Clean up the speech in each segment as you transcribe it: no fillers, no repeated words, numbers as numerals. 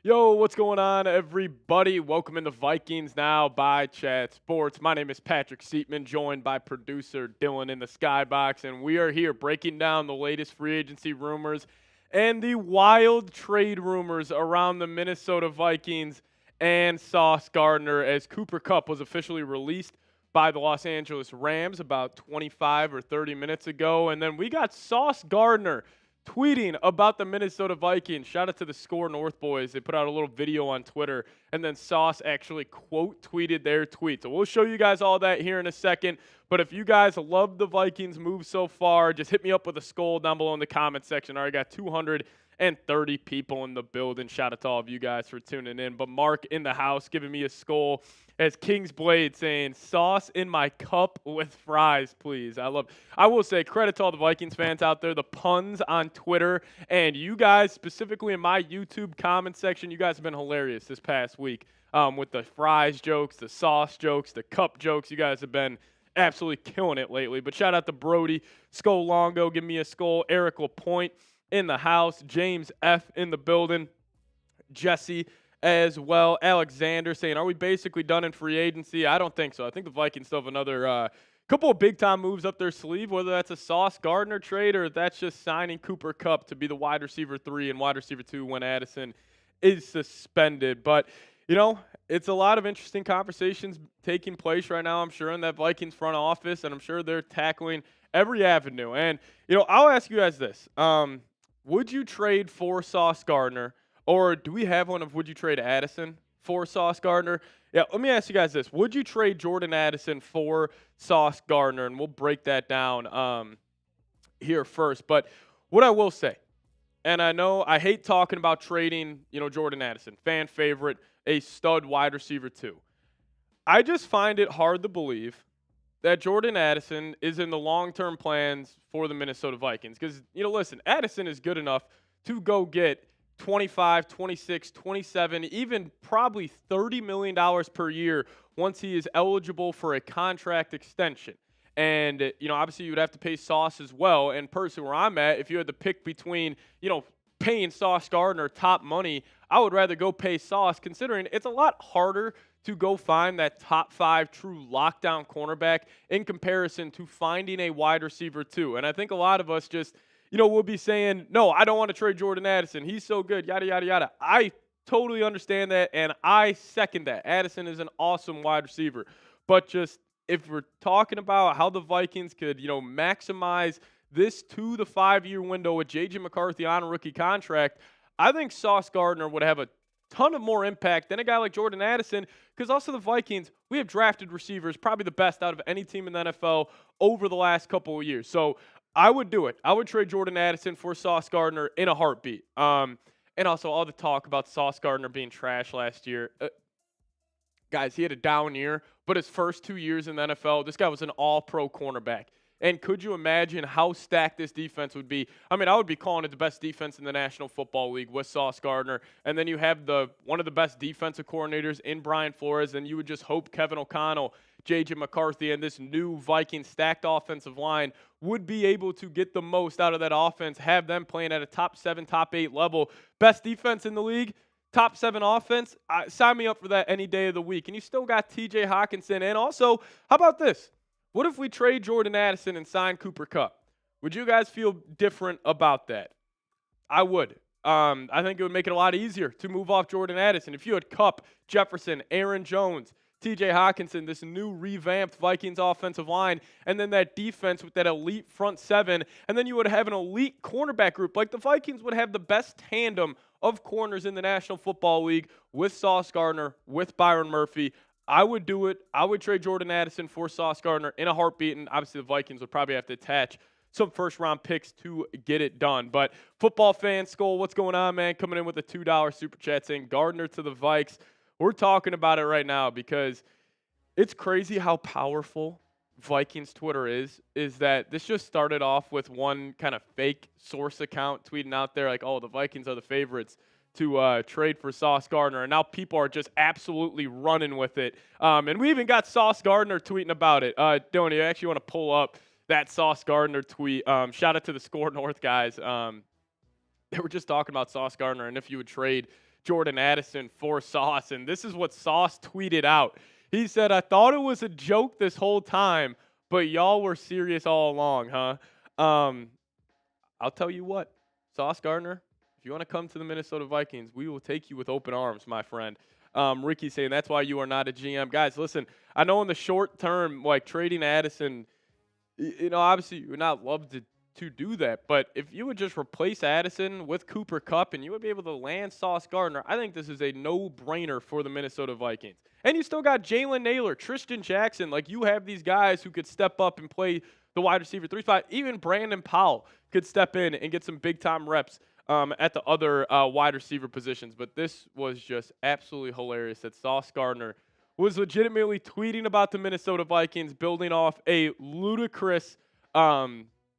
Yo, what's going on, everybody? Welcome into Vikings Now by Chat Sports. My name is Patrick Siepman, joined by producer Dylan in the Skybox, and we are here breaking down the latest free agency rumors and the wild trade rumors around the Minnesota Vikings and Sauce Gardner, as Cooper Kupp was officially released by the Los Angeles Rams about 25 or 30 minutes ago. And then we got Sauce Gardner tweeting about the Minnesota Vikings. Shout out to the Score North boys. They put out a little video on Twitter, and then Sauce actually quote tweeted their tweet. So we'll show you guys all that here in a second. But if you guys love the Vikings move so far, just hit me up with a skull down below in the comment section. I already got 230 people in the building. Shout out to all of you guys for tuning in. But Mark in the house giving me a skull as King's Blade saying, sauce in my cup with fries, please. I will say credit to all the Vikings fans out there, the puns on Twitter, and you guys specifically in my YouTube comment section, you guys have been hilarious this past week with the fries jokes, the sauce jokes, the cup jokes. You guys have been absolutely killing it lately. But shout out to Brody, Skull Longo, give me a skull, Eric LaPointe in the house, James F. in the building, Jesse as well. Alexander saying, are we basically done in free agency? I don't think so. I think the Vikings still have another couple of big-time moves up their sleeve, whether that's a Sauce Gardner trade or that's just signing Cooper Kupp to be the wide receiver 3 and wide receiver 2 when Addison is suspended. But, you know, it's a lot of interesting conversations taking place right now, I'm sure, in that Vikings front office, and I'm sure they're tackling every avenue. And, you know, I'll ask you guys this. Would you trade for Sauce Gardner? Or do we have one of would you trade Addison for Sauce Gardner? Yeah, let me ask you guys this. Would you trade Jordan Addison for Sauce Gardner? And we'll break that down here first. But what I will say, and I know I hate talking about trading, Jordan Addison, fan favorite, a stud wide receiver too. I just find it hard to believe that Jordan Addison is in the long-term plans for the Minnesota Vikings. Because, listen, Addison is good enough to go get 25, 26, 27, even probably $30 million per year once he is eligible for a contract extension. And, obviously you would have to pay Sauce as well. And personally, where I'm at, if you had to pick between, paying Sauce Gardner top money, I would rather go pay Sauce, considering it's a lot harder to go find that top 5 true lockdown cornerback in comparison to finding a wide receiver too. And I think a lot of us just – we'll be saying, no, I don't want to trade Jordan Addison. He's so good, yada, yada, yada. I totally understand that, and I second that. Addison is an awesome wide receiver. But just if we're talking about how the Vikings could, maximize this 2 to 5 year window with J.J. McCarthy on a rookie contract, I think Sauce Gardner would have a ton of more impact than a guy like Jordan Addison, because also the Vikings, we have drafted receivers, probably the best out of any team in the NFL over the last couple of years. So I would do it. I would trade Jordan Addison for Sauce Gardner in a heartbeat. And also all the talk about Sauce Gardner being trash last year. Guys, he had a down year, but his first 2 years in the NFL, this guy was an all-pro cornerback. And could you imagine how stacked this defense would be? I mean, I would be calling it the best defense in the National Football League with Sauce Gardner. And then you have one of the best defensive coordinators in Brian Flores, and you would just hope Kevin O'Connell, J.J. McCarthy, and this new Viking stacked offensive line would be able to get the most out of that offense, have them playing at a top 7, top 8 level. Best defense in the league, top 7 offense. Sign me up for that any day of the week. And you still got T.J. Hawkinson. And also, how about this? What if we trade Jordan Addison and sign Cooper Kupp? Would you guys feel different about that? I would. I think it would make it a lot easier to move off Jordan Addison. If you had Kupp, Jefferson, Aaron Jones, T.J. Hawkinson, this new revamped Vikings offensive line, and then that defense with that elite front 7, and then you would have an elite cornerback group. Like the Vikings would have the best tandem of corners in the National Football League with Sauce Gardner, with Byron Murphy. I would do it. I would trade Jordan Addison for Sauce Gardner in a heartbeat, and obviously the Vikings would probably have to attach some first-round picks to get it done. But football fan, Skull, what's going on, man? Coming in with a $2 super chat saying Gardner to the Vikes. We're talking about it right now because it's crazy how powerful Vikings Twitter is that this just started off with one kind of fake source account tweeting out there like, oh, the Vikings are the favorites to trade for Sauce Gardner, and now people are just absolutely running with it. And we even got Sauce Gardner tweeting about it. Dylan, you actually want to pull up that Sauce Gardner tweet. Shout out to the Score North guys. They were just talking about Sauce Gardner and if you would trade Jordan Addison for Sauce. And this is what Sauce tweeted out. He said, "I thought it was a joke this whole time, but y'all were serious all along, huh?" I'll tell you what, Sauce Gardner, if you want to come to the Minnesota Vikings, we will take you with open arms, my friend. Ricky saying that's why you are not a GM. Guys, listen, I know in the short term, like trading Addison, obviously you would not love to do that. But if you would just replace Addison with Cooper Kupp and you would be able to land Sauce Gardner, I think this is a no-brainer for the Minnesota Vikings. And you still got Jalen Naylor, Tristan Jackson. Like, you have these guys who could step up and play the wide receiver 3 spot. Even Brandon Powell could step in and get some big-time reps at the other wide receiver positions. But this was just absolutely hilarious that Sauce Gardner was legitimately tweeting about the Minnesota Vikings, building off a ludicrous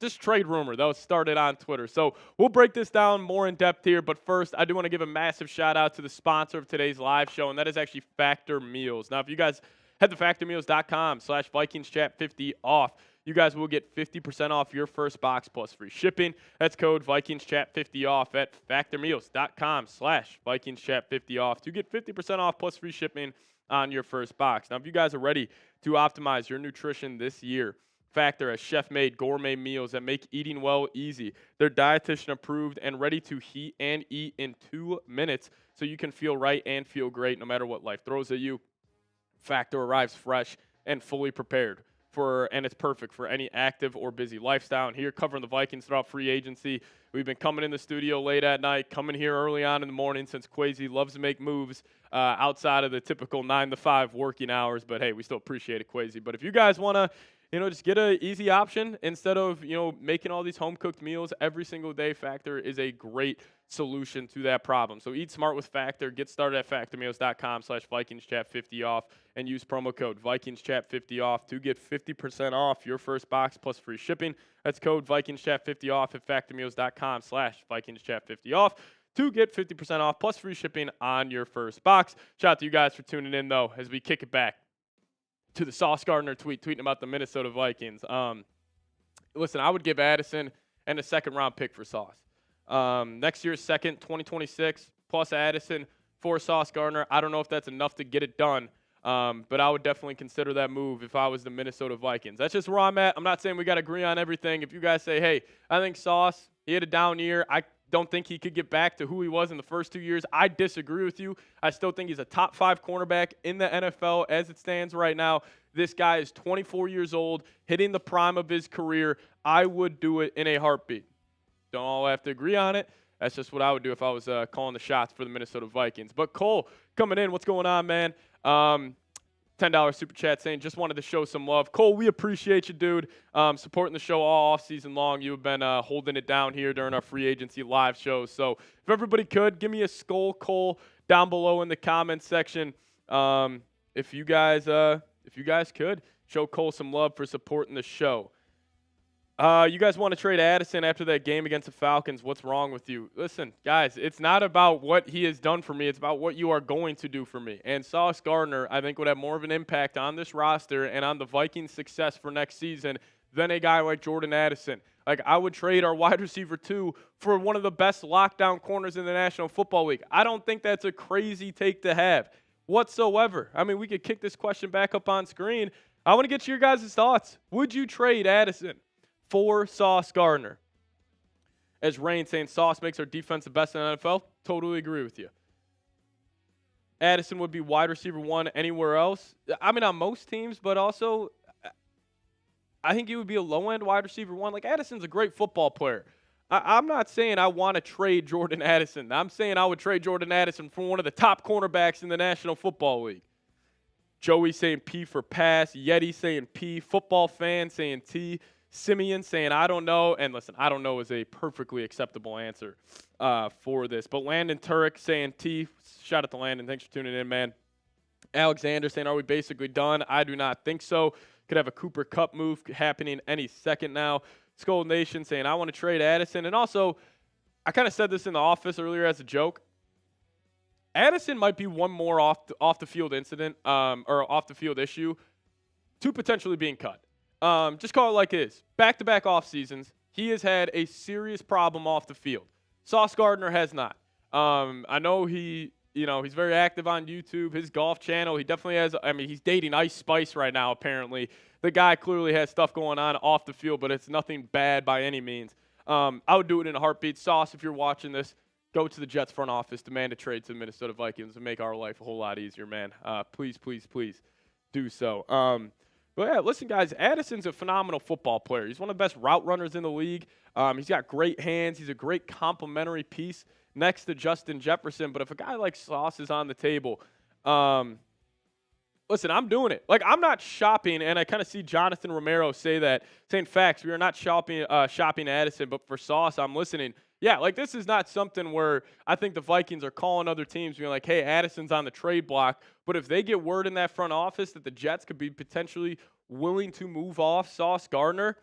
just trade rumor that was started on Twitter. So we'll break this down more in depth here. But first, I do want to give a massive shout out to the sponsor of today's live show, and that is actually Factor Meals. Now, if you guys head to factormeals.com/VikingsChat50 off, you guys will get 50% off your first box plus free shipping. That's code VikingsChat50 off at factormeals.com/VikingsChat50 off to get 50% off plus free shipping on your first box. Now, if you guys are ready to optimize your nutrition this year, Factor has chef-made gourmet meals that make eating well easy. They're dietitian approved and ready to heat and eat in 2 minutes so you can feel right and feel great no matter what life throws at you. Factor arrives fresh and fully prepared and it's perfect for any active or busy lifestyle. And here, covering the Vikings throughout free agency, we've been coming in the studio late at night, coming here early on in the morning since Kwesi loves to make moves outside of the typical 9 to 5 working hours. But hey, we still appreciate it, Kwesi. But if you guys want to, just get an easy option instead of, making all these home-cooked meals every single day. Factor is a great solution to that problem. So eat smart with Factor. Get started at factormeals.com/VikingsChat50 off and use promo code VikingsChat50 off to get 50% off your first box plus free shipping. That's code VikingsChat50 off at factormeals.com/VikingsChat50 off to get 50% off plus free shipping on your first box. Shout out to you guys for tuning in, though, as we kick it back to the Sauce Gardner tweeting about the Minnesota Vikings. Listen, I would give Addison and a second-round pick for Sauce. Next year's second, 2026, plus Addison for Sauce Gardner. I don't know if that's enough to get it done, but I would definitely consider that move if I was the Minnesota Vikings. That's just where I'm at. I'm not saying we got to agree on everything. If you guys say, hey, I think Sauce, he had a down year, I don't think he could get back to who he was in the first 2 years, I disagree with you. I still think he's a top 5 cornerback in the NFL as it stands right now. This guy is 24 years old, hitting the prime of his career. I would do it in a heartbeat. Don't all have to agree on it. That's just what I would do if I was calling the shots for the Minnesota Vikings. But Cole, coming in, what's going on, man? $10 super chat saying, just wanted to show some love. Cole, we appreciate you, dude. Supporting the show all offseason long. You've been holding it down here during our free agency live shows. So if everybody could, give me a skull, Cole, down below in the comments section. If you guys could, show Cole some love for supporting the show. You guys want to trade Addison after that game against the Falcons. What's wrong with you? Listen, guys, it's not about what he has done for me. It's about what you are going to do for me. And Sauce Gardner, I think, would have more of an impact on this roster and on the Vikings' success for next season than a guy like Jordan Addison. Like, I would trade our wide receiver 2 for one of the best lockdown corners in the National Football League. I don't think that's a crazy take to have whatsoever. I mean, we could kick this question back up on screen. I want to get your guys' thoughts. Would you trade Addison for Sauce Gardner? As Rain saying, Sauce makes our defense the best in the NFL. Totally agree with you. Addison would be wide receiver 1 anywhere else. I mean, on most teams, but also I think he would be a low-end wide receiver 1. Like, Addison's a great football player. I'm not saying I want to trade Jordan Addison. I'm saying I would trade Jordan Addison for one of the top cornerbacks in the National Football League. Joey saying P for pass. Yeti saying P. Football fan saying T. Simeon saying, I don't know. And listen, I don't know is a perfectly acceptable answer for this. But Landon Turek saying T. Shout out to Landon. Thanks for tuning in, man. Alexander saying, are we basically done? I do not think so. Could have a Cooper Kupp move happening any second now. Skull Nation saying, I want to trade Addison. And also, I kind of said this in the office earlier as a joke. Addison might be one more off the field incident or off the field issue to potentially being cut. Just call it like it is. Back-to-back off seasons, he has had a serious problem off the field. Sauce Gardner has not. I know he's very active on YouTube, his golf channel. He definitely has, he's dating Ice Spice right now, apparently. The guy clearly has stuff going on off the field, but it's nothing bad by any means. I would do it in a heartbeat. Sauce, if you're watching this, go to the Jets front office, demand a trade to the Minnesota Vikings and make our life a whole lot easier, man. Please, please, please do so. But yeah, listen, guys, Addison's a phenomenal football player. He's one of the best route runners in the league. He's got great hands. He's a great complementary piece next to Justin Jefferson. But if a guy like Sauce is on the table, listen, I'm doing it. Like, I'm not shopping, and I kind of see Jonathan Romero saying facts. We are not shopping Addison, but for Sauce, I'm listening. Yeah, like, this is not something where I think the Vikings are calling other teams being like, hey, Addison's on the trade block. But if they get word in that front office that the Jets could be potentially willing to move off Sauce Gardner,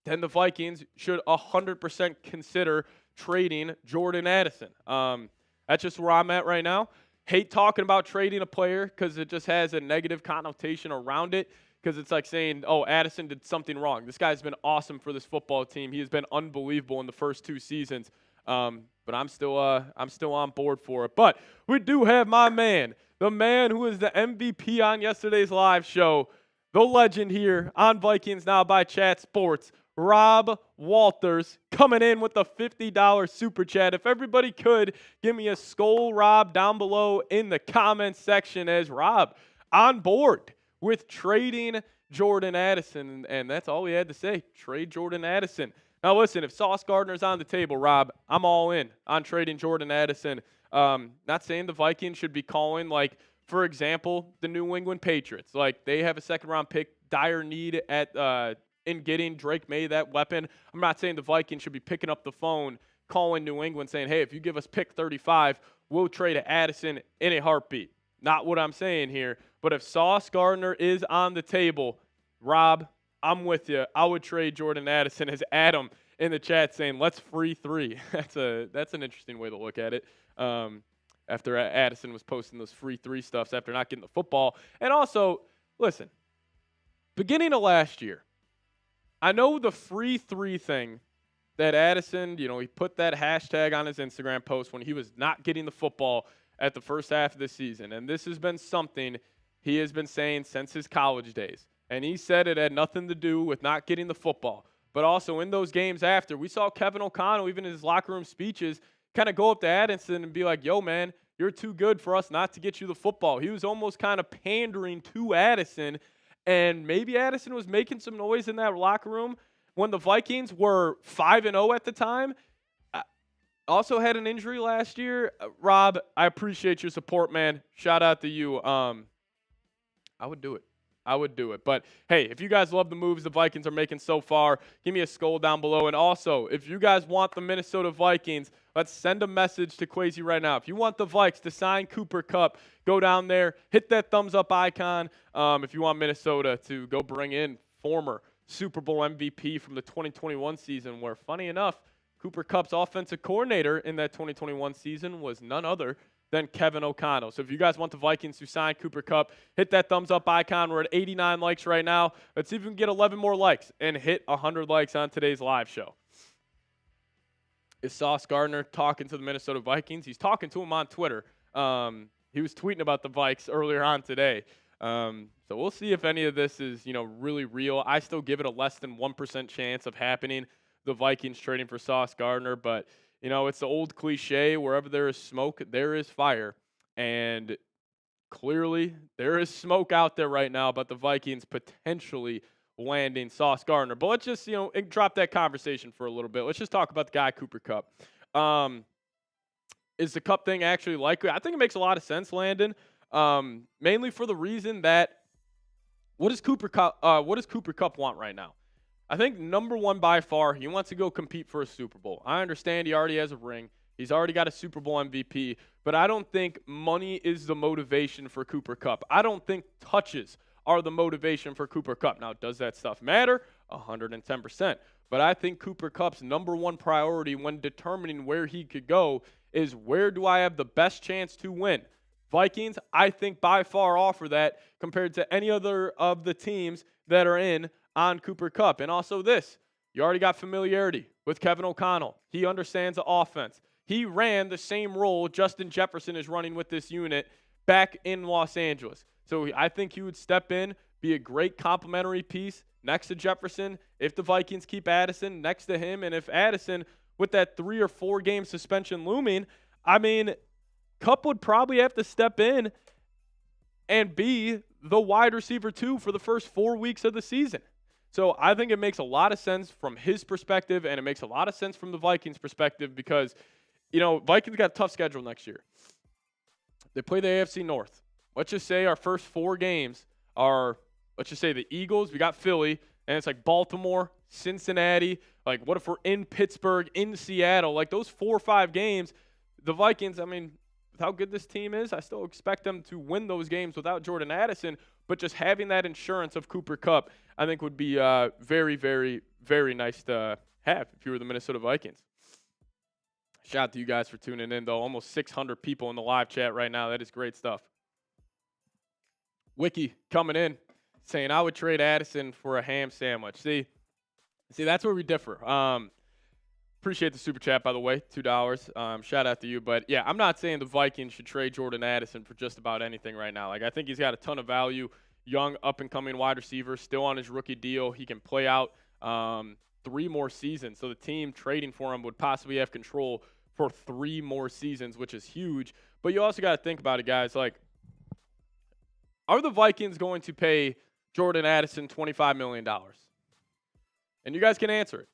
then the Vikings should 100% consider trading Jordan Addison. That's just where I'm at right now. Hate talking about trading a player because it just has a negative connotation around it, because it's like saying, oh, Addison did something wrong. This guy's been awesome for this football team. He has been unbelievable in the first 2 seasons. But I'm still on board for it. But we do have my man, the man who is the MVP on yesterday's live show, the legend here on Vikings Now by Chat Sports, Rob Walters, coming in with the $50 super chat. If everybody could give me a skull Rob down below in the comments section, as Rob on board with trading Jordan Addison, and that's all he had to say. Trade Jordan Addison. Now listen, if Sauce Gardner's on the table, Rob, I'm all in on trading Jordan Addison. Not saying the Vikings should be calling, like, for example, the New England Patriots. Like, they have a second-round pick, dire need in getting Drake May that weapon. I'm not saying the Vikings should be picking up the phone, calling New England, saying, hey, if you give us pick 35, we'll trade Addison in a heartbeat. Not what I'm saying here. But if Sauce Gardner is on the table, Rob, I'm with you. I would trade Jordan Addison, as Adam in the chat saying, let's free 3. That's an interesting way to look at it. After Addison was posting those free 3 stuffs after not getting the football. And also, listen, beginning of last year, I know the free 3 thing that Addison, he put that hashtag on his Instagram post when he was not getting the football at the first half of the season. And this has been something he has been saying since his college days. And he said it had nothing to do with not getting the football. But also in those games after, we saw Kevin O'Connell, even in his locker room speeches, kind of go up to Addison and be like, yo, man, you're too good for us not to get you the football. He was almost kind of pandering to Addison. And maybe Addison was making some noise in that locker room when the Vikings were 5-0 at the time. Also had an injury last year. Rob, I appreciate your support, man. Shout out to you. I would do it. But, hey, if you guys love the moves the Vikings are making so far, give me a skull down below. And also, if you guys want the Minnesota Vikings, let's send a message to Quasi right now. If you want the Vikes to sign Cooper Kupp, go down there, hit that thumbs up icon. If you want Minnesota to go bring in former Super Bowl MVP from the 2021 season, where, funny enough, Cooper Kupp's offensive coordinator in that 2021 season was none other than Kevin O'Connell. So if you guys want the Vikings to sign Cooper Kupp, hit that thumbs up icon. We're at 89 likes right now. Let's see if we can get 11 more likes and hit 100 likes on today's live show. Is Sauce Gardner talking to the Minnesota Vikings? He's talking to him on Twitter. He was tweeting about the Vikes earlier on today. So we'll see if any of this is, really real. I still give it a less than 1% chance of happening, the Vikings trading for Sauce Gardner, but it's the old cliche, wherever there is smoke, there is fire. And clearly there is smoke out there right now about the Vikings potentially landing Sauce Gardner. But let's just, drop that conversation for a little bit. Let's just talk about the guy, Cooper Kupp. Is the Kupp thing actually likely? I think it makes a lot of sense, Landon, mainly for the reason that what does Cooper Kupp want right now? I think number one by far, he wants to go compete for a Super Bowl. I understand he already has a ring. He's already got a Super Bowl MVP. But I don't think money is the motivation for Cooper Kupp. I don't think touches are the motivation for Cooper Kupp. Now, does that stuff matter? 110%. But I think Cooper Kupp's number one priority when determining where he could go is, where do I have the best chance to win? Vikings, I think, by far offer that compared to any other of the teams that are in on Cooper Kupp. And also this, you already got familiarity with Kevin O'Connell. He understands the offense. He ran the same role Justin Jefferson is running with this unit back in Los Angeles. So I think he would step in, be a great complementary piece next to Jefferson if the Vikings keep Addison next to him. And if Addison, with that 3 or 4 game suspension looming, I mean, Kupp would probably have to step in and be the wide receiver 2 for the first 4 weeks of the season. So I think it makes a lot of sense from his perspective, and it makes a lot of sense from the Vikings' perspective because, Vikings got a tough schedule next year. They play the AFC North. Let's just say our first 4 games are, let's just say the Eagles, we got Philly, and it's like Baltimore, Cincinnati. Like, what if we're in Pittsburgh, in Seattle? Like, those 4 or 5 games, the Vikings, I mean, with how good this team is, I still expect them to win those games without Jordan Addison. But just having that insurance of Cooper Kupp, I think would be very, very, very nice to have if you were the Minnesota Vikings. Shout out to you guys for tuning in, though. Almost 600 people in the live chat right now. That is great stuff. Wiki coming in saying, I would trade Addison for a ham sandwich. See, that's where we differ. Appreciate the super chat, by the way, $2. Shout out to you. But, yeah, I'm not saying the Vikings should trade Jordan Addison for just about anything right now. Like, I think he's got a ton of value. Young, up-and-coming wide receiver, still on his rookie deal. He can play out 3 more seasons. So the team trading for him would possibly have control for 3 more seasons, which is huge. But you also got to think about it, guys. Like, are the Vikings going to pay Jordan Addison $25 million? And you guys can answer it.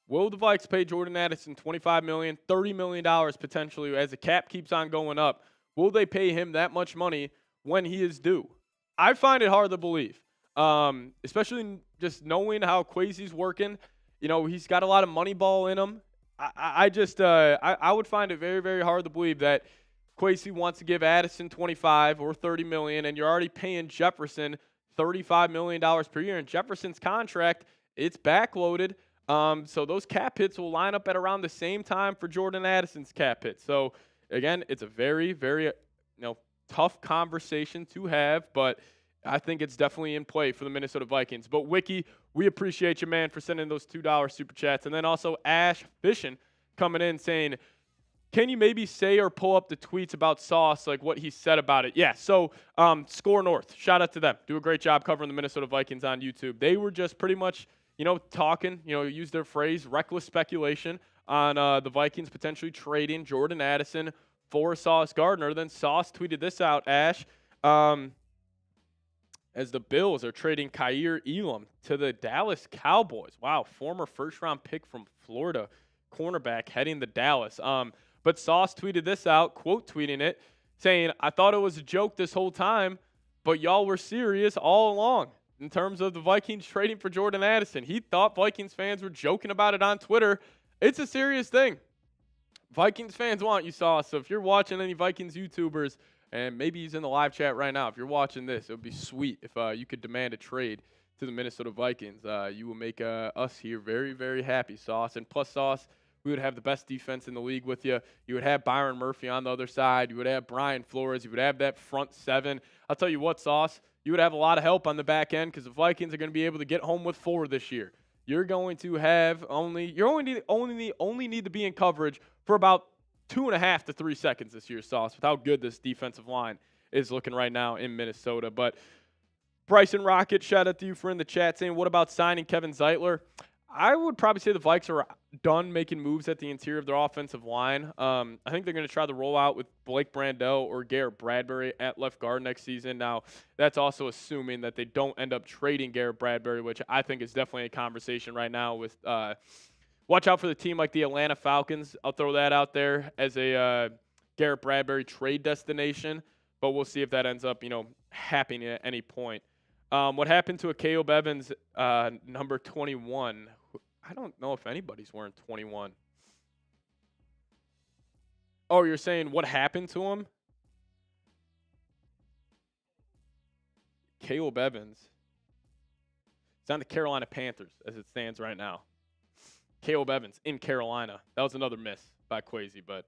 Will the Vikes pay Jordan Addison $25 million, $30 million potentially as the cap keeps on going up? Will they pay him that much money when he is due? I find it hard to believe, especially just knowing how Kwesi's working. He's got a lot of money ball in him. I would find it very, very hard to believe that Kwesi wants to give Addison $25 or $30 million, and you're already paying Jefferson $35 million per year. And Jefferson's contract, it's backloaded. So those cap hits will line up at around the same time for Jordan Addison's cap hit. So, again, it's a very, very tough conversation to have, but I think it's definitely in play for the Minnesota Vikings. But, Wiki, we appreciate you, man, for sending those $2 super chats. And then also Ash Fishing coming in saying, can you maybe say or pull up the tweets about Sauce, like what he said about it? Yeah, so Score North, shout out to them. Do a great job covering the Minnesota Vikings on YouTube. They were just pretty much talking, use their phrase, reckless speculation on the Vikings potentially trading Jordan Addison for Sauce Gardner. Then Sauce tweeted this out, Ash, as the Bills are trading Kaiir Elam to the Dallas Cowboys. Wow, former first-round pick from Florida, cornerback heading to Dallas. But Sauce tweeted this out, quote tweeting it, saying, I thought it was a joke this whole time, but y'all were serious all along. In terms of the Vikings trading for Jordan Addison. He thought Vikings fans were joking about it on Twitter. It's a serious thing. Vikings fans want you, Sauce. So if you're watching any Vikings YouTubers, and maybe he's in the live chat right now, if you're watching this, it would be sweet if you could demand a trade to the Minnesota Vikings. You will make us here very, very happy, Sauce. And plus, Sauce, we would have the best defense in the league with you. You would have Byron Murphy on the other side. You would have Brian Flores. You would have that front 7. I'll tell you what, Sauce, you would have a lot of help on the back end because the Vikings are going to be able to get home with 4 this year. You're going to have only need to be in coverage for about 2.5 to 3 seconds this year, Sauce, with how good this defensive line is looking right now in Minnesota. But Bryson Rocket, shout out to you for in the chat saying, what about signing Kevin Zeitler? I would probably say the Vikes are done making moves at the interior of their offensive line. I think they're going to try the rollout with Blake Brandel or Garrett Bradbury at left guard next season. Now, that's also assuming that they don't end up trading Garrett Bradbury, which I think is definitely a conversation right now with watch out for the team like the Atlanta Falcons. I'll throw that out there as a Garrett Bradbury trade destination, but we'll see if that ends up, happening at any point. What happened to a Caleb Evans, number 21? I don't know if anybody's wearing 21. Oh, you're saying what happened to him? Caleb Evans. It's on the Carolina Panthers as it stands right now. Caleb Evans in Carolina. That was another miss by Kwesi, but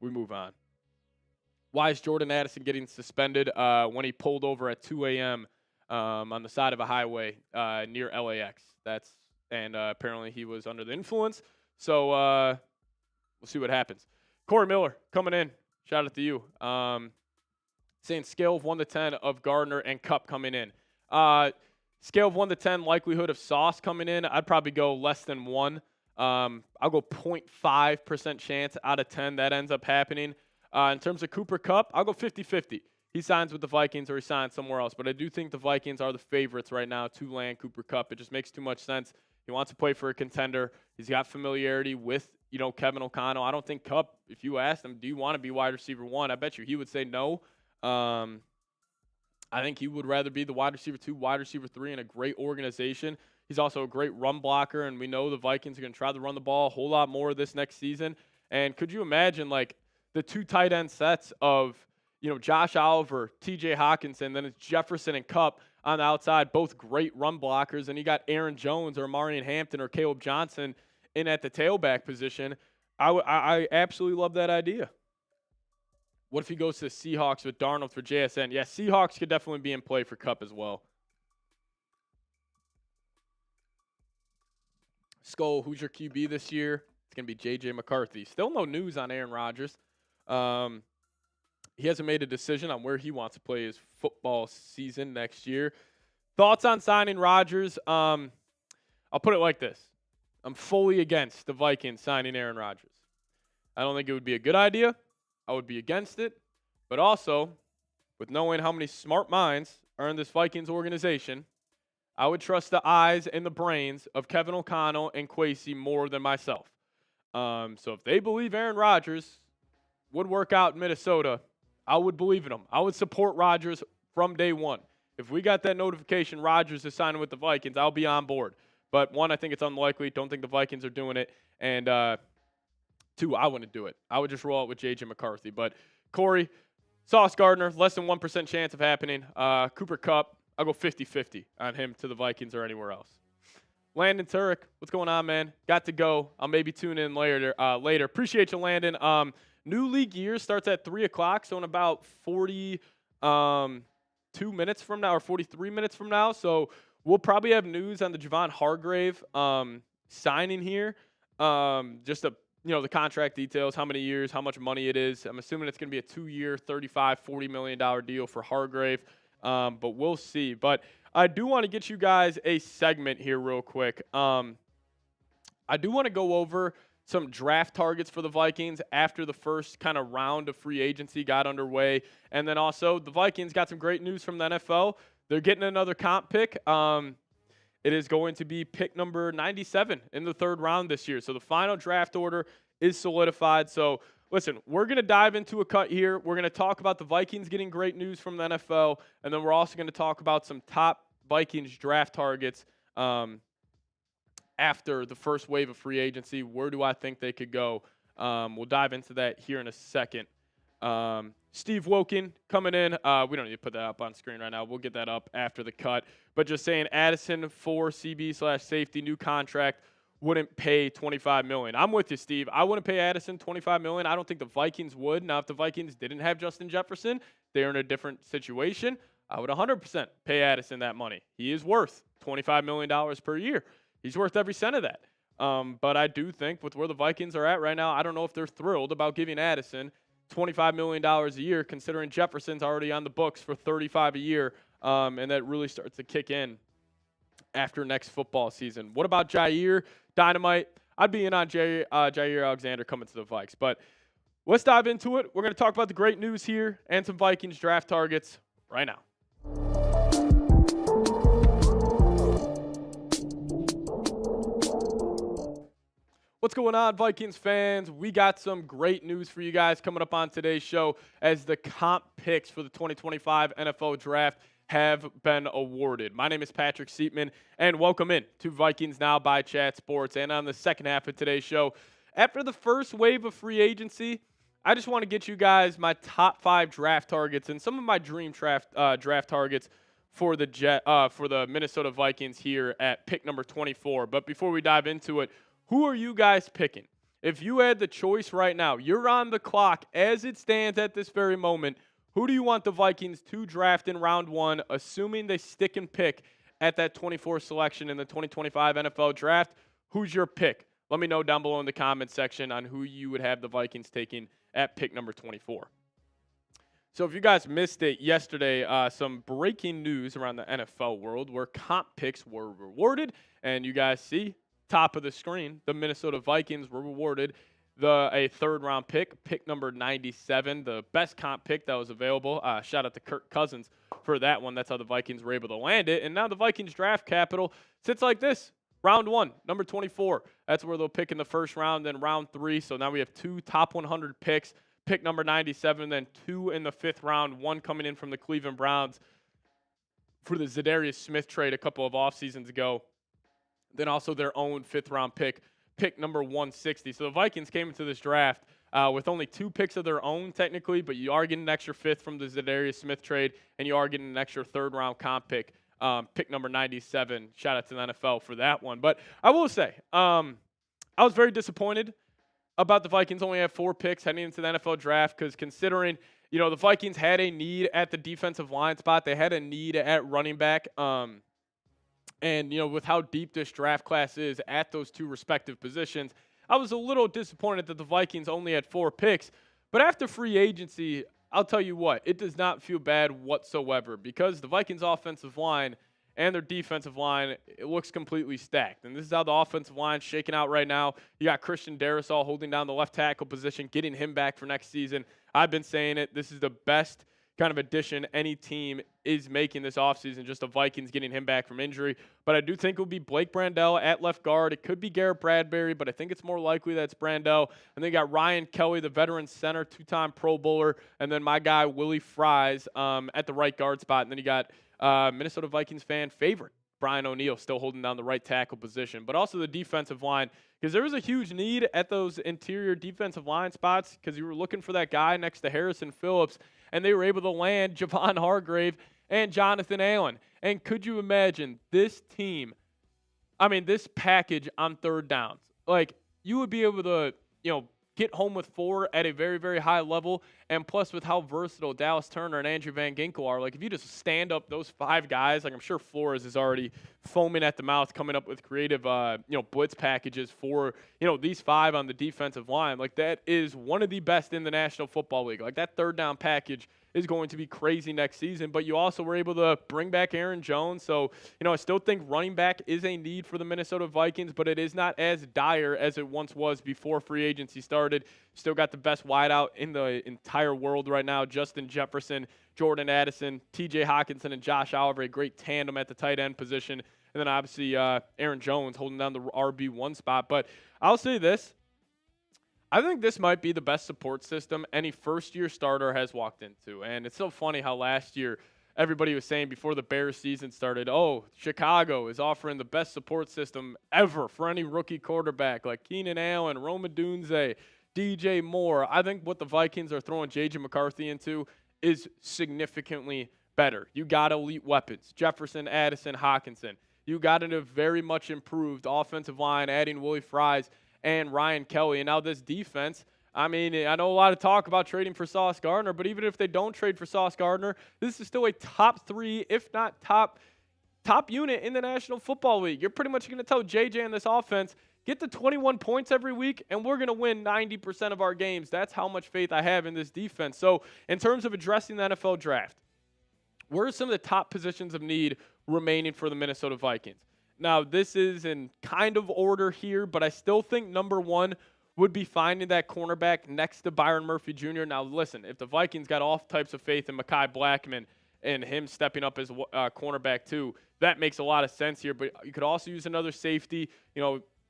we move on. Why is Jordan Addison getting suspended when he pulled over at 2 a.m. On the side of a highway near LAX? And apparently he was under the influence. So we'll see what happens. Corey Miller coming in. Shout out to you. Saying scale of 1 to 10 of Gardner and Kupp coming in. Scale of 1 to 10, likelihood of Sauce coming in, I'd probably go less than 1. I'll go 0.5% chance out of 10 that ends up happening. In terms of Cooper Kupp, I'll go 50-50. He signs with the Vikings or he signs somewhere else. But I do think the Vikings are the favorites right now to land Cooper Kupp. It just makes too much sense. He wants to play for a contender. He's got familiarity with, Kevin O'Connell. I don't think Kupp, if you asked him, do you want to be wide receiver 1? I bet you he would say no. I think he would rather be the wide receiver 2, wide receiver 3 in a great organization. He's also a great run blocker, and we know the Vikings are going to try to run the ball a whole lot more this next season. And could you imagine, the 2 tight end sets of, Josh Oliver, TJ Hawkinson, then it's Jefferson and Kupp on the outside, both great run blockers, and you got Aaron Jones or Marion Hampton or Caleb Johnson in at the tailback position. I absolutely love that idea. What if he goes to the Seahawks with Darnold for JSN? Yeah, Seahawks could definitely be in play for Kupp as well. Skull, who's your QB this year? It's going to be J.J. McCarthy. Still no news on Aaron Rodgers. He hasn't made a decision on where he wants to play his football season next year. Thoughts on signing Rodgers? I'll put it like this. I'm fully against the Vikings signing Aaron Rodgers. I don't think it would be a good idea. I would be against it. But also, with knowing how many smart minds are in this Vikings organization, I would trust the eyes and the brains of Kevin O'Connell and Kwesi more than myself. So if they believe Aaron Rodgers would work out in Minnesota, I would believe in him. I would support Rodgers from day one. If we got that notification Rodgers is signing with the Vikings, I'll be on board. But 1, I think it's unlikely. Don't think the Vikings are doing it. And 2, I wouldn't do it. I would just roll out with J.J. McCarthy. But Corey, Sauce Gardner, less than 1% chance of happening. Cooper Kupp, I'll go 50-50 on him to the Vikings or anywhere else. Landon Turek, what's going on, man? Got to go. I'll maybe tune in later. Appreciate you, Landon. New league year starts at 3 o'clock, so in about 42 minutes from now or 43 minutes from now. So we'll probably have news on the Javon Hargrave signing here. Just the contract details, how many years, how much money it is. I'm assuming it's going to be a 2-year, $35, $40 million deal for Hargrave, but we'll see. But I do want to get you guys a segment here real quick. I do want to go over some draft targets for the Vikings after the first kind of round of free agency got underway. And then also the Vikings got some great news from the NFL. They're getting another comp pick. It is going to be pick number 97 in the 3rd round this year. So the final draft order is solidified. So listen, we're going to dive into a cut here. We're going to talk about the Vikings getting great news from the NFL. And then we're also going to talk about some top Vikings draft targets after the first wave of free agency. Where do I think they could go? We'll dive into that here in a second. Steve Woken coming in. We don't need to put that up on screen right now. We'll get that up after the cut. But just saying, Addison for CB/safety, new contract, wouldn't pay $25 million. I'm with you, Steve. I wouldn't pay Addison $25 million. I don't think the Vikings would. Now, if the Vikings didn't have Justin Jefferson, they're in a different situation. I would 100% pay Addison that money. He is worth $25 million per year. He's worth every cent of that. But I do think with where the Vikings are at right now, I don't know if they're thrilled about giving Addison $25 million a year, considering Jefferson's already on the books for $35 a year, and that really starts to kick in after next football season. What about Jair Dynamite? I'd be in on Jair Alexander coming to the Vikes. But let's dive into it. We're going to talk about the great news here and some Vikings draft targets right now. What's going on, Vikings fans? We got some great news for you guys coming up on today's show as the comp picks for the 2025 NFL Draft have been awarded. My name is Patrick Siepman, and welcome in to Vikings Now by Chat Sports. And on the second half of today's show, after the first wave of free agency, I just want to get you guys my top 5 draft targets and some of my dream draft targets for the Minnesota Vikings here at pick number 24. But before we dive into it, who are you guys picking? If you had the choice right now, you're on the clock as it stands at this very moment. Who do you want the Vikings to draft in round 1, assuming they stick and pick at that 24 selection in the 2025 NFL Draft? Who's your pick? Let me know down below in the comment section on who you would have the Vikings taking at pick number 24. So if you guys missed it yesterday, some breaking news around the NFL world where comp picks were rewarded. And you guys see, top of the screen, the Minnesota Vikings were rewarded a third-round pick number 97, the best comp pick that was available. Shout out to Kirk Cousins for that one. That's how the Vikings were able to land it. And now the Vikings draft capital sits like this. Round 1, number 24. That's where they'll pick in the first round, then round 3. So now we have 2 top 100 picks. Pick number 97, then 2 in the 5th round, 1 coming in from the Cleveland Browns for the Zadarius Smith trade a couple of off seasons ago. Then also their own 5th-round pick number 160. So the Vikings came into this draft with only 2 picks of their own, technically, but you are getting an extra 5th from the Zadarius Smith trade, and you are getting an extra 3rd-round comp pick number 97. Shout out to the NFL for that one. But I will say, I was very disappointed about the Vikings only have 4 picks heading into the NFL draft, because considering, the Vikings had a need at the defensive line spot, they had a need at running back, and, with how deep this draft class is at those 2 respective positions, I was a little disappointed that the Vikings only had 4 picks. But after free agency, I'll tell you what, it does not feel bad whatsoever, because the Vikings offensive line and their defensive line, it looks completely stacked. And this is how the offensive line's shaking out right now. You got Christian Darrisaw holding down the left tackle position, getting him back for next season. I've been saying it. This is the best kind of addition any team is making this offseason, just the Vikings getting him back from injury. But I do think it will be Blake Brandel at left guard. It could be Garrett Bradbury, but I think it's more likely that it's Brandel. And then you got Ryan Kelly, the veteran center, 2-time Pro Bowler. And then my guy, Willie Fries, at the right guard spot. And then you got Minnesota Vikings fan favorite, Brian O'Neill, still holding down the right tackle position. But also the defensive line, because there was a huge need at those interior defensive line spots, because you were looking for that guy next to Harrison Phillips, and they were able to land Javon Hargrave and Jonathan Allen. And could you imagine this team, this package on 3rd downs? Like, you would be able to, get home with 4 at a very, very high level, and plus with how versatile Dallas Turner and Andrew Van Ginkel are, like if you just stand up those 5 guys, like I'm sure Flores is already foaming at the mouth coming up with creative, blitz packages for, these 5 on the defensive line. Like that is one of the best in the National Football League. Like that 3rd down package is going to be crazy next season, but you also were able to bring back Aaron Jones. So, I still think running back is a need for the Minnesota Vikings, but it is not as dire as it once was before free agency started. Still got the best wideout in the entire world right now, Justin Jefferson, Jordan Addison, TJ Hawkinson, and Josh Oliver, a great tandem at the tight end position. And then obviously Aaron Jones holding down the RB1 spot. But I'll say this. I think this might be the best support system any first-year starter has walked into. And it's so funny how last year everybody was saying before the Bears season started, oh, Chicago is offering the best support system ever for any rookie quarterback, like Keenan Allen, Roma Dunze, DJ Moore. I think what the Vikings are throwing J.J. McCarthy into is significantly better. You got elite weapons, Jefferson, Addison, Hawkinson. You got a very much improved offensive line, adding Willie Fries and Ryan Kelly. And now this defense, I know a lot of talk about trading for Sauce Gardner, but even if they don't trade for Sauce Gardner, this is still a top 3, if not top unit in the National Football League. You're pretty much going to tell JJ in this offense, get to 21 points every week, and we're going to win 90% of our games. That's how much faith I have in this defense. So in terms of addressing the NFL draft, where are some of the top positions of need remaining for the Minnesota Vikings? Now, this is in kind of order here, but I still think number 1 would be finding that cornerback next to Byron Murphy Jr. Now, listen, if the Vikings got all types of faith in Mekhi Blackman and him stepping up as cornerback too, that makes a lot of sense here. But you could also use another safety.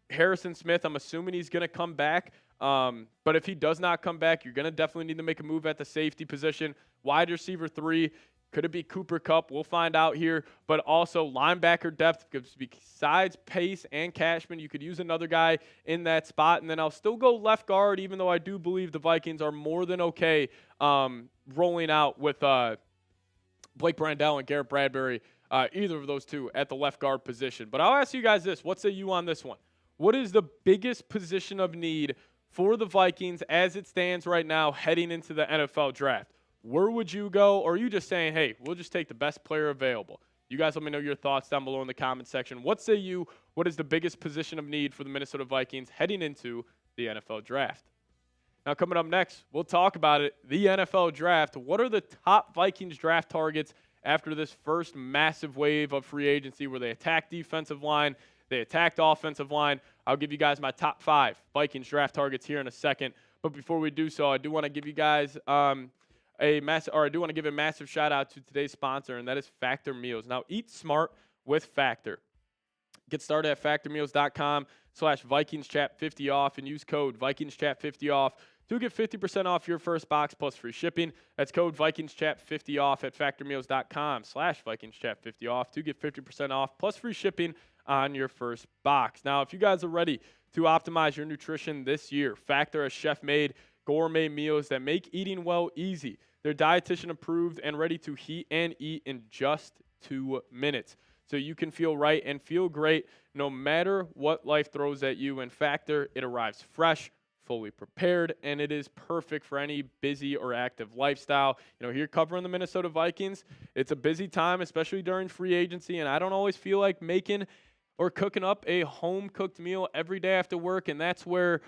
Harrison Smith, I'm assuming he's going to come back. But if he does not come back, you're going to definitely need to make a move at the safety position. Wide receiver 3. Could it be Cooper Kupp? We'll find out here. But also linebacker depth, because besides Pace and Cashman, you could use another guy in that spot. And then I'll still go left guard, even though I do believe the Vikings are more than okay rolling out with Blake Brandel and Garrett Bradbury, either of those 2 at the left guard position. But I'll ask you guys this. What say you on this one? What is the biggest position of need for the Vikings as it stands right now heading into the NFL draft? Where would you go? Or are you just saying, hey, we'll just take the best player available? You guys let me know your thoughts down below in the comment section. What say you? What is the biggest position of need for the Minnesota Vikings heading into the NFL draft? Now, coming up next, we'll talk about it, the NFL draft. What are the top Vikings draft targets after this first massive wave of free agency where they attacked defensive line, they attacked offensive line? I'll give you guys my top 5 Vikings draft targets here in a second. But before we do so, I do want to give you guys I do want to give a massive shout out to today's sponsor, and that is Factor Meals. Now, eat smart with Factor. Get started at factormeals.com/VikingsChat50 off and use code VikingsChat50 off to get 50% off your first box plus free shipping. That's code VikingsChat50 off at factormeals.com/VikingsChat50 off to get 50% off plus free shipping on your first box. Now, if you guys are ready to optimize your nutrition this year, Factor has chef-made gourmet meals that make eating well easy. They're dietitian approved and ready to heat and eat in just 2 minutes. So you can feel right and feel great no matter what life throws at you. In Factor, it arrives fresh, fully prepared, and it is perfect for any busy or active lifestyle. Here covering the Minnesota Vikings, it's a busy time, especially during free agency, and I don't always feel like making or cooking up a home-cooked meal every day after work, and that's where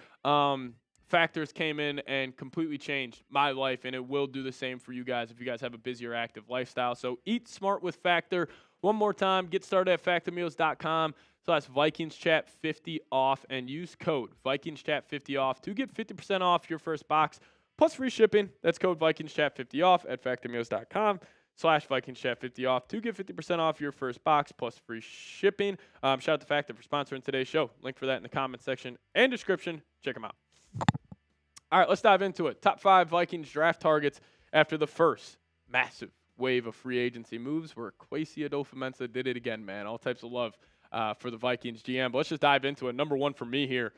Factors came in and completely changed my life, and it will do the same for you guys if you guys have a busy or active lifestyle. So eat smart with Factor. One more time, get started at factormeals.com/VikingsChat50 off and use code VikingsChat50 off to get 50% off your first box plus free shipping. That's code VikingsChat50 off at factormeals.com/VikingsChat50 off to get 50% off your first box plus free shipping. Shout out to Factor for sponsoring today's show. Link for that in the comment section and description. Check them out. All right, let's dive into it. Top 5 Vikings draft targets after the first massive wave of free agency moves where Kwesi Adolfo-Mensah did it again, man. All types of love for the Vikings GM. But let's just dive into it. Number 1 for me here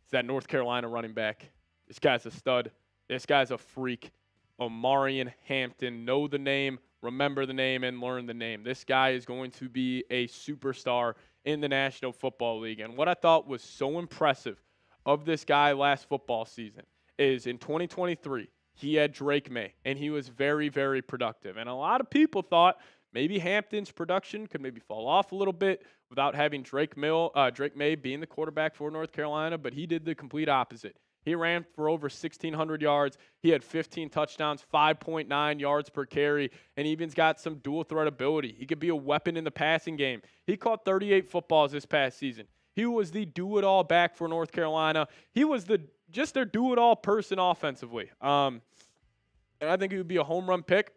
is that North Carolina running back. This guy's a stud. This guy's a freak. Omarion Hampton. Know the name, remember the name, and learn the name. This guy is going to be a superstar in the National Football League. And what I thought was so impressive of this guy last football season is in 2023, he had Drake May, and he was very, very productive. And a lot of people thought maybe Hampton's production could maybe fall off a little bit without having Drake May being the quarterback for North Carolina, but he did the complete opposite. He ran for over 1,600 yards. He had 15 touchdowns, 5.9 yards per carry, and even's got some dual threat ability. He could be a weapon in the passing game. He caught 38 footballs this past season. He was the do-it-all back for North Carolina. He was just their do-it-all person offensively. And I think he would be a home run pick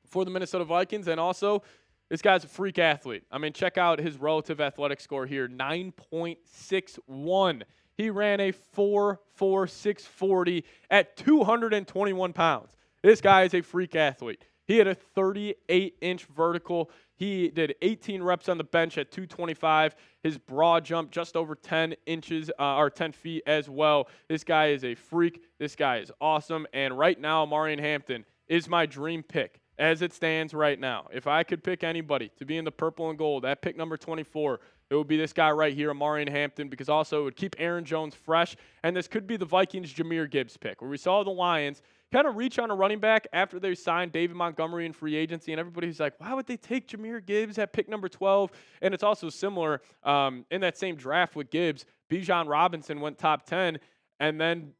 for the Minnesota Vikings. And also, this guy's a freak athlete. I mean, check out his relative athletic score here, 9.61. He ran a 4.46 40 at 221 pounds. This guy is a freak athlete. He had a 38-inch vertical. He did 18 reps on the bench at 225. His broad jump just over 10 inches or 10 feet as well. This guy is a freak. This guy is awesome. And right now, Omarion Hampton is my dream pick as it stands right now. If I could pick anybody to be in the purple and gold at pick number 24, it would be this guy right here, Omarion Hampton, because also it would keep Aaron Jones fresh. And this could be the Vikings' Jahmyr Gibbs pick, where we saw the Lions kind of reach on a running back after they signed David Montgomery in free agency, and everybody's like, why would they take Jahmyr Gibbs at pick number 12? And it's also similar in that same draft with Gibbs. Bijan Robinson went top 10, and then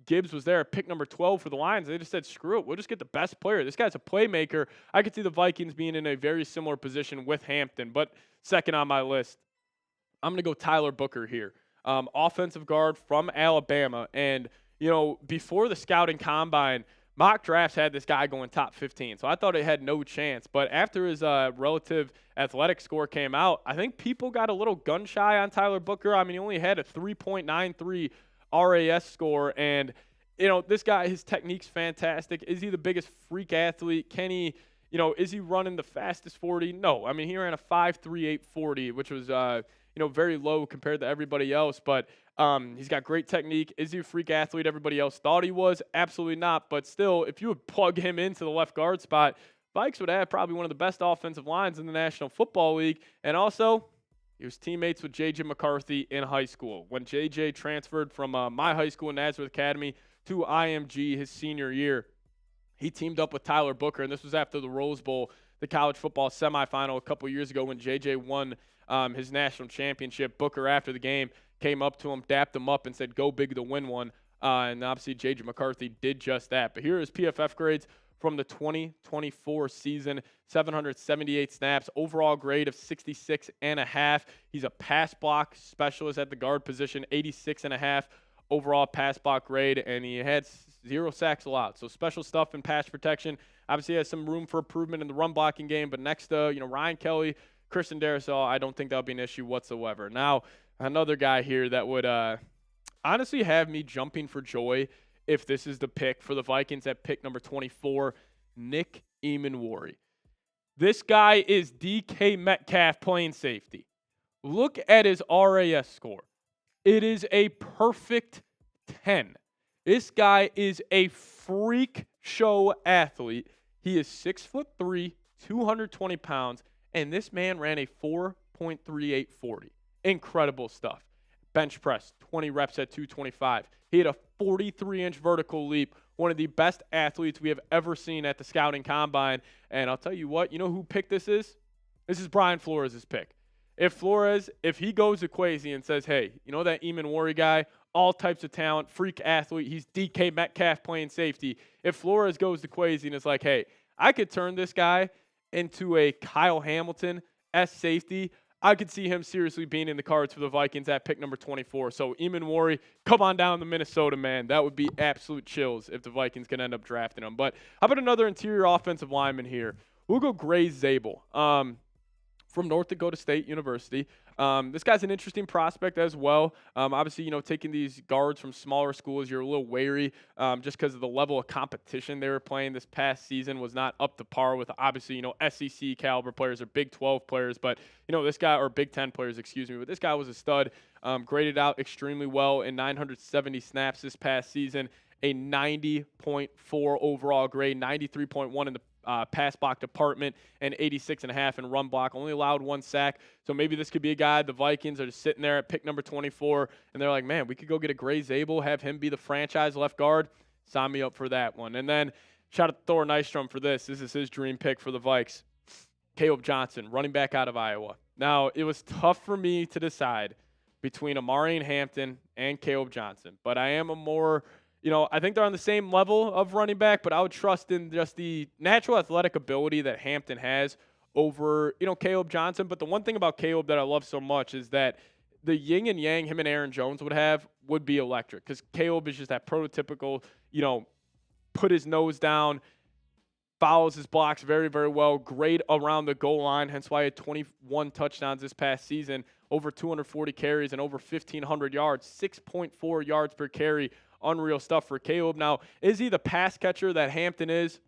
Gibbs was there at pick number 12 for the Lions. They just said, screw it, we'll just get the best player. This guy's a playmaker. I could see the Vikings being in a very similar position with Hampton. But second on my list, I'm going to go Tyler Booker here. Offensive guard from Alabama. And, before the scouting combine, mock drafts had this guy going top 15. So I thought it had no chance. But after his relative athletic score came out, I think people got a little gun shy on Tyler Booker. I mean, he only had a 3.93 RAS score. And, this guy, his technique's fantastic. Is he the biggest freak athlete? Can he, is he running the fastest 40? No. I mean, he ran a 5.38 40, which was, very low compared to everybody else. But he's got great technique. Is he a freak athlete everybody else thought he was? Absolutely not. But still, if you would plug him into the left guard spot, Vikes would have probably one of the best offensive lines in the National Football League. And also, he was teammates with J.J. McCarthy in high school. When J.J. transferred from my high school, Nazareth Academy, to IMG his senior year, he teamed up with Tyler Booker, and this was after the Rose Bowl the college football semifinal a couple years ago when JJ won his national championship. Booker, after the game, came up to him, dapped him up, and said, "Go big to win one." And obviously, J.J. McCarthy did just that. But here are his PFF grades from the 2024 season: 778 snaps, overall grade of 66.5. He's a pass block specialist at the guard position, 86.5 overall pass block grade, and he had 0 sacks allowed. So special stuff in pass protection. Obviously, has some room for improvement in the run blocking game. But next to Ryan Kelly, Christian Darrisaw, I don't think that'll be an issue whatsoever. Now, another guy here that would honestly have me jumping for joy if this is the pick for the Vikings at pick number 24, Nick Eamon-Wari. This guy is DK Metcalf playing safety. Look at his RAS score. It is a perfect 10. This guy is a freak show athlete. He is 6'3", 220 pounds, and this man ran a 4.3840. Incredible stuff. Bench press, 20 reps at 225. He had a 43-inch vertical leap, one of the best athletes we have ever seen at the scouting combine. And I'll tell you what, you know who picked this is? This is Brian Flores' pick. If he goes to Kwesi and says, hey, you know that Eamon-Wari guy, all types of talent, freak athlete, he's DK Metcalf playing safety. If Flores goes to Kwesi and is like, hey, I could turn this guy into a Kyle Hamilton as safety, I could see him seriously being in the cards for the Vikings at pick number 24. So Eamon-Wari, come on down to Minnesota, man. That would be absolute chills if the Vikings can end up drafting him. But how about another interior offensive lineman here? We'll go Gray Zabel from North Dakota State University. This guy's an interesting prospect as well. Obviously, taking these guards from smaller schools, you're a little wary just because of the level of competition they were playing this past season was not up to par with, obviously, SEC caliber players or Big 12 players. But, this guy, or Big 10 players, excuse me. But this guy was a stud, graded out extremely well in 970 snaps this past season, a 90.4 overall grade, 93.1 in the pass block department, and 86.5 in run block. Only allowed 1 sack. So maybe this could be a guy the Vikings are just sitting there at pick number 24, and they're like, man, we could go get a Gray Zabel, have him be the franchise left guard. Sign me up for that one. And then shout out to Thor Nystrom for this. This is his dream pick for the Vikes. Caleb Johnson, running back out of Iowa. Now, it was tough for me to decide between Amari and Hampton and Caleb Johnson, but I am a more I think they're on the same level of running back, but I would trust in just the natural athletic ability that Hampton has over, Caleb Johnson. But the one thing about Caleb that I love so much is that the yin and yang him and Aaron Jones would be electric, because Caleb is just that prototypical, put his nose down, follows his blocks very, very well, great around the goal line, hence why he had 21 touchdowns this past season, over 240 carries and over 1,500 yards, 6.4 yards per carry. Unreal stuff for Caleb. Now, is he the pass catcher that Hampton is?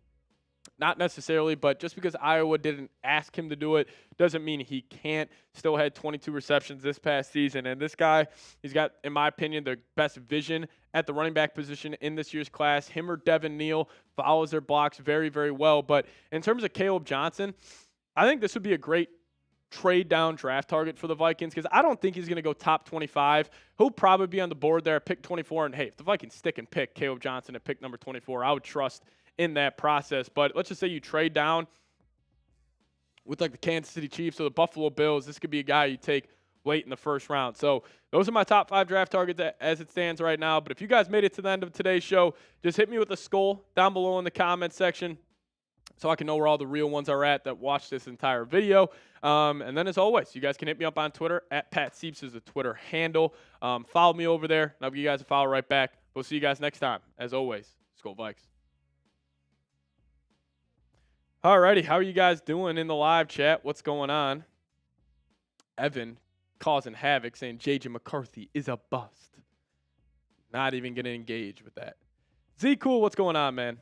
Not necessarily, but just because Iowa didn't ask him to do it doesn't mean he can't. Still had 22 receptions this past season. And this guy, he's got, in my opinion, the best vision at the running back position in this year's class. Him or Devin Neal follows their blocks very, very well. But in terms of Caleb Johnson, I think this would be a great trade down draft target for the Vikings, because I don't think he's going to go top 25. He'll probably be on the board there at pick 24. And hey, if the Vikings stick and pick Caleb Johnson at pick number 24, I would trust in that process. But let's just say you trade down with like the Kansas City Chiefs or the Buffalo Bills. This could be a guy you take late in the first round. So those are my top 5 draft targets as it stands right now. But if you guys made it to the end of today's show, just hit me with a skull down below in the comment section, so I can know where all the real ones are at that watched this entire video. And then, as always, you guys can hit me up on Twitter. At Pat Sieps is the Twitter handle. Follow me over there, and I'll give you guys a follow right back. We'll see you guys next time. As always, Skol Vikes. Alrighty, how are you guys doing in the live chat? What's going on? Evan causing havoc, saying J.J. McCarthy is a bust. Not even going to engage with that. Z Cool, what's going on, man?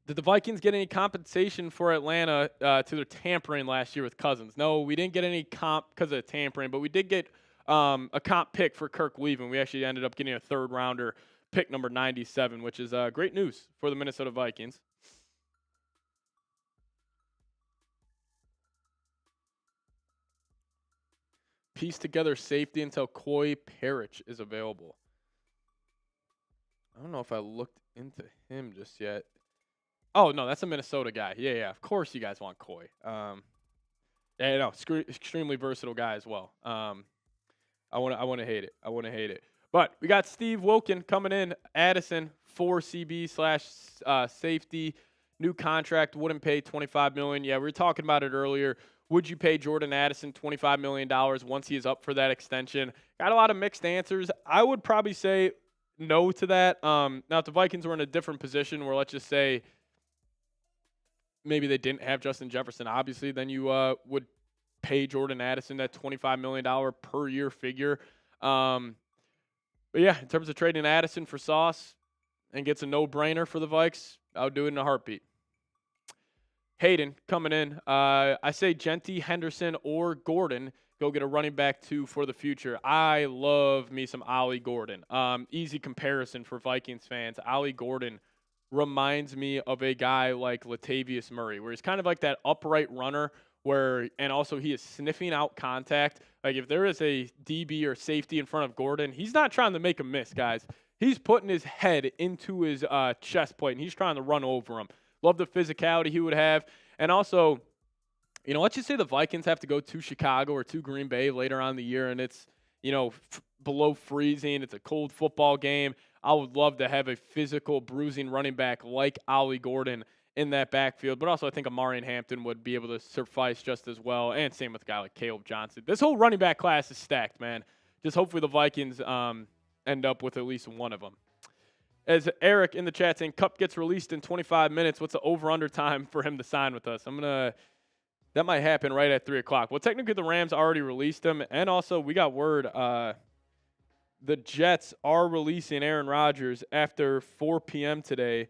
Did the Vikings get any compensation for Atlanta to their tampering last year with Cousins? No, we didn't get any comp because of tampering, but we did get a comp pick for Kirk Weaven. We actually ended up getting a 3rd rounder, pick number 97, which is great news for the Minnesota Vikings. Piece together safety until Koi Parrish is available. I don't know if I looked into him just yet. Oh, no, that's a Minnesota guy. Yeah, yeah. Of course you guys want Coy. Yeah, no, extremely versatile guy as well. I want to hate it. I want to hate it. But we got Steve Wilkin coming in. Addison, 4 CB slash safety. New contract, wouldn't pay $25 million. Yeah, we were talking about it earlier. Would you pay Jordan Addison $25 million once he is up for that extension? Got a lot of mixed answers. I would probably say no to that. Now, if the Vikings were in a different position where, let's just say, maybe they didn't have Justin Jefferson, obviously, then you would pay Jordan Addison that $25 million per year figure. But yeah, in terms of trading Addison for Sauce and gets a no-brainer for the Vikes, I would do it in a heartbeat. Hayden coming in. I say Genty, Henderson, or Gordon. Go get a running back two for the future. I love me some Ollie Gordon. Easy comparison for Vikings fans. Ollie Gordon reminds me of a guy like Latavius Murray, where he's kind of like that upright runner and also he is sniffing out contact. Like if there is a DB or safety in front of Gordon, he's not trying to make a miss, guys. He's putting his head into his chest plate, and he's trying to run over him. Love the physicality he would have. And also, let's just say the Vikings have to go to Chicago or to Green Bay later on in the year, and it's, below freezing. It's a cold football game. I would love to have a physical, bruising running back like Ollie Gordon in that backfield. But also I think Amari and Hampton would be able to suffice just as well, and same with a guy like Caleb Johnson. This whole running back class is stacked, man. Just hopefully the Vikings end up with at least one of them. As Eric in the chat saying, Kupp gets released in 25 minutes. What's the over-under time for him to sign with us? That might happen right at 3 o'clock. Well, technically the Rams already released him, and also we got word the Jets are releasing Aaron Rodgers after 4 p.m. today.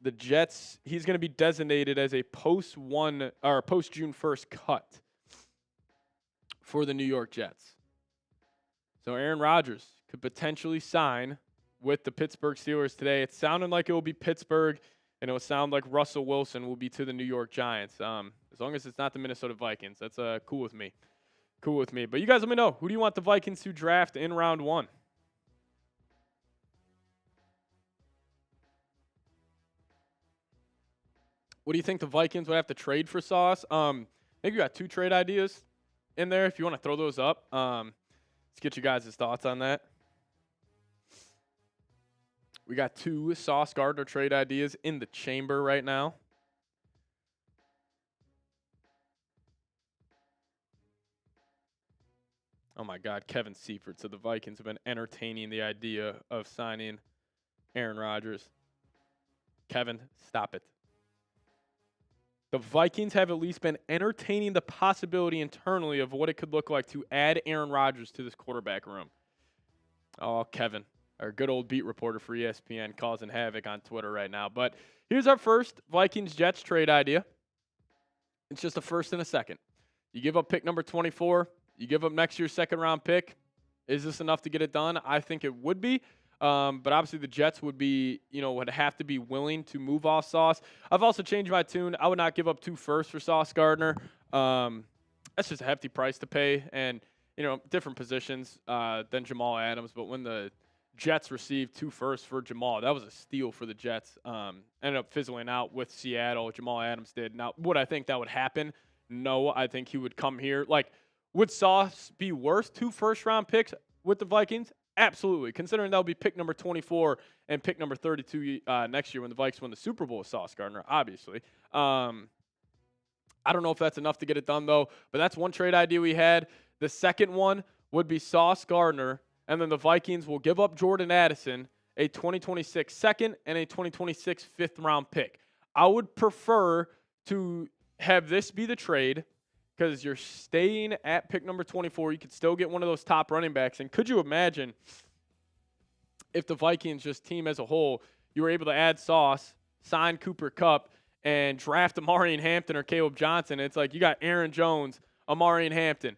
The Jets, he's going to be designated as a post-June 1st cut for the New York Jets. So Aaron Rodgers could potentially sign with the Pittsburgh Steelers today. It sounded like it will be Pittsburgh, and it will sound like Russell Wilson will be to the New York Giants. As long as it's not the Minnesota Vikings, that's cool with me. Cool with me. But you guys let me know. Who do you want the Vikings to draft in round 1? What do you think the Vikings would have to trade for Sauce? Maybe you got 2 trade ideas in there if you want to throw those up. Let's get you guys' thoughts on that. We got 2 Sauce Gardner trade ideas in the chamber right now. Oh, my God, Kevin Seifert. So the Vikings have been entertaining the idea of signing Aaron Rodgers. Kevin, stop it. The Vikings have at least been entertaining the possibility internally of what it could look like to add Aaron Rodgers to this quarterback room. Oh, Kevin, our good old beat reporter for ESPN, causing havoc on Twitter right now. But here's our first Vikings-Jets trade idea. It's just a first and a second. You give up pick number 24. You give up next year's second-round pick. Is this enough to get it done? I think it would be. But obviously the Jets would have to be willing to move off Sauce. I've also changed my tune. I would not give up 2 firsts for Sauce Gardner. That's just a hefty price to pay. And, different positions than Jamal Adams. But when the Jets received 2 firsts for Jamal, that was a steal for the Jets. Ended up fizzling out with Seattle. Jamal Adams did. Now, would I think that would happen? No, I think he would come here. Would Sauce be worth 2 first-round picks with the Vikings? Absolutely, considering that would be pick number 24 and pick number 32 next year when the Vikes win the Super Bowl with Sauce Gardner, obviously. I don't know if that's enough to get it done, though, but that's one trade idea we had. The second one would be Sauce Gardner, and then the Vikings will give up Jordan Addison, a 2026 second and a 2026 fifth-round pick. I would prefer to have this be the trade because you're staying at pick number 24. You could still get one of those top running backs. And could you imagine if the Vikings, just team as a whole, you were able to add Sauce, sign Cooper Kupp, and draft Amari and Hampton or Caleb Johnson? It's like you got Aaron Jones, Amari and Hampton,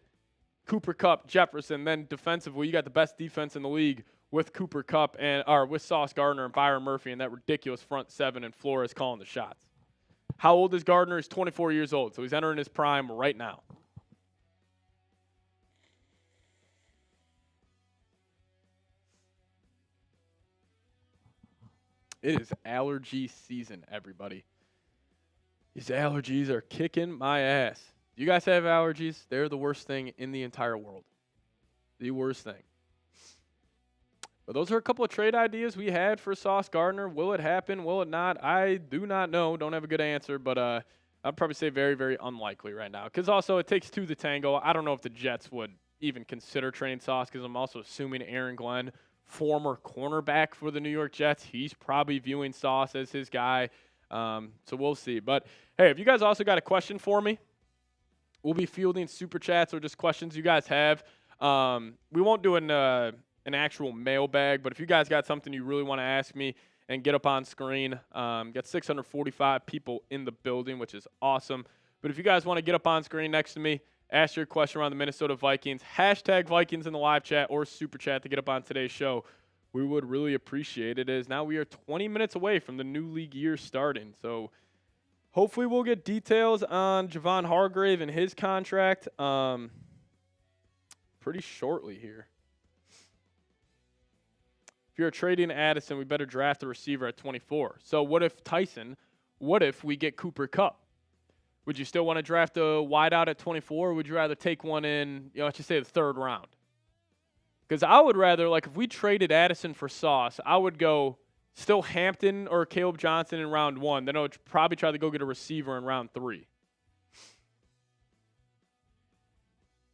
Cooper Kupp, Jefferson. Then defensively, you got the best defense in the league with Cooper Kupp with Sauce Gardner and Byron Murphy and that ridiculous front 7 and Flores calling the shots. How old is Gardner? He's 24 years old, so he's entering his prime right now. It is allergy season, everybody. These allergies are kicking my ass. Do you guys have allergies? They're the worst thing in the entire world. The worst thing. But those are a couple of trade ideas we had for Sauce Gardner. Will it happen? Will it not? I do not know. Don't have a good answer, but I'd probably say very, very unlikely right now. Because also it takes two to tango. I don't know if the Jets would even consider trading Sauce because I'm also assuming Aaron Glenn, former cornerback for the New York Jets, he's probably viewing Sauce as his guy. So we'll see. But, hey, if you guys also got a question for me, we'll be fielding super chats or just questions you guys have. We won't do an actual mailbag, but if you guys got something you really want to ask me and get up on screen, got 645 people in the building, which is awesome. But if you guys want to get up on screen next to me, ask your question around the Minnesota Vikings, hashtag Vikings in the live chat or super chat to get up on today's show, we would really appreciate it, as now we are 20 minutes away from the new league year starting. So hopefully we'll get details on Javon Hargrave and his contract pretty shortly here. If you're trading Addison, we better draft a receiver at 24. So what if we get Cooper Kupp? Would you still want to draft a wideout at 24, or would you rather take one in, let's just say the third round? Because I would rather, like, if we traded Addison for Sauce, I would go still Hampton or Caleb Johnson in round 1. Then I would probably try to go get a receiver in round 3.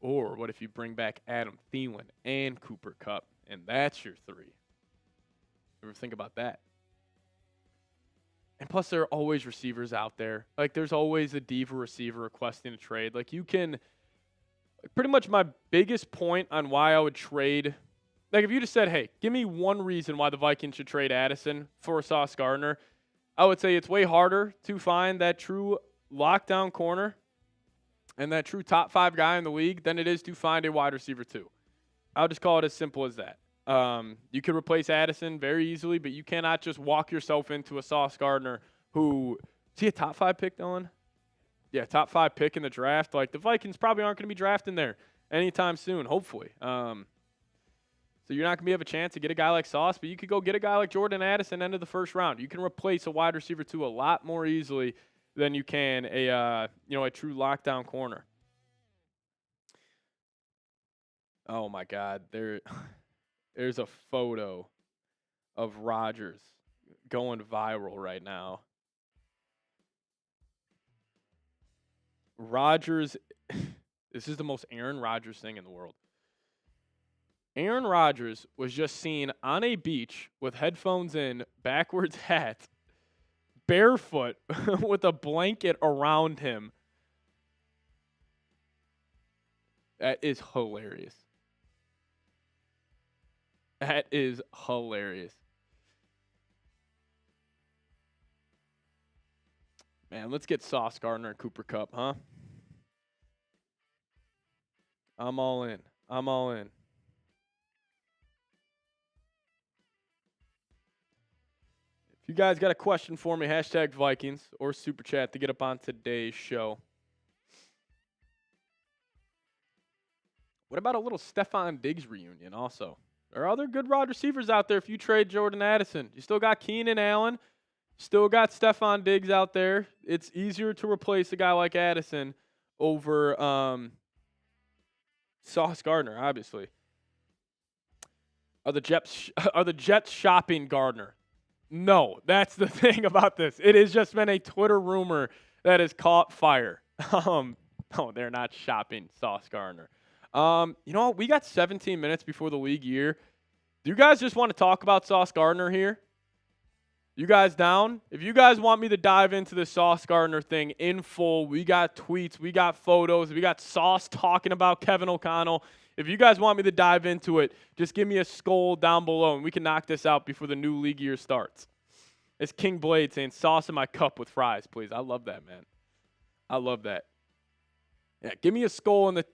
Or what if you bring back Adam Thielen and Cooper Kupp, and that's your 3? Ever think about that? And plus, there are always receivers out there. Like, there's always a diva receiver requesting a trade. Like, you can – pretty much my biggest point on why I would trade – like, if you just said, hey, give me one reason why the Vikings should trade Addison for Sauce Gardner, I would say it's way harder to find that true lockdown corner and that true top 5 guy in the league than it is to find a wide receiver too. I'll just call it as simple as that. You could replace Addison very easily, but you cannot just walk yourself into a Sauce Gardner who – is he a top 5 pick, Dylan? Yeah, top 5 pick in the draft. Like, the Vikings probably aren't going to be drafting there anytime soon, hopefully. So you're not going to be able a chance to get a guy like Sauce, but you could go get a guy like Jordan Addison end of the first round. You can replace a wide receiver too a lot more easily than you can a true lockdown corner. Oh my God, there's a photo of Rodgers going viral right now. Rodgers, this is the most Aaron Rodgers thing in the world. Aaron Rodgers was just seen on a beach with headphones in, backwards hat, barefoot, with a blanket around him. That is hilarious. That is hilarious. Man, let's get Sauce Gardner and Cooper Kupp, huh? I'm all in. I'm all in. If you guys got a question for me, hashtag Vikings or super chat to get up on today's show. What about a little Stephon Diggs reunion also? There are other good wide receivers out there if you trade Jordan Addison. You still got Keenan Allen. Still got Stephon Diggs out there. It's easier to replace a guy like Addison over Sauce Gardner, obviously. Are the Jets shopping Gardner? No, that's the thing about this. It has just been a Twitter rumor that has caught fire. No, they're not shopping Sauce Gardner. You know what? We got 17 minutes before the league year. Do you guys just want to talk about Sauce Gardner here? You guys down? If you guys want me to dive into the Sauce Gardner thing in full, we got tweets, we got photos, we got Sauce talking about Kevin O'Connell. If you guys want me to dive into it, just give me a skull down below, and we can knock this out before the new league year starts. It's King Blade saying, sauce in my cup with fries, please. I love that, man. I love that. Yeah, give me a skull in the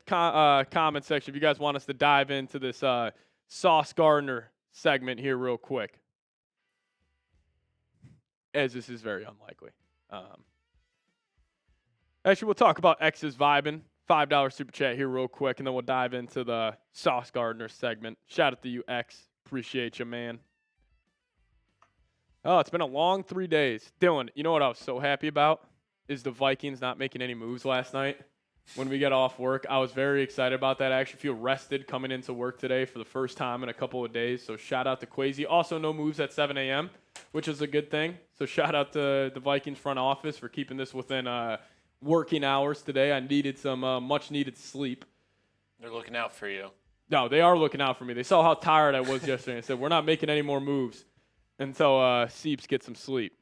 comment section if you guys want us to dive into this Sauce Gardner segment here real quick, as this is very unlikely. Actually, we'll talk about X's vibing. $5 super chat here real quick, and then we'll dive into the Sauce Gardner segment. Shout out to you, X. Appreciate you, man. Oh, it's been a long 3 days. Dylan, you know what I was so happy about? Is the Vikings not making any moves last night. When we got off work, I was very excited about that. I actually feel rested coming into work today for the first time in a couple of days. So shout out to Quasi. Also, no moves at 7 a.m., which is a good thing. So shout out to the Vikings front office for keeping this within working hours today. I needed some much-needed sleep. They're looking out for you. No, they are looking out for me. They saw how tired I was yesterday and said, we're not making any more moves until Seeps gets some sleep.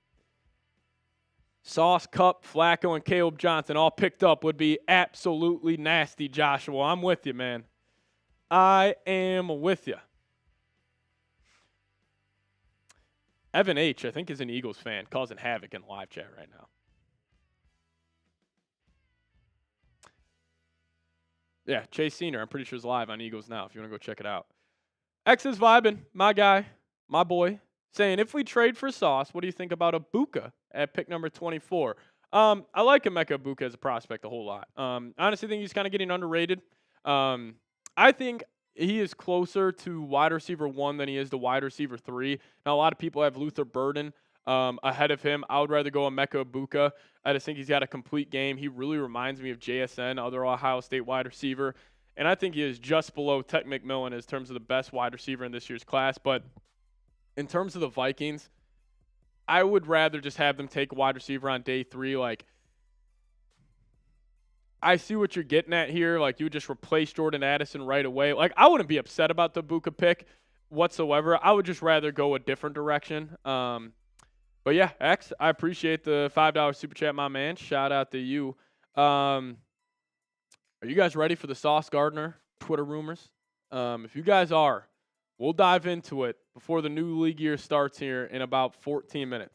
Sauce, Kupp, Flacco, and Caleb Johnson all picked up would be absolutely nasty, Joshua. I'm with you, man. I am with you. Evan H., I think, is an Eagles fan, causing havoc in the live chat right now. Yeah, Chase Senior, I'm pretty sure is live on Eagles Now if you want to go check it out. X is vibing, my guy, my boy, saying, if we trade for Sauce, what do you think about Ibuka at pick number 24? I like Emeka Ibuka as a prospect a whole lot. I honestly think he's kind of getting underrated. I think he is closer to wide receiver 1 than he is to wide receiver 3. Now, a lot of people have Luther Burden ahead of him. I would rather go Emeka Ibuka. I just think he's got a complete game. He really reminds me of JSN, other Ohio State wide receiver. And I think he is just below Tech McMillan in terms of the best wide receiver in this year's class. But in terms of the Vikings, I would rather just have them take a wide receiver on day 3. Like, I see what you're getting at here. Like, you would just replace Jordan Addison right away. Like, I wouldn't be upset about the Ibuka pick whatsoever. I would just rather go a different direction. But yeah, X, I appreciate the $5 super chat, my man. Shout out to you. Are you guys ready for the Sauce Gardner Twitter rumors? If you guys are, we'll dive into it before the new league year starts here in about 14 minutes.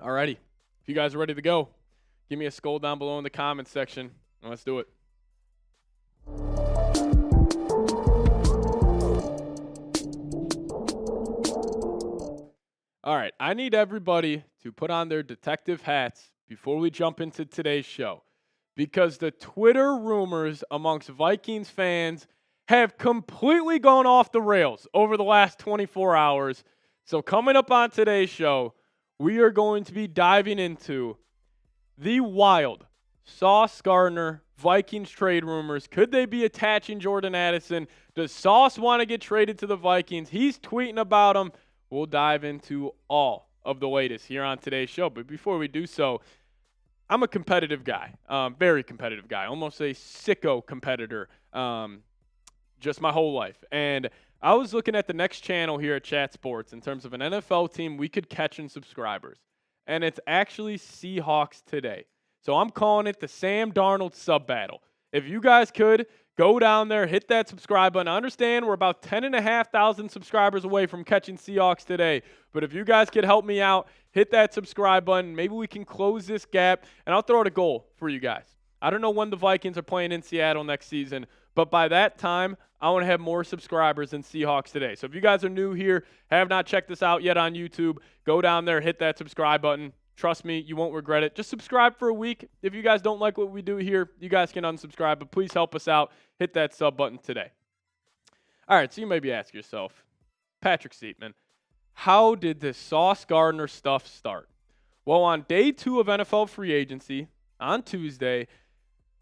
Alrighty. If you guys are ready to go, give me a skull down below in the comments section, and let's do it. All right, I need everybody to put on their detective hats before we jump into today's show, because the Twitter rumors amongst Vikings fans have completely gone off the rails over the last 24 hours. So coming up on today's show, we are going to be diving into the wild Sauce Gardner Vikings trade rumors. Could they be attaching Jordan Addison? Does Sauce want to get traded to the Vikings? He's tweeting about them. We'll dive into all of the latest here on today's show. But before we do so, I'm a competitive guy, very competitive guy, almost a sicko competitor, just my whole life. And I was looking at the next channel here at Chat Sports in terms of an NFL team we could catch in subscribers. And it's actually Seahawks today. So I'm calling it the Sam Darnold sub-battle. If you guys could, go down there, hit that subscribe button. I understand we're about 10,500 subscribers away from catching Seahawks today. But if you guys could help me out, hit that subscribe button. Maybe we can close this gap. And I'll throw out a goal for you guys. I don't know when the Vikings are playing in Seattle next season, but by that time, I want to have more subscribers than Seahawks today. So if you guys are new here, have not checked this out yet on YouTube, go down there, hit that subscribe button. Trust me, you won't regret it. Just subscribe for a week. If you guys don't like what we do here, you guys can unsubscribe, but please help us out. Hit that sub button today. All right, so you may be asking yourself, Patrick Siepman, how did this Sauce Gardner stuff start? Well, on day 2 of NFL free agency, on Tuesday,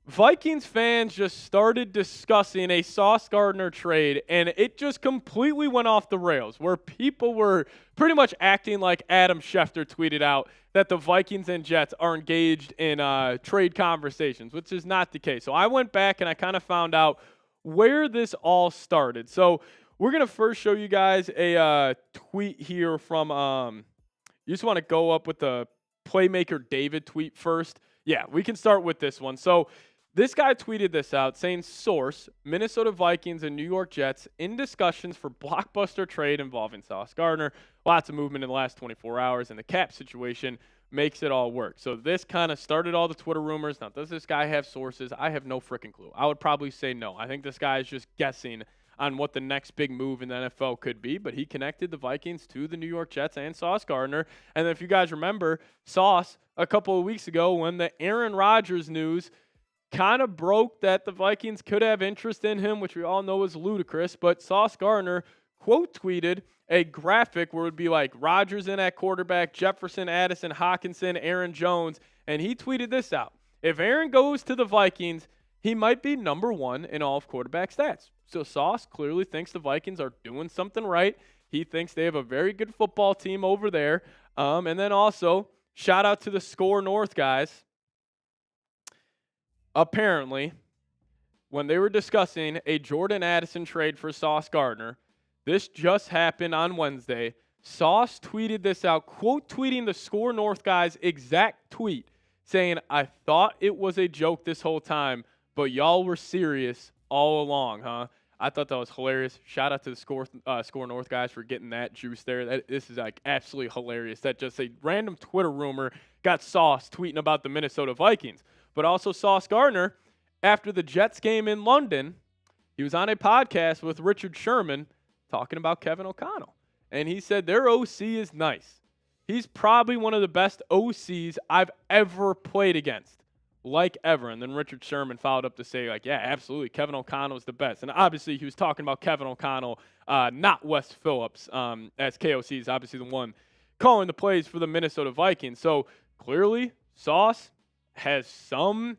Vikings fans just started discussing a Sauce Gardner trade, and it just completely went off the rails, where people were pretty much acting like Adam Schefter tweeted out that the Vikings and Jets are engaged in trade conversations, which is not the case. So I went back and I kind of found out where this all started. So we're going to first show you guys a tweet here from you just want to go up with the Playmaker David tweet first. Yeah, we can start with this one. So this guy tweeted this out saying, source, Minnesota Vikings and New York Jets in discussions for blockbuster trade involving Sauce Gardner. Lots of movement in the last 24 hours, and the cap situation makes it all work. So this kind of started all the Twitter rumors. Now, does this guy have sources? I have no freaking clue. I would probably say no. I think this guy is just guessing on what the next big move in the NFL could be, but he connected the Vikings to the New York Jets and Sauce Gardner. And if you guys remember, Sauce, a couple of weeks ago when the Aaron Rodgers news kind of broke that the Vikings could have interest in him, which we all know is ludicrous, but Sauce Gardner quote tweeted a graphic where it would be like Rodgers in at quarterback, Jefferson, Addison, Hawkinson, Aaron Jones, and he tweeted this out. If Aaron goes to the Vikings, he might be number 1 in all of quarterback stats. So Sauce clearly thinks the Vikings are doing something right. He thinks they have a very good football team over there. And then also, shout out to the Score North guys. Apparently, when they were discussing a Jordan Addison trade for Sauce Gardner, this just happened on Wednesday. Sauce tweeted this out, quote tweeting the Score North guys' exact tweet, saying, "I thought it was a joke this whole time, but y'all were serious all along, huh?" I thought that was hilarious. Shout out to the Score North guys for getting that juice there. This is like absolutely hilarious. That just a random Twitter rumor got Sauce tweeting about the Minnesota Vikings. But also Sauce Gardner, after the Jets game in London, he was on a podcast with Richard Sherman talking about Kevin O'Connell. And he said their OC is nice. He's probably one of the best OCs I've ever played against. Like ever. And then Richard Sherman followed up to say, like, yeah, absolutely, Kevin O'Connell is the best. And obviously he was talking about Kevin O'Connell, not Wes Phillips, as KOC is obviously the one calling the plays for the Minnesota Vikings. So clearly Sauce has some,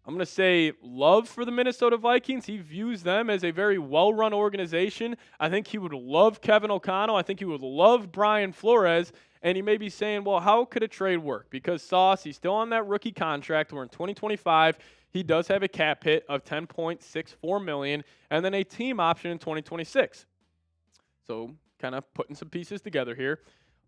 I'm going to say, love for the Minnesota Vikings. He views them as a very well-run organization. I think he would love Kevin O'Connell. I think he would love Brian Flores. And he may be saying, well, how could a trade work? Because Sauce, he's still on that rookie contract. We're in 2025. He does have a cap hit of $10.64 million and then a team option in 2026. So kind of putting some pieces together here.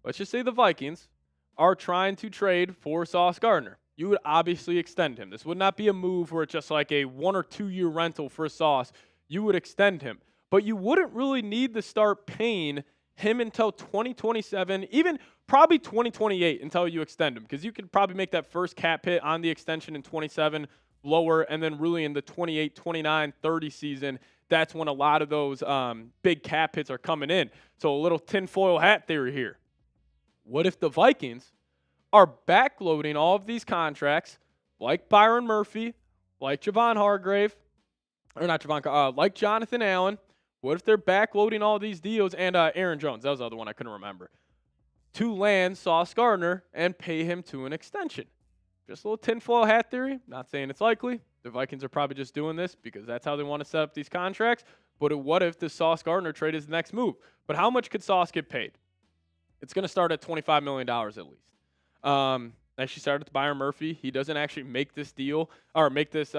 Let's just say the Vikings are trying to trade for Sauce Gardner. You would obviously extend him. This would not be a move where it's just like a 1 or 2 year rental for Sauce. You would extend him. But you wouldn't really need to start paying him until 2027, even probably 2028 until you extend him, because you could probably make that first cap hit on the extension in 27 lower, and then really in the 28, 29, 30 season, that's when a lot of those big cap hits are coming in. So a little tinfoil hat theory here. What if the Vikings are backloading all of these contracts like Byron Murphy, like Javon Hargrave, or not Javon, like Jonathan Allen? What if they're backloading all these deals and Aaron Jones, that was the other one I couldn't remember, to land Sauce Gardner and pay him to an extension? Just a little tinfoil hat theory. Not saying it's likely. The Vikings are probably just doing this because that's how they want to set up these contracts. But what if the Sauce Gardner trade is the next move? But how much could Sauce get paid? It's going to start at $25 million at least. Actually started with Byron Murphy. He doesn't actually make this deal or make this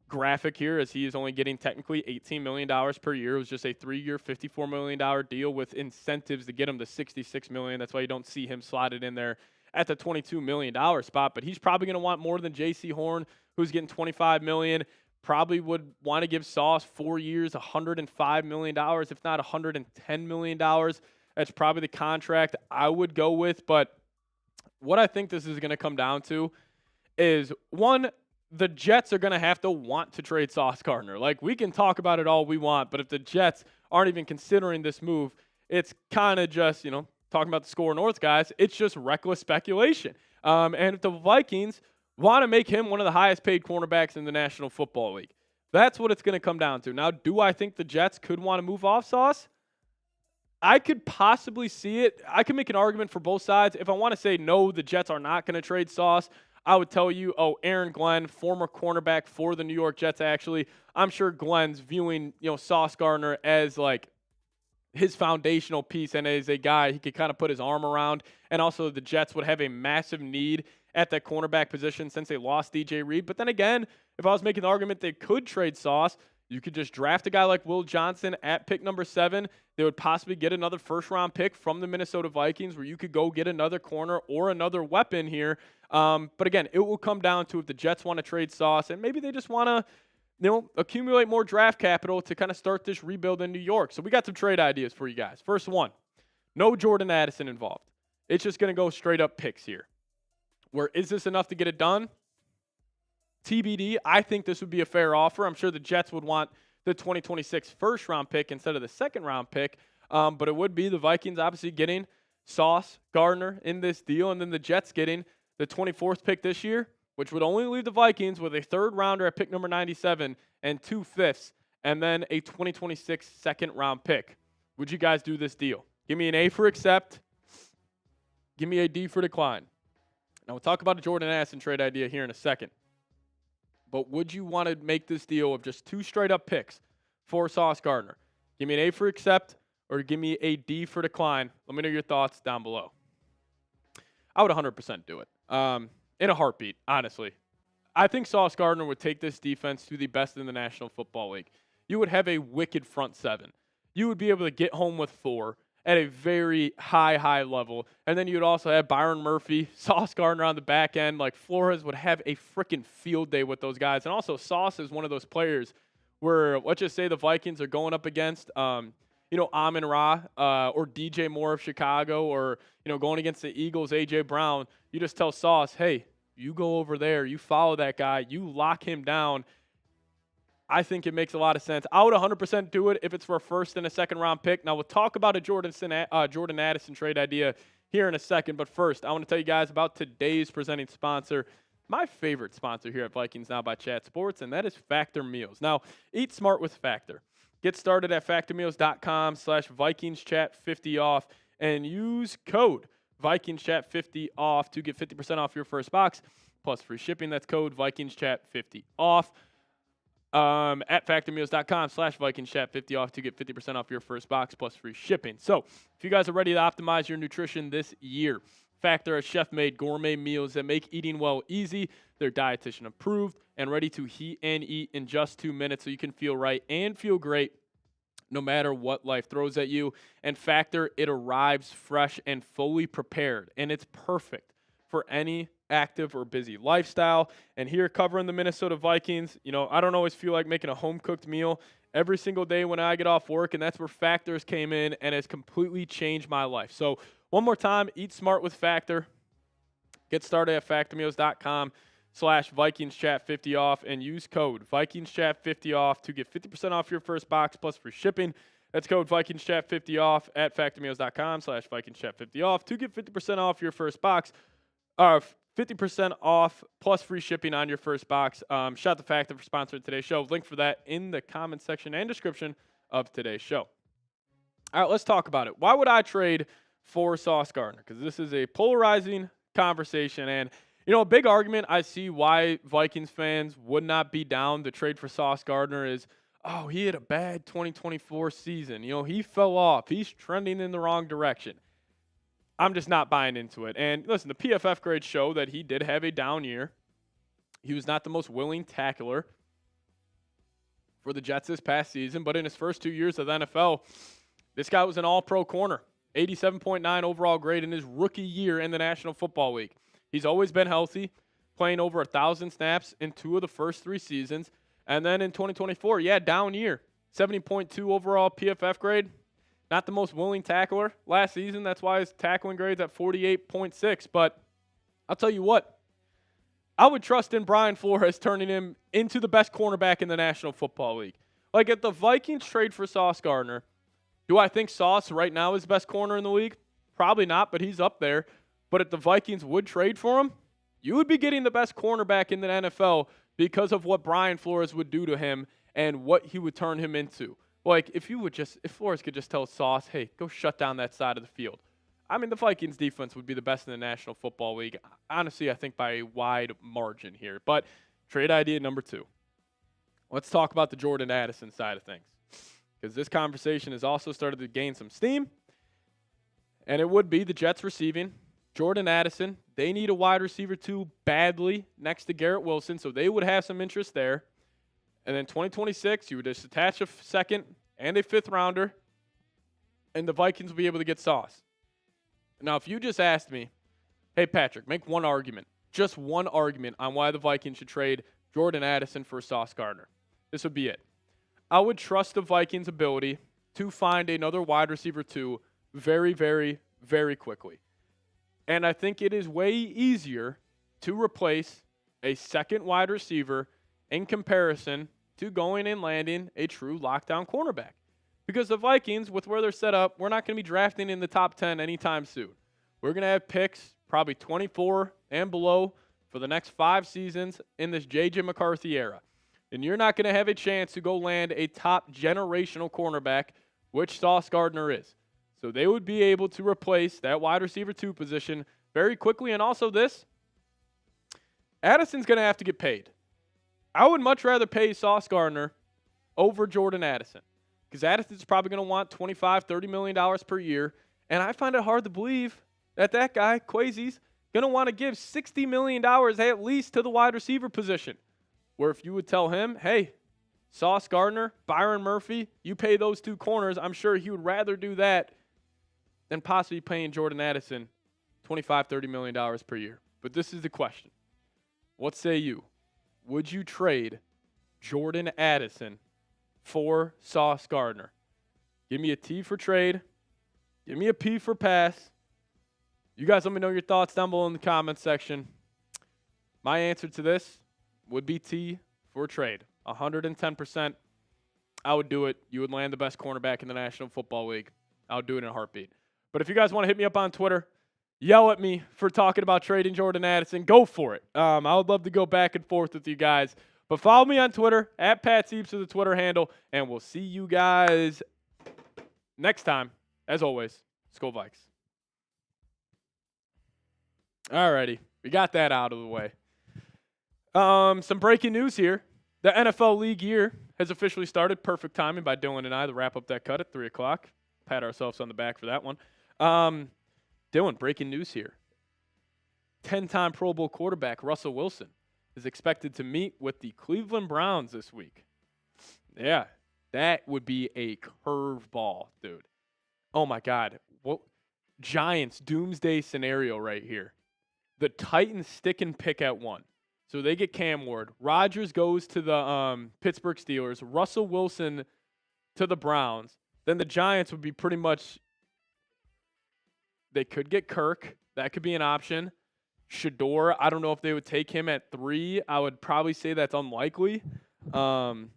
graphic here, as he is only getting technically $18 million per year. It was just a 3-year, $54 million deal with incentives to get him to $66 million. That's why you don't see him slotted in there at the $22 million spot. But he's probably going to want more than J.C. Horn, who's getting $25 million. Probably would want to give Sauce 4 years, $105 million, if not $110 million. That's probably the contract I would go with. But what I think this is going to come down to is, one, the Jets are going to have to want to trade Sauce Gardner. Like, we can talk about it all we want, but if the Jets aren't even considering this move, it's kind of just, talking about the Score North guys, it's just reckless speculation. And if the Vikings want to make him one of the highest paid cornerbacks in the National Football League, that's what it's going to come down to. Now, do I think the Jets could want to move off Sauce? I could possibly see it. I can make an argument for both sides. If I want to say no, the Jets are not going to trade Sauce, I would tell you, Aaron Glenn, former cornerback for the New York Jets, actually. I'm sure Glenn's viewing, Sauce Gardner as like his foundational piece and as a guy he could kind of put his arm around. And also the Jets would have a massive need at that cornerback position since they lost DJ Reed. But then again, if I was making the argument they could trade Sauce, you could just draft a guy like Will Johnson at pick number 7. They would possibly get another first-round pick from the Minnesota Vikings where you could go get another corner or another weapon here. But again, it will come down to if the Jets want to trade Sauce, and maybe they just want to accumulate more draft capital to kind of start this rebuild in New York. So we got some trade ideas for you guys. First one, no Jordan Addison involved. It's just going to go straight up picks here. Where is this enough to get it done? TBD. I think this would be a fair offer. I'm sure the Jets would want the 2026 first-round pick instead of the second-round pick. But it would be the Vikings obviously getting Sauce Gardner in this deal, and then the Jets getting the 24th pick this year, which would only leave the Vikings with a third-rounder at pick number 97 and 2 fifths, and then a 2026 second-round pick. would you guys do this deal? Give me an A for accept. Give me a D for decline. Now, we'll talk about the Jordan Addison trade idea here in a second. But would you want to make this deal of just 2 straight-up picks for Sauce Gardner? Give me an A for accept or give me a D for decline. Let me know your thoughts down below. I would 100% do it in a heartbeat, honestly. I think Sauce Gardner would take this defense to the best in the National Football League. You would have a wicked front 7. You would be able to get home with 4 at a very high level. And then you'd also have Byron Murphy, Sauce Gardner on the back end. Like, Flores would have a freaking field day with those guys. And also, Sauce is one of those players where, let's just say the Vikings are going up against, Amon-Ra or DJ Moore of Chicago, or, going against the Eagles, A.J. Brown. You just tell Sauce, hey, you go over there, you follow that guy, you lock him down. I think it makes a lot of sense. I would 100% do it if it's for a first and a second round pick. Now, we'll talk about a Jordan Addison trade idea here in a second. But first, I want to tell you guys about today's presenting sponsor, my favorite sponsor here at Vikings Now by Chat Sports, and that is Factor Meals. Now, eat smart with Factor. Get started at factormeals.com/VikingsChat50 off and use code VikingsChat50 off to get 50% off your first box plus free shipping. That's code VikingsChat50 off. At factormeals.com/VikingsChat50 off to get 50% off your first box plus free shipping. So, if you guys are ready to optimize your nutrition this year, Factor has chef-made gourmet meals that make eating well easy. They're dietitian approved and ready to heat and eat in just 2 minutes so you can feel right and feel great no matter what life throws at you. And Factor, it arrives fresh and fully prepared, and it's perfect for any active or busy lifestyle. And here, covering the Minnesota Vikings, I don't always feel like making a home-cooked meal every single day when I get off work, and that's where Factors came in and has completely changed my life. So one more time, eat smart with Factor. Get started at factormeals.com/VikingsChat50 off and use code VikingsChat50 off to get 50% off your first box plus free shipping. That's code VikingsChat50 off at factormeals.com/VikingsChat50 off to get 50% off your first box. 50% off plus free shipping on your first box. Shout out to Factor for sponsoring today's show. Link for that in the comment section and description of today's show. All right, let's talk about it. Why would I trade for Sauce Gardner? Because this is a polarizing conversation. And, a big argument I see why Vikings fans would not be down to trade for Sauce Gardner is, oh, he had a bad 2024 season. He fell off. He's trending in the wrong direction. I'm just not buying into it. And listen, the PFF grades show that he did have a down year. He was not the most willing tackler for the Jets this past season, but in his first 2 years of the NFL, this guy was an all-pro corner, 87.9 overall grade in his rookie year in the National Football League. He's always been healthy, playing over 1,000 snaps in 2 of the first 3 seasons. And then in 2024, down year, 70.2 overall PFF grade. Not the most willing tackler last season. That's why his tackling grade's at 48.6. But I'll tell you what, I would trust in Brian Flores turning him into the best cornerback in the National Football League. Like, if the Vikings trade for Sauce Gardner, do I think Sauce right now is the best corner in the league? Probably not, but he's up there. But if the Vikings would trade for him, you would be getting the best cornerback in the NFL because of what Brian Flores would do to him and what he would turn him into. Like, if Flores could just tell Sauce, hey, go shut down that side of the field. I mean, the Vikings defense would be the best in the National Football League. Honestly, I think by a wide margin here. But trade idea number 2. Let's talk about the Jordan Addison side of things, because this conversation has also started to gain some steam. And it would be the Jets receiving Jordan Addison. They need a wide receiver 2 badly next to Garrett Wilson, so they would have some interest there. And then 2026, you would just attach a second and a 5th rounder, and the Vikings will be able to get Sauce. Now, if you just asked me, hey, Patrick, make one argument, just one argument on why the Vikings should trade Jordan Addison for Sauce Gardner, this would be it. I would trust the Vikings' ability to find another wide receiver 2 very, very, very quickly. And I think it is way easier to replace a second wide receiver in comparison to going and landing a true lockdown cornerback. Because the Vikings, with where they're set up, we're not going to be drafting in the top 10 anytime soon. We're going to have picks, probably 24 and below, for the next 5 seasons in this J.J. McCarthy era. And you're not going to have a chance to go land a top generational cornerback which Sauce Gardner is. So they would be able to replace that wide receiver 2 position very quickly. And also this, Addison's going to have to get paid. I would much rather pay Sauce Gardner over Jordan Addison because Addison's probably going to want $25, $30 million per year. And I find it hard to believe that guy, Kwesi's, going to want to give $60 million at least to the wide receiver position. Where if you would tell him, hey, Sauce Gardner, Byron Murphy, you pay those 2 corners, I'm sure he would rather do that than possibly paying Jordan Addison $25, $30 million per year. But this is the question. What say you? Would you trade Jordan Addison for Sauce Gardner? Give me a T for trade. Give me a P for pass. You guys let me know your thoughts down below in the comments section. My answer to this would be T for trade. 110%. I would do it. You would land the best cornerback in the National Football League. I would do it in a heartbeat. But if you guys want to hit me up on Twitter, yell at me for talking about trading Jordan Addison, go for it. I would love to go back and forth with you guys. But follow me on Twitter, at Pat Sieps is the Twitter handle, and we'll see you guys next time. As always, Skol Vikes. Alrighty, we got that out of the way. Some breaking news here. The NFL league year has officially started. Perfect timing by Dylan and I to wrap up that cut at 3 o'clock. Pat ourselves on the back for that one. Dylan, breaking news here. 10-time Pro Bowl quarterback Russell Wilson is expected to meet with the Cleveland Browns this week. Yeah, that would be a curveball, dude. Oh, my God. What Giants doomsday scenario right here. The Titans stick and pick at 1. So they get Cam Ward. Rodgers goes to the Pittsburgh Steelers. Russell Wilson to the Browns. Then the Giants would be pretty much – they could get Kirk. That could be an option. Shador, I don't know if they would take him at 3. I would probably say that's unlikely. Man,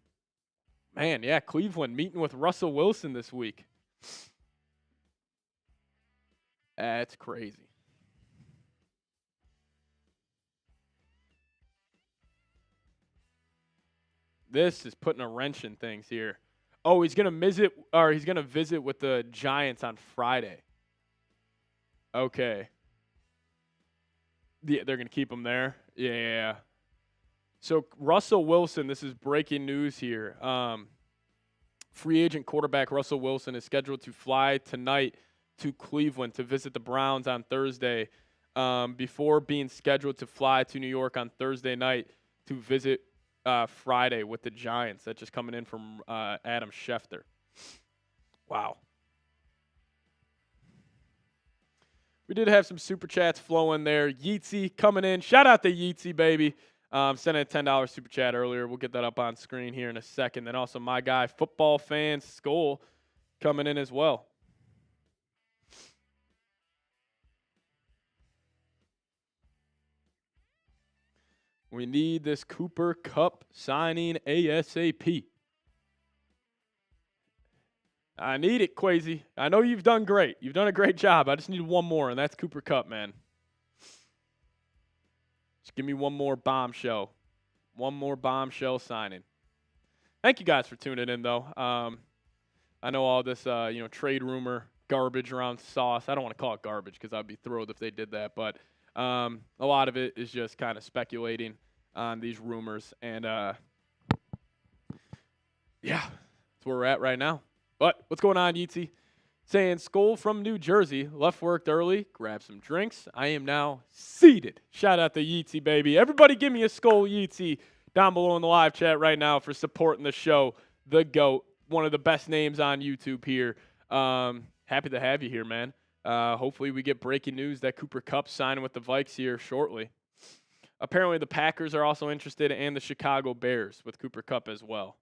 yeah, Cleveland meeting with Russell Wilson this week. That's crazy. This is putting a wrench in things here. Oh, he's gonna visit with the Giants on Friday. Okay. Yeah, they're gonna keep him there. Yeah. So Russell Wilson, this is breaking news here. Free agent quarterback Russell Wilson is scheduled to fly tonight to Cleveland to visit the Browns on Thursday, before being scheduled to fly to New York on Thursday night to visit Friday with the Giants. That's just coming in from Adam Schefter. Wow. We did have some super chats flowing there. Yeetsy coming in. Shout out to Yeetsy, baby. Sent a $10 super chat earlier. We'll get that up on screen here in a second. Then also my guy, Football Fan Skull, coming in as well. We need this Cooper Kupp signing ASAP. I need it, Kwesi. I know you've done great. You've done a great job. I just need one more, and that's Cooper Kupp, man. Just give me one more bombshell. One more bombshell signing. Thank you guys for tuning in, though. I know all this, trade rumor garbage around Sauce. I don't want to call it garbage because I'd be thrilled if they did that, but a lot of it is just kind of speculating on these rumors. And, yeah, that's where we're at right now. But what's going on, Yeetsy? Saying, Skull from New Jersey, left work early, grab some drinks. I am now seated. Shout out to Yeetsy, baby. Everybody give me a Skull Yeetsy down below in the live chat right now for supporting the show. The GOAT, one of the best names on YouTube here. Happy to have you here, man. Hopefully we get breaking news that Cooper Kupp signing with the Vikes here shortly. Apparently the Packers are also interested, and the Chicago Bears with Cooper Kupp as well.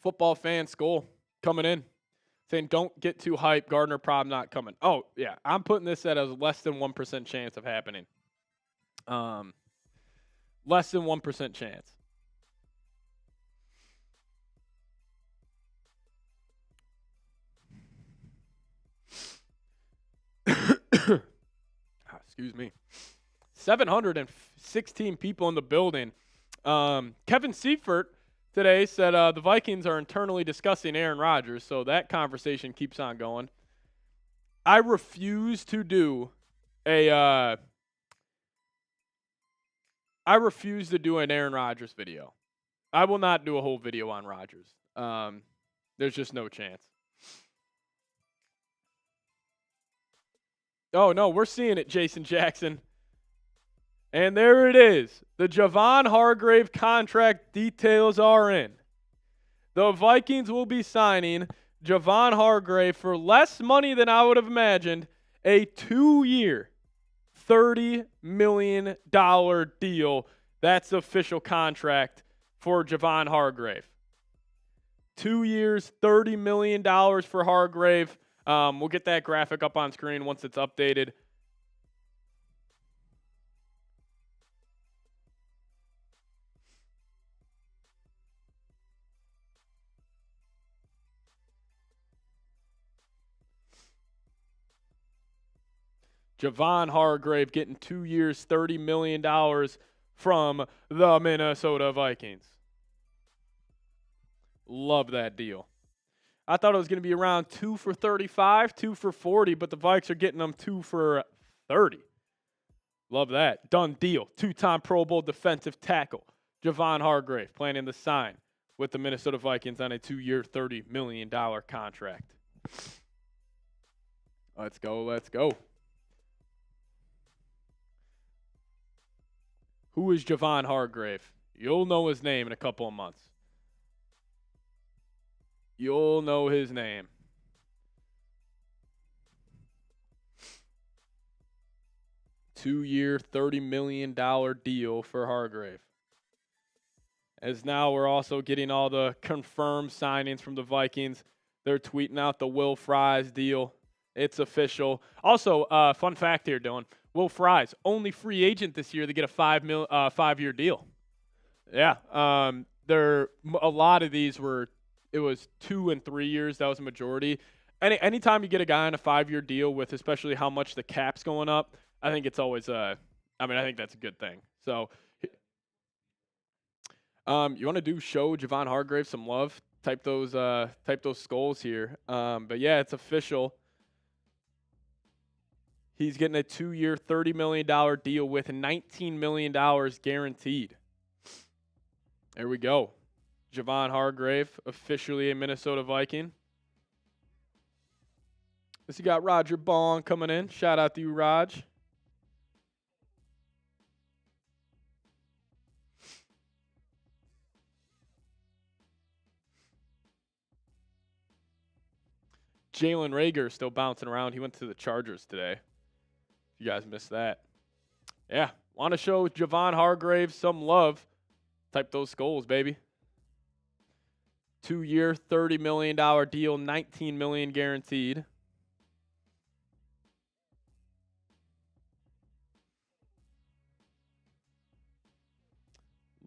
Football Fan Skull coming in, saying don't get too hyped. Gardner probably not coming. Oh, yeah. I'm putting this at a less than 1% chance of happening. Less than 1% chance. Excuse me. 716 people in the building. Kevin Seifert today said the Vikings are internally discussing Aaron Rodgers, so that conversation keeps on going. I refuse to do an Aaron Rodgers video. I will not do a whole video on Rodgers. There's just no chance. Oh, no, we're seeing it, Jason Jackson. And there it is. The Javon Hargrave contract details are in. The Vikings will be signing Javon Hargrave for less money than I would have imagined, a 2-year, $30 million deal. That's the official contract for Javon Hargrave. 2 years, $30 million for Hargrave. We'll get that graphic up on screen once it's updated. Javon Hargrave getting 2 years, $30 million from the Minnesota Vikings. Love that deal. I thought it was going to be around 2 for 35, 2 for 40, but the Vikes are getting them 2 for 30. Love that. Done deal. 2-time Pro Bowl defensive tackle. Javon Hargrave planning to sign with the Minnesota Vikings on a 2-year, $30 million contract. Let's go. Let's go. Who is Javon Hargrave? You'll know his name in a couple of months. You'll know his name. Two-year, $30 million deal for Hargrave. As now we're also getting all the confirmed signings from the Vikings. They're tweeting out the Will Fries deal. It's official. Also, fun fact here, Dylan. Will Fries, only free agent this year to get a 5-year deal. Yeah. A lot of these it was 2 and 3 years. That was a majority. Anytime you get a guy on a 5-year deal with especially how much the cap's going up, I think it's always I think that's a good thing. So you want to show Javon Hargrave some love, type those skulls here. But yeah, it's official. He's getting a 2-year, $30 million deal with $19 million guaranteed. There we go. Javon Hargrave, officially a Minnesota Viking. You got Roger Bong coming in. Shout out to you, Raj. Jalen Reagor still bouncing around. He went to the Chargers today. You guys missed that. Yeah, want to show Javon Hargrave some love. Type those skulls, baby. 2-year, $30 million deal, $19 million guaranteed.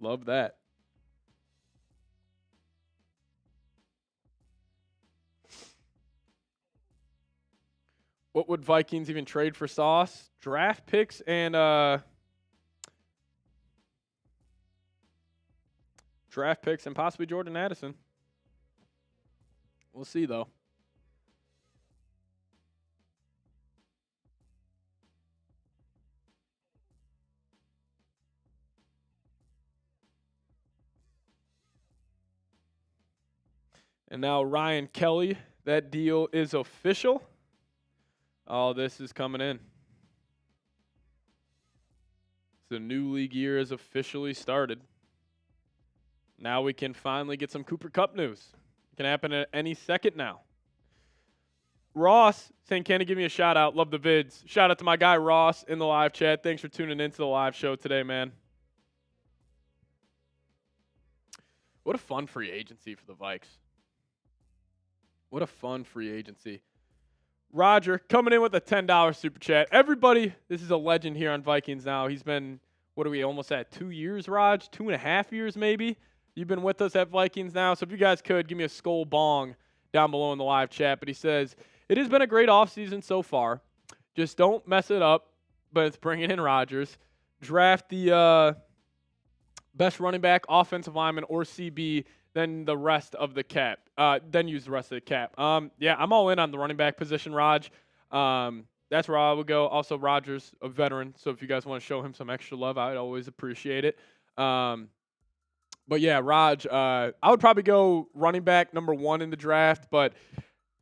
Love that. What would Vikings even trade for Sauce? Draft picks and possibly Jordan Addison. We'll see, though. And now Ryan Kelly, that deal is official. All this is coming in. The new league year has officially started. Now we can finally get some Cooper Kupp news. It can happen at any second now. Ross saying, can you give me a shout out? Love the vids. Shout out to my guy Ross in the live chat. Thanks for tuning into the live show today, man. What a fun free agency for the Vikes. What a fun free agency. Roger coming in with a $10 super chat. Everybody, this is a legend here on Vikings Now. He's been, what are we, almost at 2 years, Raj? 2.5 years maybe? You've been with us at Vikings Now. So if you guys could, give me a skull bong down below in the live chat. But he says, it has been a great offseason so far. Just don't mess it up, but it's bringing in Rodgers. draft the best running back, offensive lineman, or CB, then the rest of the cap. Then use the rest of the cap. Yeah, I'm all in on the running back position, Raj. That's where I would go. Also, Rodgers, a veteran, so if you guys want to show him some extra love, I'd always appreciate it. But yeah, Raj, I would probably go running back number 1 in the draft, but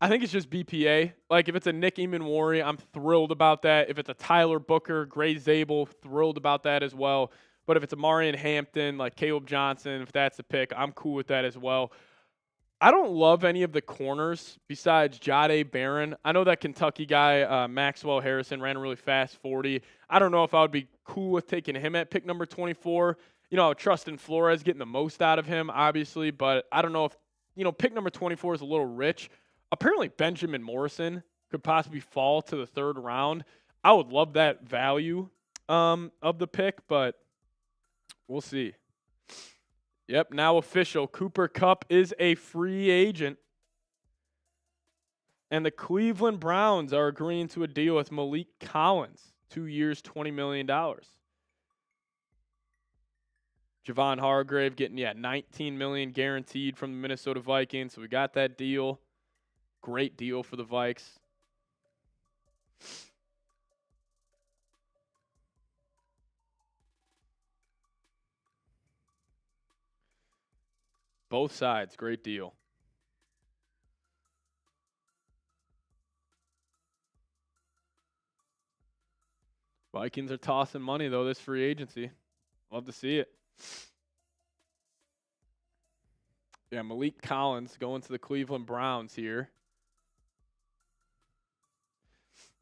I think it's just BPA. Like, if it's a Nick Eamon-Warry, I'm thrilled about that. If it's a Tyler Booker, Gray Zabel, thrilled about that as well. But if it's a Marion Hampton, like Caleb Johnson, if that's the pick, I'm cool with that as well. I don't love any of the corners besides Jahdae Barron. I know that Kentucky guy, Maxwell Harrison, ran a really fast 40. I don't know if I would be cool with taking him at pick number 24. You know, I would trust in Flores getting the most out of him, obviously, but I don't know if, pick number 24 is a little rich. Apparently, Benjamin Morrison could possibly fall to the 3rd round. I would love that value of the pick, but we'll see. Yep, now official. Cooper Kupp is a free agent. And the Cleveland Browns are agreeing to a deal with Malik Collins. 2 years, $20 million. Javon Hargrave getting, $19 million guaranteed from the Minnesota Vikings. So we got that deal. Great deal for the Vikes. Both sides, great deal. Vikings are tossing money, though, this free agency. Love to see it. Yeah, Malik Collins going to the Cleveland Browns here.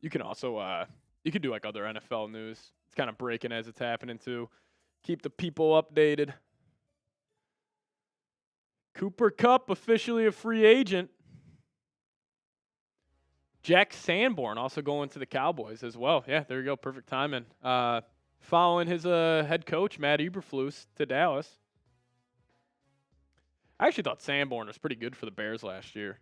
You can also, you can do like other NFL news. It's kind of breaking as it's happening too. Keep the people updated. Cooper Kupp officially a free agent. Jack Sanborn also going to the Cowboys as well. Yeah, there you go. Perfect timing. Following his head coach, Matt Eberflus, to Dallas. I actually thought Sanborn was pretty good for the Bears last year.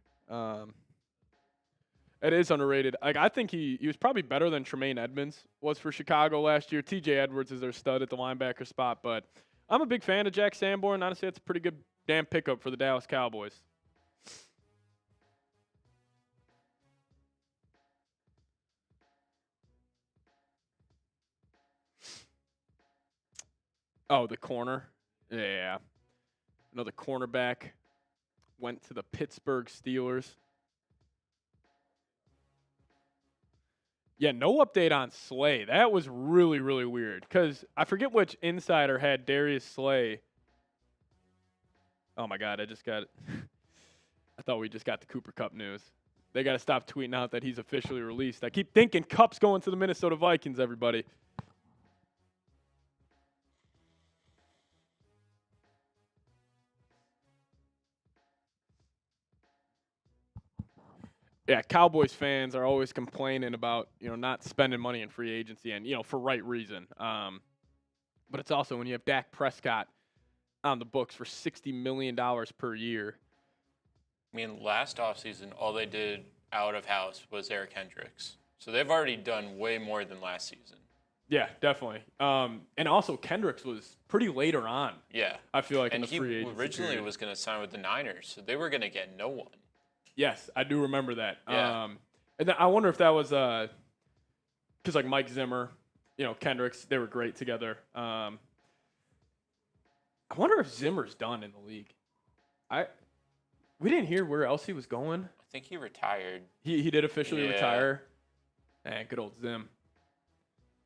It is underrated. Like, I think he was probably better than Tremaine Edmonds was for Chicago last year. TJ Edwards is their stud at the linebacker spot, but I'm a big fan of Jack Sanborn. Honestly, that's a pretty good damn pickup for the Dallas Cowboys. Oh, the corner. Yeah. Another cornerback went to the Pittsburgh Steelers. Yeah, no update on Slay. That was really, really weird because I forget which insider had Darius Slay. Oh, my God, I just got it. I thought we just got the Cooper Kupp news. They got to stop tweeting out that he's officially released. I keep thinking Kupp's going to the Minnesota Vikings, everybody. Yeah, Cowboys fans are always complaining about, not spending money in free agency and, for right reason. But it's also when you have Dak Prescott on the books for $60 million per year. I mean, last offseason, all they did out of house was Eric Hendricks. So they've already done way more than last season. Yeah, definitely. And also, Kendricks was pretty later on. Yeah. I feel like and in the free agency he originally period. was going to sign with the Niners, so they were going to get no one. Yes, I do remember that. Yeah. And then I wonder if that was because like Mike Zimmer, Kendricks, they were great together. I wonder if Zimmer's done in the league. We didn't hear where else he was going. I think he retired. He did officially retire. Good old Zim.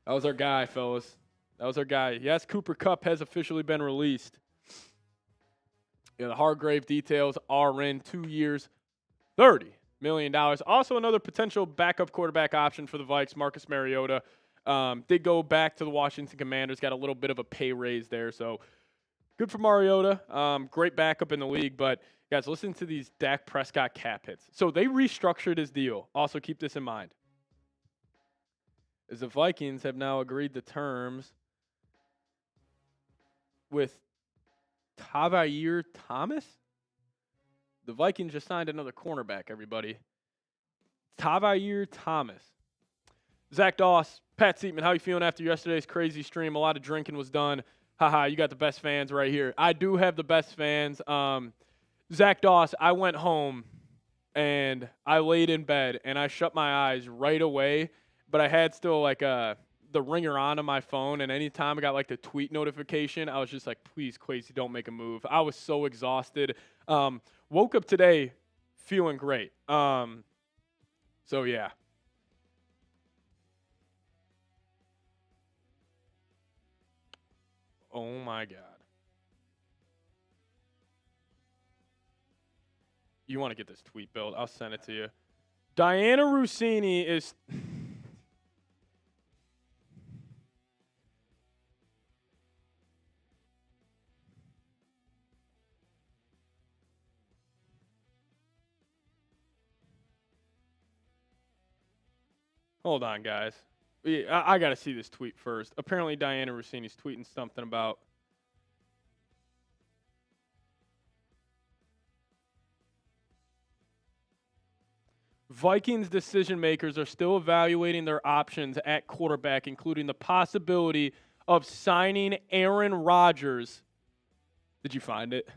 That was our guy, fellas. That was our guy. Yes, Cooper Kupp has officially been released. Yeah, the Hargrave details are in 2 years. $30 million. Also, another potential backup quarterback option for the Vikes, Marcus Mariota. Did go back to the Washington Commanders, got a little bit of a pay raise there. So, good for Mariota. Great backup in the league. But, guys, listen to these Dak Prescott cap hits. So, they restructured his deal. Also, keep this in mind. As the Vikings have now agreed to terms with Tavair Thomas. The Vikings just signed another cornerback, everybody. Tavair Thomas. Zach Doss, Pat Siepman, how you feeling after yesterday's crazy stream? A lot of drinking was done. Haha, you got the best fans right here. I do have the best fans. Zach Doss, I went home and I laid in bed and I shut my eyes right away, but I had still like the ringer on my phone, and anytime I got like the tweet notification, I was just like, please, Quasey, don't make a move. I was so exhausted. Woke up today feeling great. So yeah. Oh my God. You want to get this tweet built? I'll send it to you. Diana Rossini is. Hold on, guys. I got to see this tweet first. Apparently, Diana Rossini's tweeting something about. Vikings decision makers are still evaluating their options at quarterback, including the possibility of signing Aaron Rodgers. Did you find it?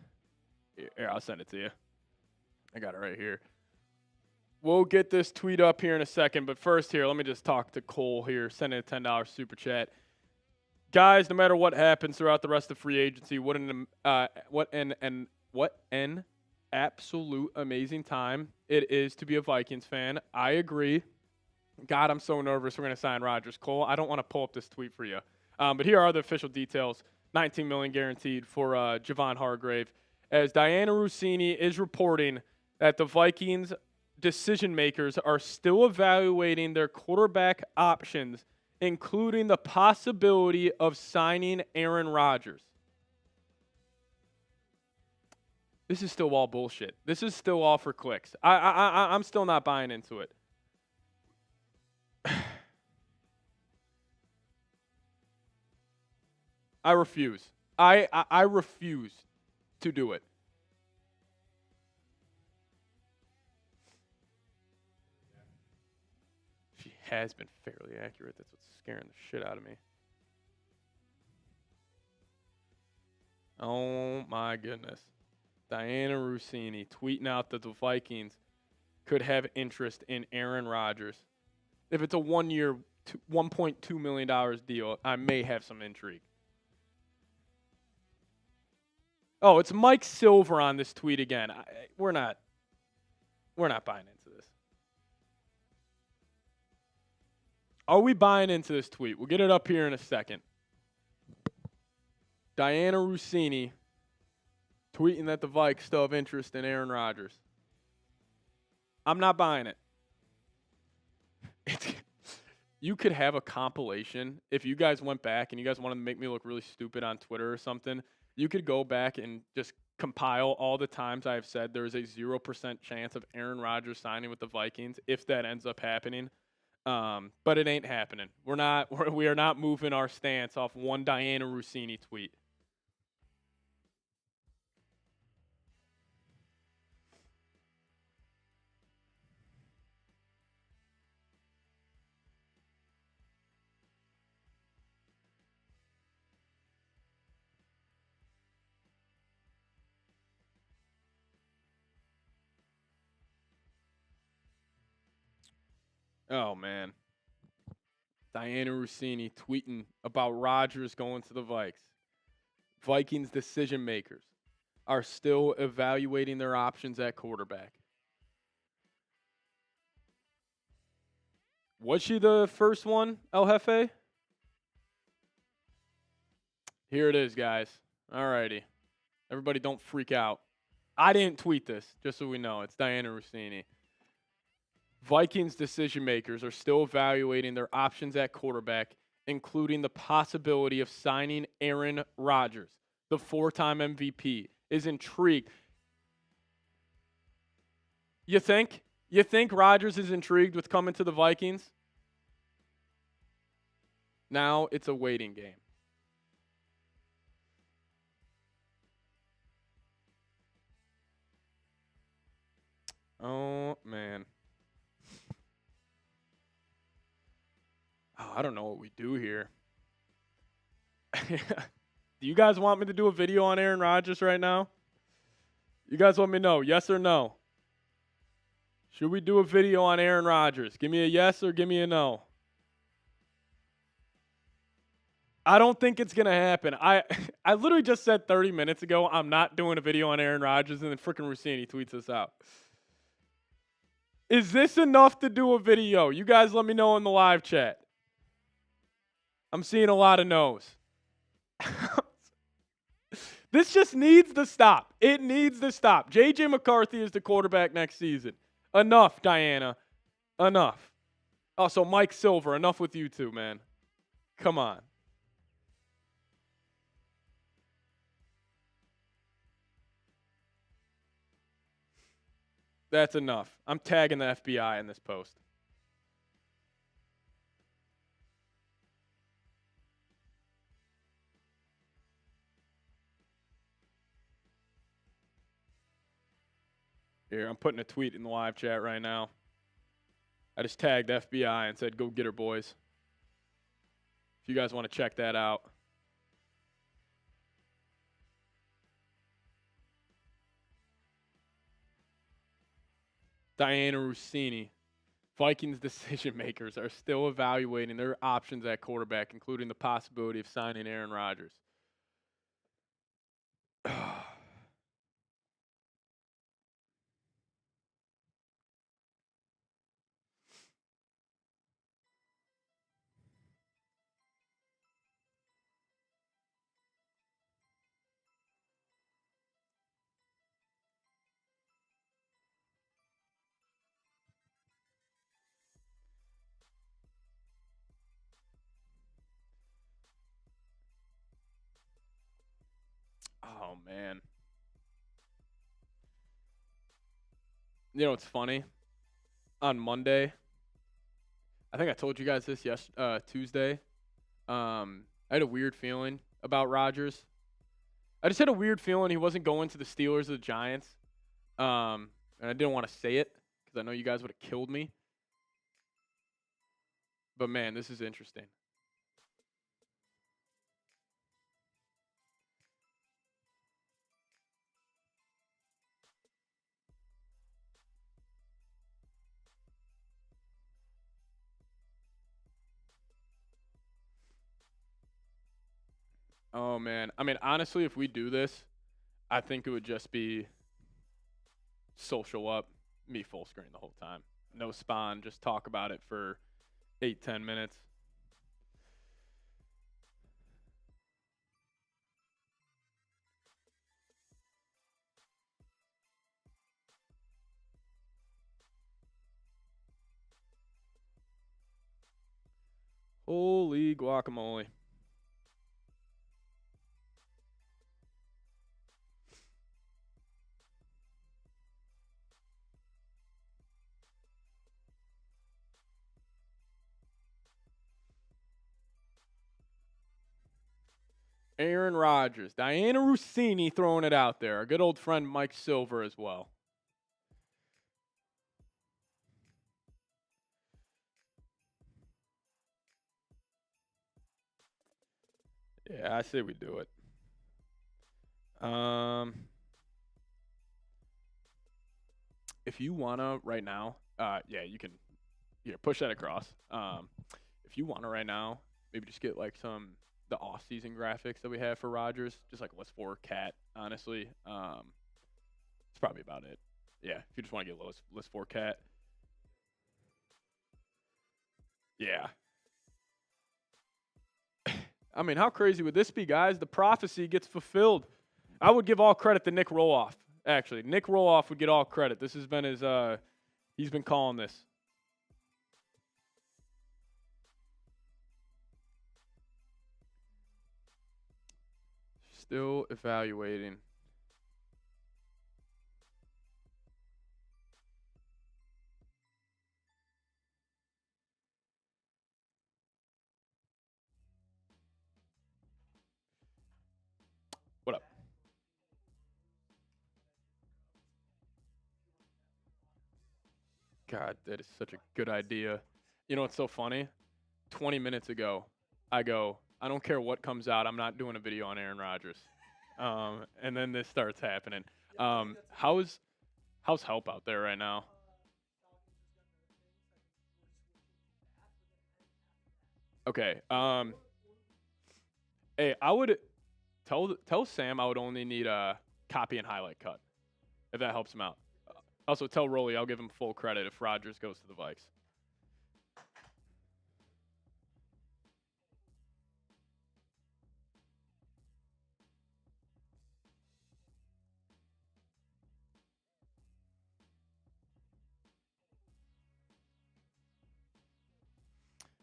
Here, I'll send it to you. I got it right here. We'll get this tweet up here in a second, but first here, let me just talk to Cole here, sending a $10 super chat. Guys, no matter what happens throughout the rest of free agency, what an absolute amazing time it is to be a Vikings fan. I agree. God, I'm so nervous we're going to sign Rodgers. Cole, I don't want to pull up this tweet for you. But here are the official details. $19 million guaranteed for Javon Hargrave. As Diana Rossini is reporting that the Vikings decision makers are still evaluating their quarterback options, including the possibility of signing Aaron Rodgers. This is still all bullshit. This is still all for clicks. I'm still not buying into it. I refuse. I refuse to do it. She has been fairly accurate. That's what's scaring the shit out of me. Oh my goodness. Diana Rossini tweeting out that the Vikings could have interest in Aaron Rodgers. If it's a 1 year, $1.2 million deal, I may have some intrigue. Oh, it's Mike Silver on this tweet again. We're not buying into this. Are we buying into this tweet? We'll get it up here in a second. Diana Rossini tweeting that the Vikes still have interest in Aaron Rodgers. I'm not buying it. You could have a compilation. If you guys went back and you guys wanted to make me look really stupid on Twitter or something, you could go back and just compile all the times I've said there is a 0% chance of Aaron Rodgers signing with the Vikings if that ends up happening. But it ain't happening. We are not moving our stance off one Diana Rossini tweet. Oh, man. Diana Rossini tweeting about Rodgers going to the Vikes. Vikings decision makers are still evaluating their options at quarterback. Was she the first one, El Jefe? Here it is, guys. All righty. Everybody don't freak out. I didn't tweet this, just so we know. It's Diana Rossini. Vikings decision makers are still evaluating their options at quarterback, including the possibility of signing Aaron Rodgers. The 4-time MVP is intrigued. You think? You think Rodgers is intrigued with coming to the Vikings? Now it's a waiting game. Oh, man. I don't know what we do here. Do you guys want me to do a video on Aaron Rodgers right now? You guys let me know, yes or no? Should we do a video on Aaron Rodgers? Give me a yes or give me a no. I don't think it's going to happen. I literally just said 30 minutes ago I'm not doing a video on Aaron Rodgers, and then freaking Rossini tweets us out. Is this enough to do a video? You guys let me know in the live chat. I'm seeing a lot of no's. This just needs to stop. It needs to stop. J.J. McCarthy is the quarterback next season. Enough, Diana. Enough. Also, Mike Silver, enough with you two, man. Come on. That's enough. I'm tagging the FBI in this post. Here, I'm putting a tweet in the live chat right now. I just tagged FBI and said, go get her, boys. If you guys want to check that out. Diana Rossini. Vikings decision makers are still evaluating their options at quarterback, including the possibility of signing Aaron Rodgers. Oh, man. You know what's funny? On Monday, I think I told you guys this Tuesday. I had a weird feeling about Rodgers. I just had a weird feeling he wasn't going to the Steelers or the Giants. And I didn't want to say it because I know you guys would have killed me. But, man, this is interesting. Oh, man. I mean, honestly, if we do this, I think it would just be social up, me full screen the whole time. No spawn, just talk about it for 8-10 minutes. Holy guacamole. Aaron Rodgers. Diana Rossini throwing it out there. Our good old friend Mike Silver as well. Yeah, I say we do it. If you wanna right now, yeah, you can. Yeah, push that across. If you wanna right now, maybe just get like the off-season graphics that we have for Rodgers, just like list 4 cat. Honestly, it's probably about it. Yeah, if you just want to get list 4 cat. Yeah. I mean, how crazy would this be, guys? The prophecy gets fulfilled. I would give all credit to Nick Roloff. Actually, Nick Roloff would get all credit. This has been his. He's been calling this. Still evaluating. What up? God, that is such a good idea. You know what's so funny? 20 minutes ago, I go, I don't care what comes out. I'm not doing a video on Aaron Rodgers. And then this starts happening. How's help out there right now? Okay. Hey, I would tell Sam I would only need a copy and highlight cut if that helps him out. Also, tell Rolly I'll give him full credit if Rodgers goes to the Vikes.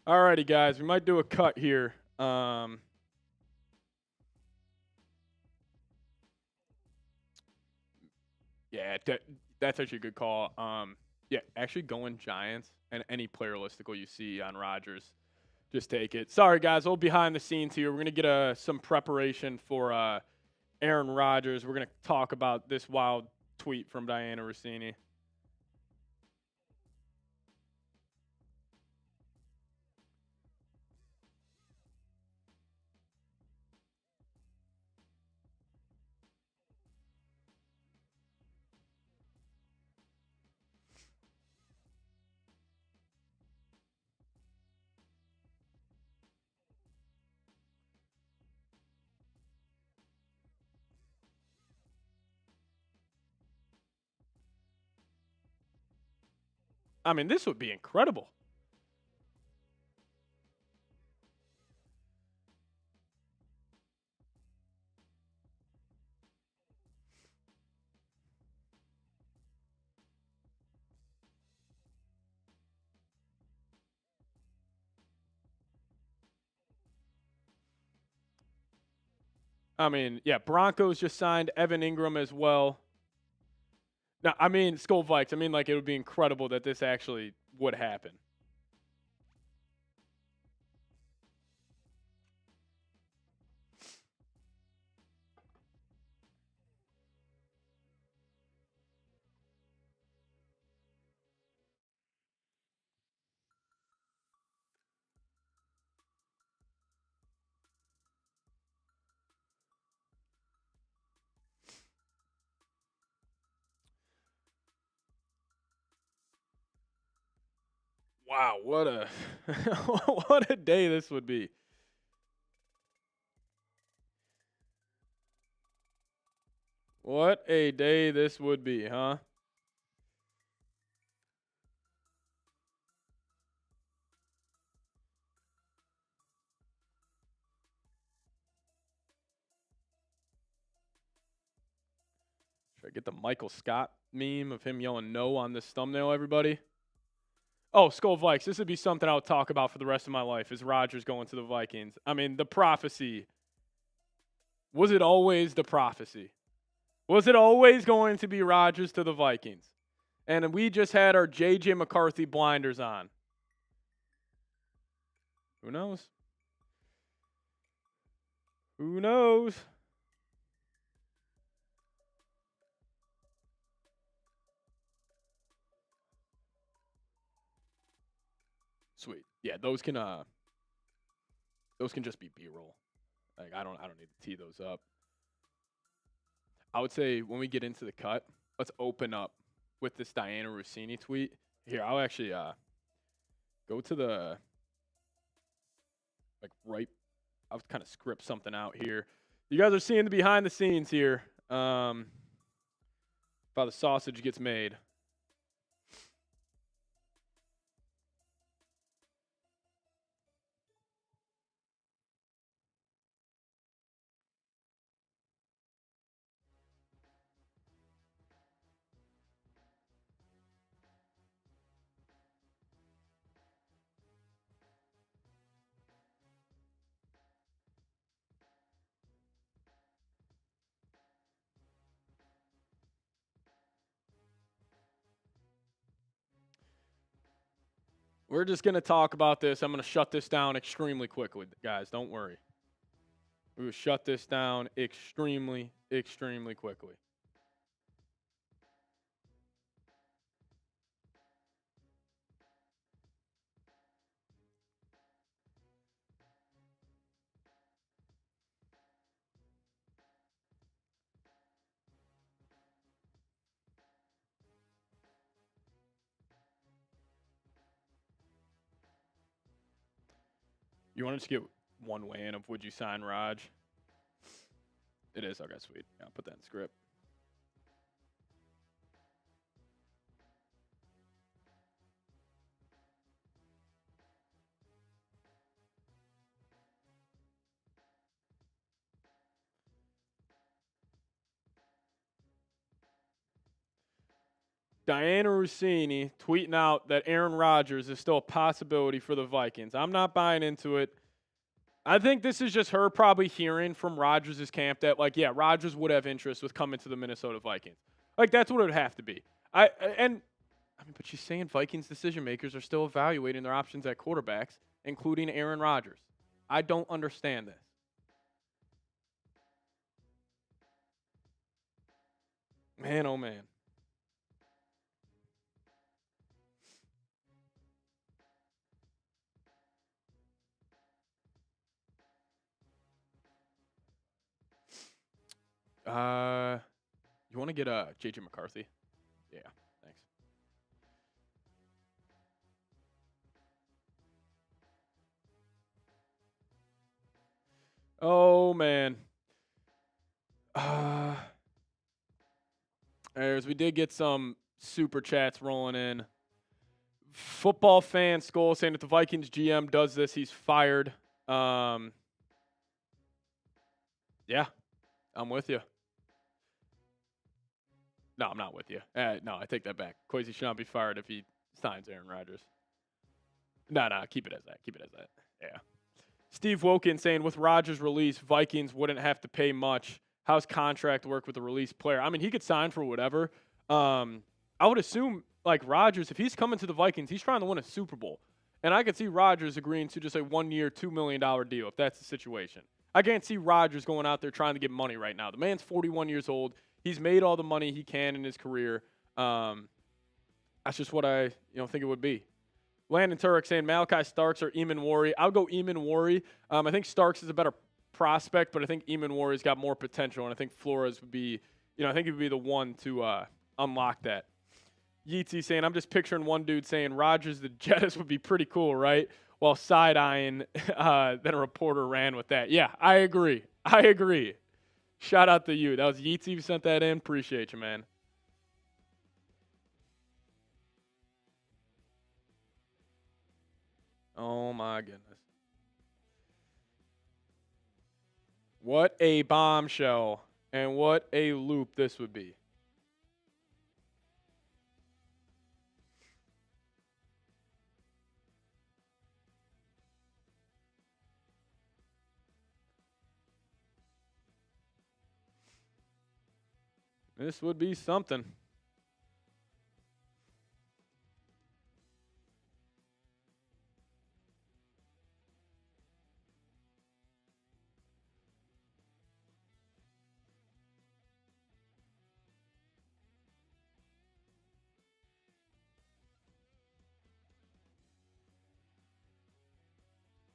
Alrighty, guys, we might do a cut here. Yeah, that's actually a good call. Yeah, actually going Giants and any player listicle you see on Rodgers, just take it. Sorry, guys, a little behind the scenes here. We're going to get some preparation for Aaron Rodgers. We're going to talk about this wild tweet from Diana Rossini. I mean, this would be incredible. I mean, yeah, Broncos just signed Evan Ingram as well. Now, I mean, Skull Vikes. I mean, like, it would be incredible that this actually would happen. Wow, what a what a day this would be. What a day this would be, huh? Should I get the Michael Scott meme of him yelling no on this thumbnail, everybody? Oh, Skull Vikes. This would be something I would talk about for the rest of my life, is Rodgers going to the Vikings. I mean, the prophecy. Was it always the prophecy? Was it always going to be Rodgers to the Vikings? And we just had our J.J. McCarthy blinders on. Who knows? Who knows? Sweet. Yeah, those can just be B-roll. Like I don't need to tee those up. I would say when we get into the cut, let's open up with this Diana Rossini tweet. Here, I'll actually go to the I'll kind of script something out here. You guys are seeing the behind the scenes here. How the sausage gets made. We're just going to talk about this. I'm going to shut this down extremely quickly, guys. Don't worry. We will shut this down extremely, extremely quickly. You want to just get one weigh-in of would you sign Raj? It is. Okay, sweet. Yeah, I'll put that in the script. Diana Rossini tweeting out that Aaron Rodgers is still a possibility for the Vikings. I'm not buying into it. I think this is just her probably hearing from Rodgers' camp that, like, yeah, Rodgers would have interest with coming to the Minnesota Vikings. Like, that's what it would have to be. But she's saying Vikings decision makers are still evaluating their options at quarterbacks, including Aaron Rodgers. I don't understand this. Man, oh man. You want to get J.J. McCarthy? Yeah, thanks. Oh man. As we did get some super chats rolling in. Football fan Skull saying if the Vikings GM does this, he's fired. Yeah, I'm with you. No, I'm not with you. No, I take that back. Kwesi should not be fired if he signs Aaron Rodgers. No, keep it as that. Keep it as that. Yeah. Steve Woken saying with Rodgers' release, Vikings wouldn't have to pay much. How's contract work with the released player? I mean, he could sign for whatever. I would assume, like, Rodgers, if he's coming to the Vikings, he's trying to win a Super Bowl. And I could see Rodgers agreeing to just a 1-year, $2 million deal if that's the situation. I can't see Rodgers going out there trying to get money right now. The man's 41 years old. He's made all the money he can in his career. That's just what I think it would be. Landon Turek saying Malachi Starks or Eamon Warry. I'll go Eamon Warry. I think Starks is a better prospect, but I think Eamon Warry's got more potential, and I think Flores would be, I think he would be the one to unlock that. Yeatsy saying, I'm just picturing one dude saying Rodgers the Jettis would be pretty cool, right? While side-eyeing, then a reporter ran with that. Yeah, I agree. Shout out to you. That was Yeatsy who sent that in. Appreciate you, man. Oh, my goodness. What a bombshell and what a loop this would be. This would be something.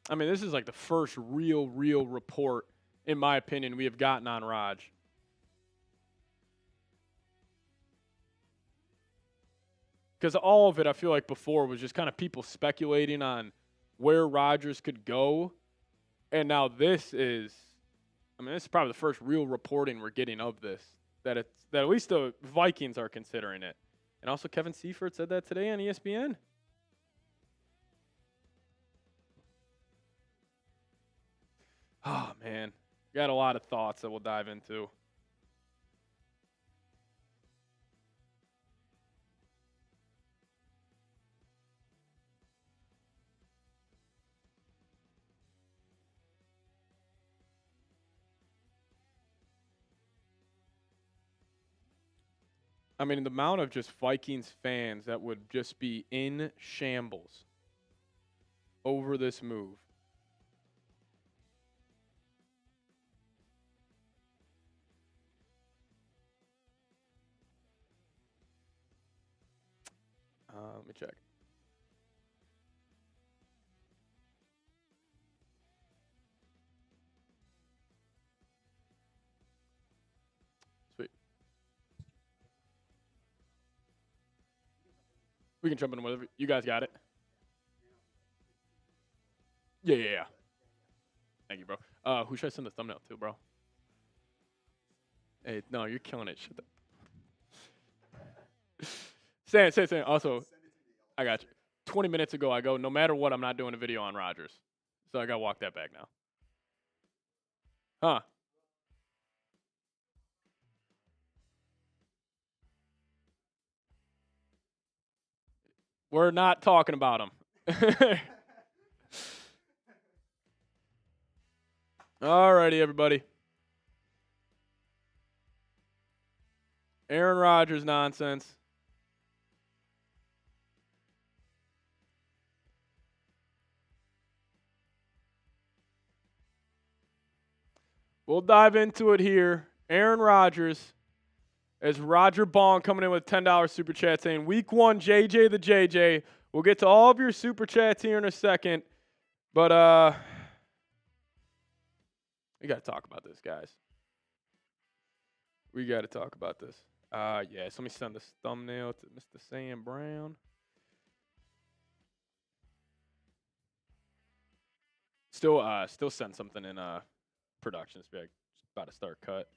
I mean, this is like the first real report, in my opinion, we have gotten on Raj. Because all of it, I feel like before, was just kind of people speculating on where Rodgers could go. And now this is probably the first real reporting we're getting of this, that at least the Vikings are considering it. And also Kevin Seifert said that today on ESPN. Oh, man. Got a lot of thoughts that we'll dive into. I mean, the amount of just Vikings fans that would just be in shambles over this move. Let me check. Sweet. We can jump in whatever. You guys got it? Yeah. Thank you, bro. Who should I send the thumbnail to, bro? Hey, no, you're killing it. Shut up. Sam. Also, I got you. 20 minutes ago, I go, no matter what, I'm not doing a video on Rodgers. So I got to walk that back now. Huh. We're not talking about him. Alrighty, everybody. Aaron Rodgers nonsense. We'll dive into it here. Aaron Rodgers, as Roger Bong coming in with $10 super chat saying, Week 1, JJ the JJ. We'll get to all of your super chats here in a second. But we got to talk about this, guys. We got to talk about this. Yes, let me send this thumbnail to Mr. Sam Brown. Still send something in production spec. About to start cut.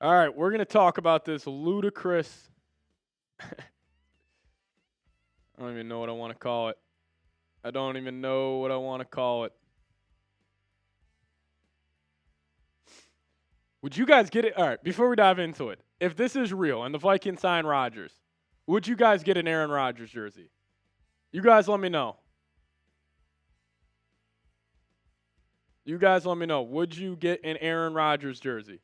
All right, we're going to talk about this ludicrous. I don't even know what I want to call it. Would you guys get it? All right, before we dive into it, if this is real and the Vikings sign Rodgers, would you guys get an Aaron Rodgers jersey? You guys let me know. Would you get an Aaron Rodgers jersey?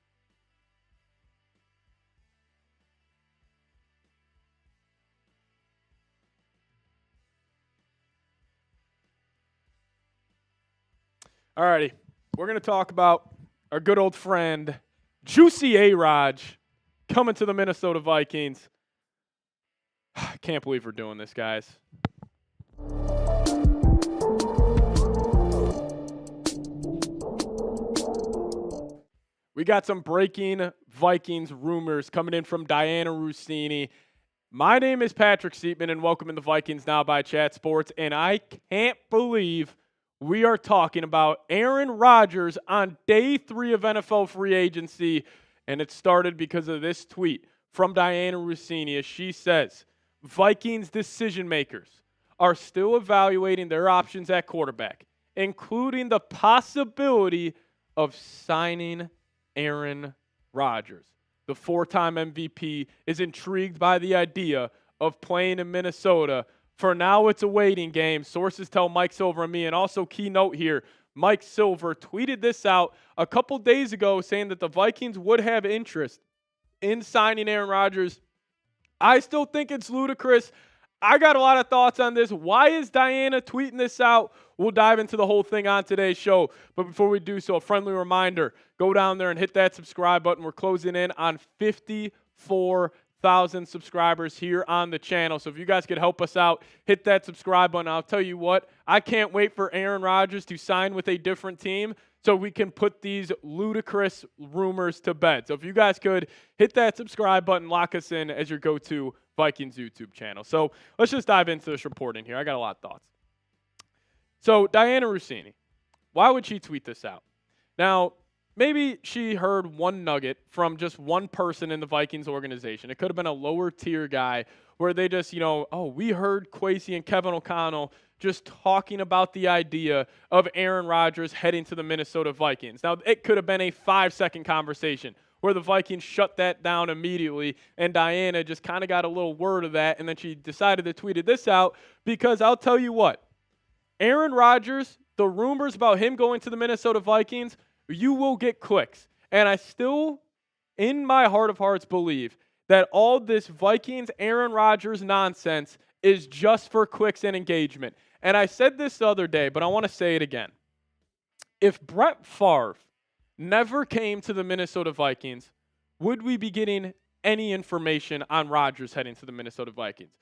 All righty. We're going to talk about our good old friend, Juicy A-Raj, coming to the Minnesota Vikings. I can't believe we're doing this, guys. We got some breaking Vikings rumors coming in from Diana Rossini. My name is Patrick Siepman, and welcome in the Vikings Now by Chat Sports. And I can't believe we are talking about Aaron Rodgers on day 3 of NFL free agency. And it started because of this tweet from Diana Rossini, as she says, Vikings decision makers are still evaluating their options at quarterback, including the possibility of signing Aaron Rodgers. The 4-time MVP is intrigued by the idea of playing in Minnesota. For now, it's a waiting game. Sources tell Mike Silver and me. And also, key note here, Mike Silver tweeted this out a couple days ago saying that the Vikings would have interest in signing Aaron Rodgers. I still think it's ludicrous. I got a lot of thoughts on this. Why is Diana tweeting this out? We'll dive into the whole thing on today's show. But before we do so, a friendly reminder, go down there and hit that subscribe button. We're closing in on 54,000 subscribers here on the channel. So if you guys could help us out, hit that subscribe button. I'll tell you what, I can't wait for Aaron Rodgers to sign with a different team so we can put these ludicrous rumors to bed. So if you guys could hit that subscribe button, lock us in as your go-to Vikings YouTube channel. So let's just dive into this reporting here. I got a lot of thoughts. So Diana Rossini, why would she tweet this out? Now, maybe she heard one nugget from just one person in the Vikings organization. It could have been a lower tier guy where they just, we heard Kwesi and Kevin O'Connell just talking about the idea of Aaron Rodgers heading to the Minnesota Vikings. Now, it could have been a 5-second conversation where the Vikings shut that down immediately, and Diana just kind of got a little word of that, and then she decided to tweet this out because I'll tell you what, Aaron Rodgers, the rumors about him going to the Minnesota Vikings, you will get clicks. And I still, in my heart of hearts, believe that all this Vikings Aaron Rodgers nonsense is just for clicks and engagement. And I said this the other day, but I want to say it again. If Brett Favre never came to the Minnesota Vikings, would we be getting any information on Rodgers heading to the Minnesota Vikings?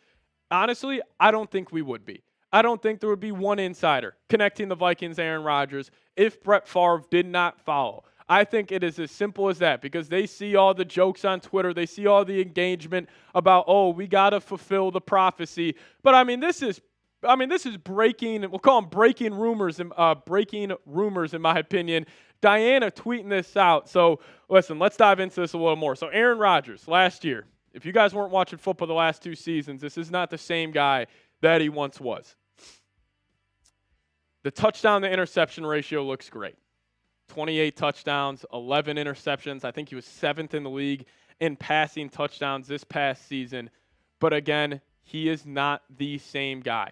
Honestly, I don't think we would be. I don't think there would be one insider connecting the Vikings Aaron Rodgers if Brett Favre did not follow. I think it is as simple as that because they see all the jokes on Twitter. They see all the engagement about, we got to fulfill the prophecy. But, I mean, this is I mean, this is breaking. We'll call them breaking rumors. Breaking rumors, in my opinion. Diana tweeting this out. So listen, let's dive into this a little more. So Aaron Rodgers last year. If you guys weren't watching football the last 2 seasons, this is not the same guy that he once was. The touchdown to interception ratio looks great. 28 touchdowns, 11 interceptions. I think he was 7th in the league in passing touchdowns this past season. But again, he is not the same guy.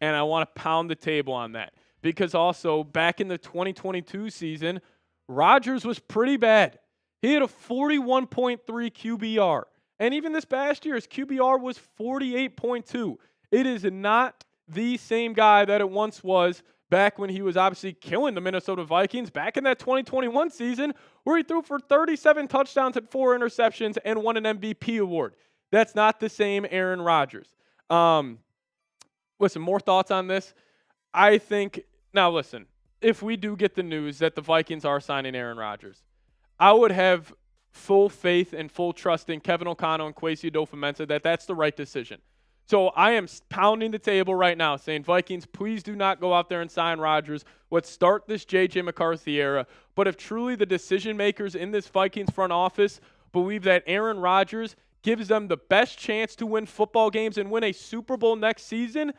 And I want to pound the table on that. Because also, back in the 2022 season, Rodgers was pretty bad. He had a 41.3 QBR. And even this past year, his QBR was 48.2. It is not the same guy that it once was back when he was obviously killing the Minnesota Vikings back in that 2021 season where he threw for 37 touchdowns and 4 interceptions and won an MVP award. That's not the same Aaron Rodgers. Listen, more thoughts on this. I think, now listen, if we do get the news that the Vikings are signing Aaron Rodgers, I would have full faith and full trust in Kevin O'Connell and Kwesi Adofo-Mensah that that's the right decision. So I am pounding the table right now saying, Vikings, please do not go out there and sign Rodgers. Let's start this J.J. McCarthy era. But if truly the decision makers in this Vikings front office believe that Aaron Rodgers gives them the best chance to win football games and win a Super Bowl next season,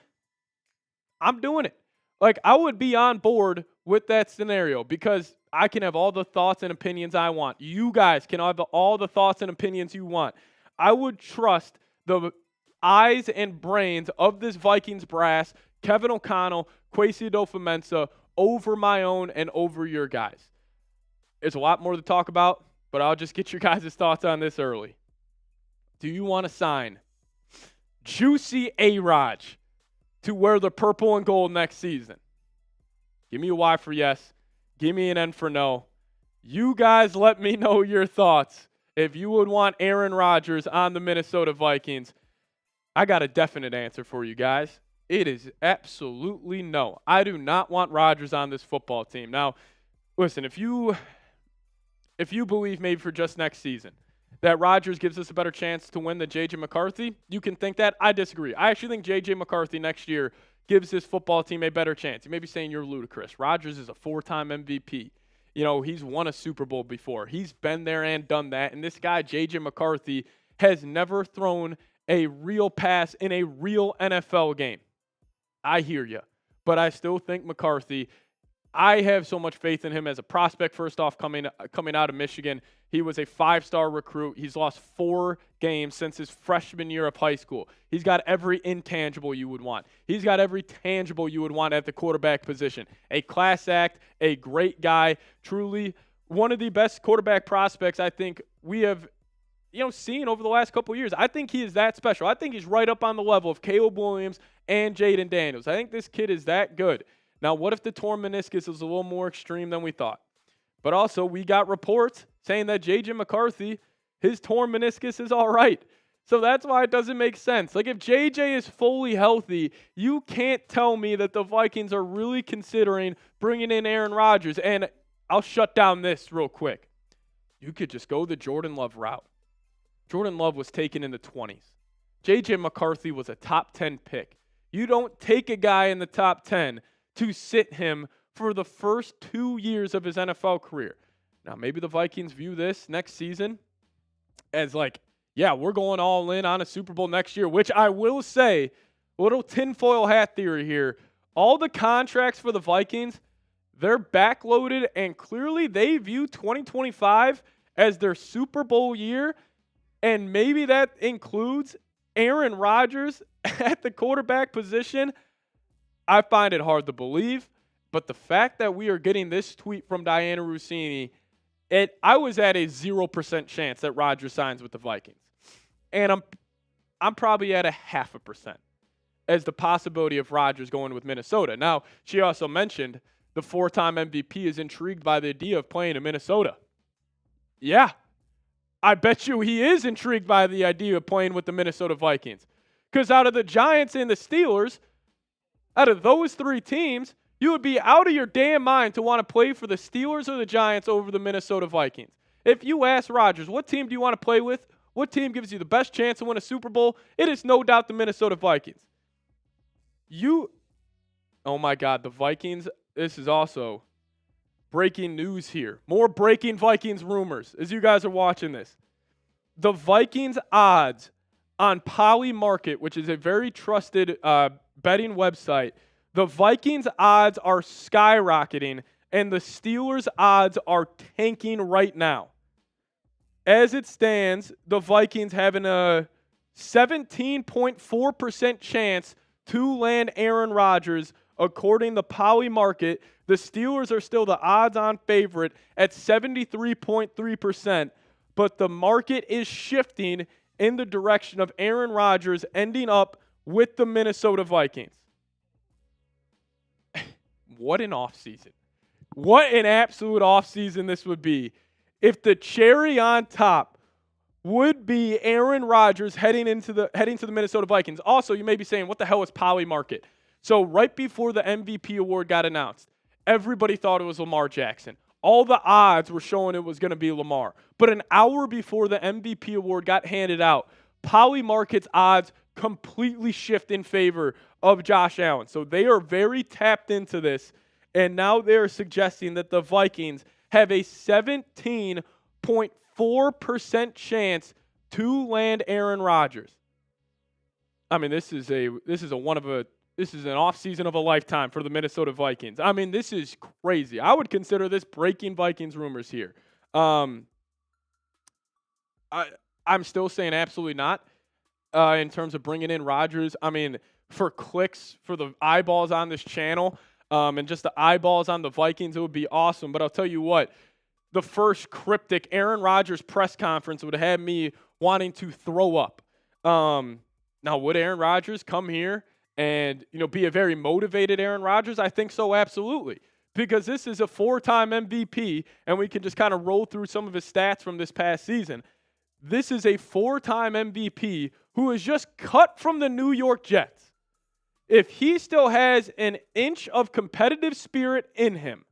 I'm doing it. Like, I would be on board with that scenario because I can have all the thoughts and opinions I want. You guys can have all the thoughts and opinions you want. I would trust the eyes and brains of this Vikings brass, Kevin O'Connell, Kwesi Adofo-Mensah, over my own and over your guys. There's a lot more to talk about, but I'll just get your guys' thoughts on this early. Do you want to sign Juicy A-Rod to wear the purple and gold next season? Give me a Y for yes. Give me an N for no. You guys let me know your thoughts. If you would want Aaron Rodgers on the Minnesota Vikings, I got a definite answer for you guys. It is absolutely no. I do not want Rodgers on this football team. Now, listen, if you believe maybe for just next season that Rodgers gives us a better chance to win than J.J. McCarthy, you can think that. I disagree. I actually think J.J. McCarthy next year gives this football team a better chance. You may be saying you're ludicrous. Rodgers is a 4-time MVP. You know, he's won a Super Bowl before. He's been there and done that. And this guy, J.J. McCarthy, has never thrown a real pass in a real NFL game. I hear you. But I still think McCarthy, I have so much faith in him as a prospect. First off, coming out of Michigan, he was a 5-star recruit. He's lost 4 games since his freshman year of high school. He's got every intangible you would want. He's got every tangible you would want at the quarterback position. A class act, a great guy, truly one of the best quarterback prospects I think we have seen over the last couple of years. I think he is that special. I think he's right up on the level of Caleb Williams and Jaden Daniels. I think this kid is that good. Now, what if the torn meniscus is a little more extreme than we thought? But also, we got reports saying that J.J. McCarthy, his torn meniscus is all right. So that's why it doesn't make sense. Like, if J.J. is fully healthy, you can't tell me that the Vikings are really considering bringing in Aaron Rodgers. And I'll shut down this real quick. You could just go the Jordan Love route. Jordan Love was taken in the 20s. J.J. McCarthy was a top 10 pick. You don't take a guy in the top 10 to sit him for the first 2 years of his NFL career. Now, maybe the Vikings view this next season as like, yeah, we're going all in on a Super Bowl next year, which I will say, little tinfoil hat theory here, all the contracts for the Vikings, they're backloaded, and clearly they view 2025 as their Super Bowl year, and maybe that includes Aaron Rodgers at the quarterback position. I find it hard to believe, but the fact that we are getting this tweet from Diana Rossini, I was at a 0% chance that Rodgers signs with the Vikings. And I'm probably at a 0.5% as the possibility of Rodgers going with Minnesota. Now, she also mentioned the 4-time MVP is intrigued by the idea of playing in Minnesota. Yeah, I bet you he is intrigued by the idea of playing with the Minnesota Vikings. Because out of the Giants and the Steelers, out of those 3 teams, you would be out of your damn mind to want to play for the Steelers or the Giants over the Minnesota Vikings. If you ask Rodgers, what team do you want to play with? What team gives you the best chance to win a Super Bowl? It is no doubt the Minnesota Vikings. Oh my God, the Vikings. This is also breaking news here. More breaking Vikings rumors as you guys are watching this. The Vikings odds on Polymarket, which is a very trusted betting website, the Vikings odds are skyrocketing and the Steelers odds are tanking right now. As it stands, the Vikings having a 17.4% chance to land Aaron Rodgers, according to Polymarket. The Steelers are still the odds-on favorite at 73.3%, but the market is shifting in the direction of Aaron Rodgers ending up with the Minnesota Vikings. What an offseason. What an absolute offseason this would be if the cherry on top would be Aaron Rodgers heading to the Minnesota Vikings. Also, you may be saying, what the hell is Polymarket? So right before the MVP award got announced, everybody thought it was Lamar Jackson. All the odds were showing it was going to be Lamar. But an hour before the MVP award got handed out, Polymarket's odds completely shift in favor of Josh Allen. So they are very tapped into this, and now they're suggesting that the Vikings have a 17.4% chance to land Aaron Rodgers. I mean, this is an offseason of a lifetime for the Minnesota Vikings. I mean, this is crazy. I would consider this breaking Vikings rumors here. I'm still saying absolutely not in terms of bringing in Rodgers. I mean, for clicks, for the eyeballs on this channel, and just the eyeballs on the Vikings, it would be awesome. But I'll tell you what, the first cryptic Aaron Rodgers press conference would have me wanting to throw up. Now, would Aaron Rodgers come here and, be a very motivated Aaron Rodgers? I think so, absolutely. Because this is a 4-time MVP, and we can just kind of roll through some of his stats from this past season. This is a 4-time MVP who is just cut from the New York Jets. If he still has an inch of competitive spirit in him,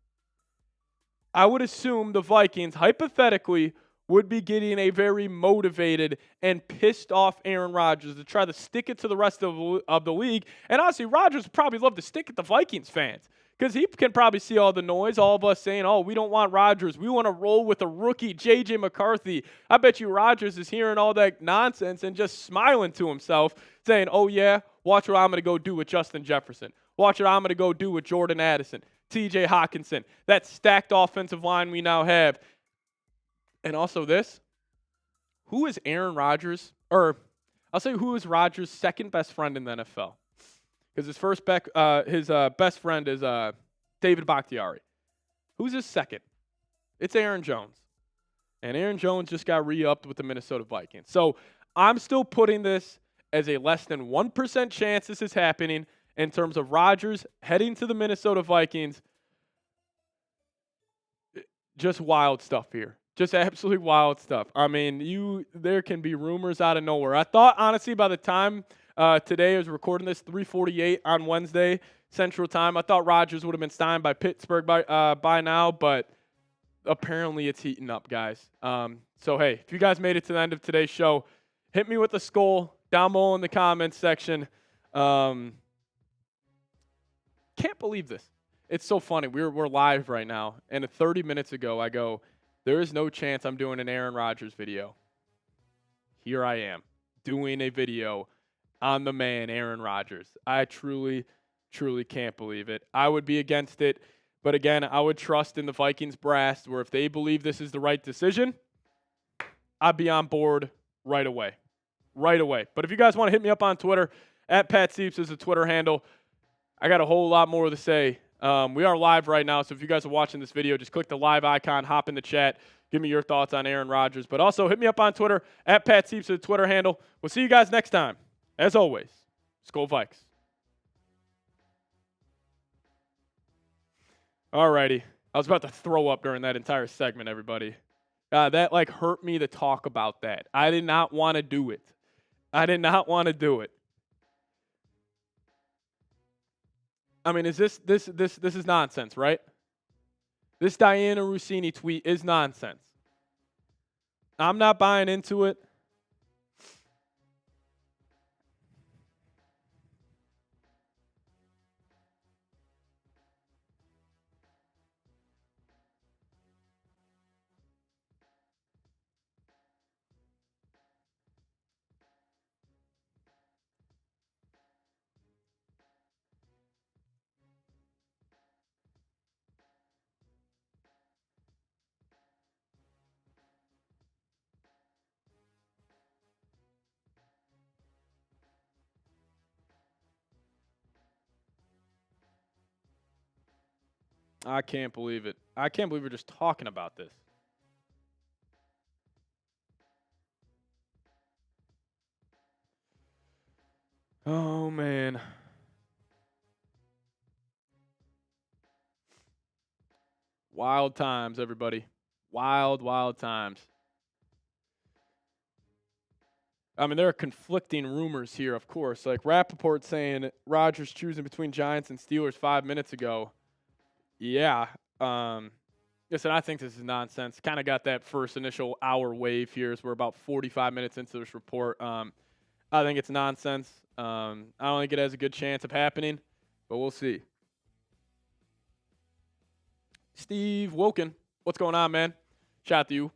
I would assume the Vikings, hypothetically, would be getting a very motivated and pissed off Aaron Rodgers to try to stick it to the rest of the league. And honestly, Rodgers would probably love to stick it to Vikings fans because he can probably see all the noise, all of us saying, oh, we don't want Rodgers. We want to roll with a rookie, J.J. McCarthy. I bet you Rodgers is hearing all that nonsense and just smiling to himself, saying, oh, yeah, watch what I'm going to go do with Justin Jefferson. Watch what I'm going to go do with Jordan Addison, T.J. Hockenson, that stacked offensive line we now have. And also this, who is Aaron Rodgers, or I'll say who is Rodgers' second best friend in the NFL? Because his best friend is David Bakhtiari. Who's his second? It's Aaron Jones. And Aaron Jones just got re-upped with the Minnesota Vikings. So I'm still putting this as a less than 1% chance this is happening in terms of Rodgers heading to the Minnesota Vikings. Just wild stuff here. Just absolutely wild stuff. I mean, there can be rumors out of nowhere. I thought, honestly, by the time today I was recording this, 3:48 on Wednesday Central Time, I thought Rodgers would have been signed by Pittsburgh by now, but apparently it's heating up, guys. So, hey, if you guys made it to the end of today's show, hit me with a skull down below in the comments section. Can't believe this. It's so funny. We're live right now, and 30 minutes ago I go, there is no chance I'm doing an Aaron Rodgers video. Here I am, doing a video on the man, Aaron Rodgers. I truly, truly can't believe it. I would be against it, but again, I would trust in the Vikings brass, where if they believe this is the right decision, I'd be on board right away. Right away. But if you guys want to hit me up on Twitter, @PatSeeps is the Twitter handle. I got a whole lot more to say. We are live right now, so if you guys are watching this video, just click the live icon, hop in the chat, give me your thoughts on Aaron Rodgers. But also hit me up on Twitter, @PatSeeps, the Twitter handle. We'll see you guys next time. As always, Skol Vikes. Alrighty. I was about to throw up during that entire segment, everybody. That hurt me to talk about that. I did not want to do it. I did not want to do it. I mean, is this is nonsense, right? This Diana Rossini tweet is nonsense. I'm not buying into it. I can't believe it. I can't believe we're just talking about this. Oh, man. Wild times, everybody. Wild, wild times. I mean, there are conflicting rumors here, of course. Like Rappaport saying Rodgers choosing between Giants and Steelers 5 minutes ago. Yeah. Listen, I think this is nonsense. Kind of got that first initial hour wave here as we're about 45 minutes into this report. I think it's nonsense. I don't think it has a good chance of happening, but we'll see. Steve Wilkin, what's going on, man? Shout out to you.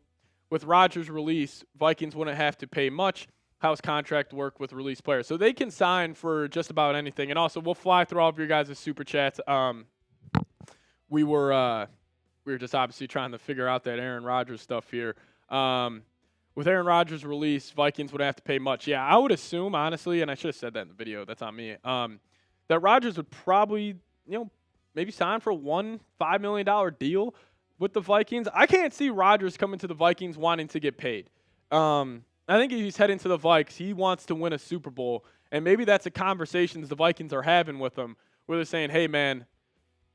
With Rodgers' release, Vikings wouldn't have to pay much. How's contract work with release players? So they can sign for just about anything. And also, we'll fly through all of your guys' super chats. We were just obviously trying to figure out that Aaron Rodgers stuff here. With Aaron Rodgers' release, Vikings would have to pay much. Yeah, I would assume, honestly, and I should have said that in the video. That's on me. That Rodgers would probably, maybe sign for $1 $5 million deal with the Vikings. I can't see Rodgers coming to the Vikings wanting to get paid. I think if he's heading to the Vikes, he wants to win a Super Bowl, and maybe that's the conversations the Vikings are having with him, where they're saying, hey, man,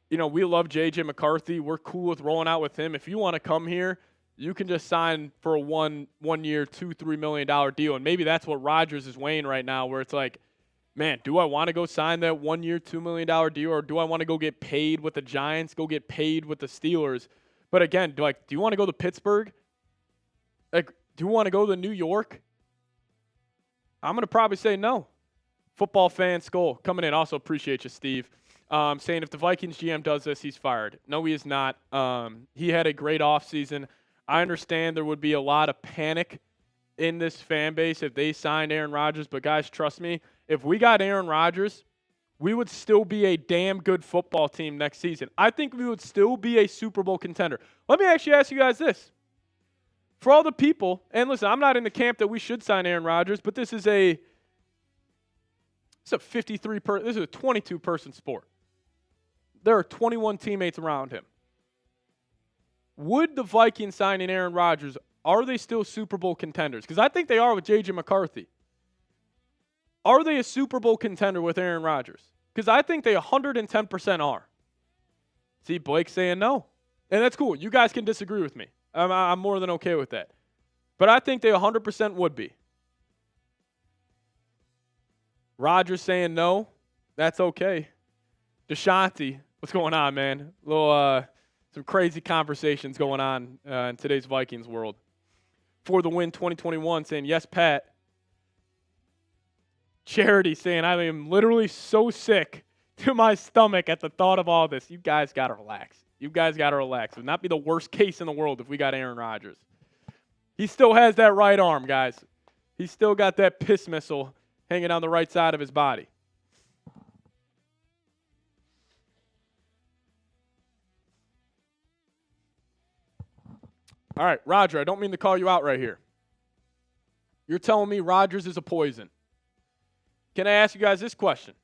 we love J.J. McCarthy. We're cool with rolling out with him. If you want to come here, you can just sign for a one-year, $2-3 million deal, and maybe that's what Rodgers is weighing right now, where it's like, man, do I want to go sign that 1 year, $2 million deal, or do I want to go get paid with the Giants, go get paid with the Steelers? But again, do you want to go to Pittsburgh? Do you want to go to New York? I'm going to probably say no. Football fan Skull coming in. Also appreciate you, Steve. Saying if the Vikings GM does this, he's fired. No, he is not. He had a great offseason. I understand there would be a lot of panic in this fan base if they signed Aaron Rodgers. But, guys, trust me, if we got Aaron Rodgers, we would still be a damn good football team next season. I think we would still be a Super Bowl contender. Let me actually ask you guys this. For all the people, and listen, I'm not in the camp that we should sign Aaron Rodgers, but this is a 22-person sport. There are 21 teammates around him. Would the Vikings signing Aaron Rodgers, are they still Super Bowl contenders? Because I think they are with J.J. McCarthy. Are they a Super Bowl contender with Aaron Rodgers? Because I think they 110% are. See, Blake's saying no. And that's cool. You guys can disagree with me. I'm more than okay with that. But I think they 100% would be. Rodgers saying no. That's okay. Deshaunty, what's going on, man? Some crazy conversations going on in today's Vikings world. For the win 2021 saying, yes, Pat. Charity saying, I am literally so sick to my stomach at the thought of all this. You guys got to relax. You guys got to relax. It would not be the worst case in the world if we got Aaron Rodgers. He still has that right arm, guys. He's still got that piss missile hanging on the right side of his body. All right, Roger, I don't mean to call you out right here. You're telling me Rodgers is a poison. Can I ask you guys this question?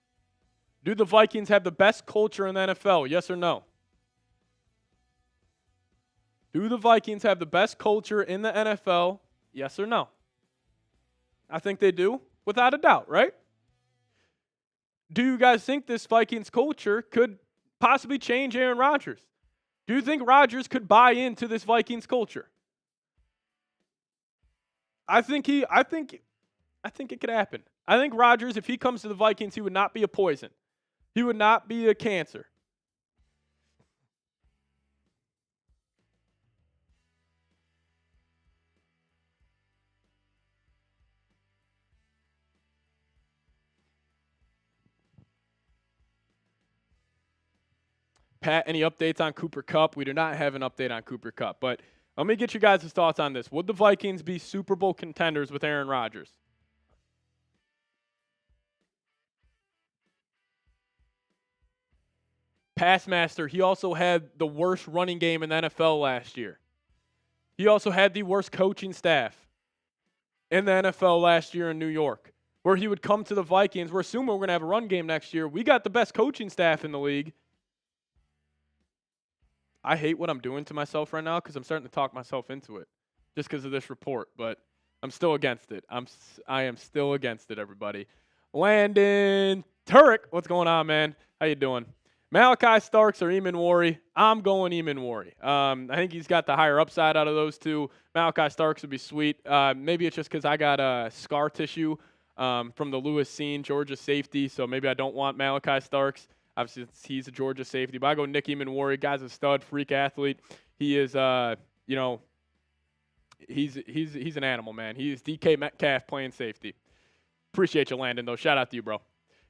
Do the Vikings have the best culture in the NFL, yes or no? Do the Vikings have the best culture in the NFL, yes or no? I think they do, without a doubt, right? Do you guys think this Vikings culture could possibly change Aaron Rodgers? Do you think Rodgers could buy into this Vikings culture? I think it could happen. I think Rodgers, if he comes to the Vikings, he would not be a poison. He would not be a cancer. Pat, any updates on Cooper Kupp? We do not have an update on Cooper Kupp, but let me get you guys' thoughts on this. Would the Vikings be Super Bowl contenders with Aaron Rodgers? Passmaster, he also had the worst running game in the NFL last year. He also had the worst coaching staff in the NFL last year in New York, where he would come to the Vikings. We're assuming we're going to have a run game next year. We got the best coaching staff in the league. I hate what I'm doing to myself right now because I'm starting to talk myself into it just because of this report, but I'm still against it. I am still against it, everybody. Landon Turek, what's going on, man? How you doing? Malachi Starks or Eamon Wari? I'm going Eamon Wari. I think he's got the higher upside out of those two. Malachi Starks would be sweet. Maybe it's just because I got scar tissue from the Lewis scene, Georgia safety, so maybe I don't want Malachi Starks. Obviously, he's a Georgia safety. But I go Nick Eamon Wari. Guy's a stud, freak athlete. He is, he's an animal, man. He is DK Metcalf playing safety. Appreciate you, Landon, though. Shout out to you, bro.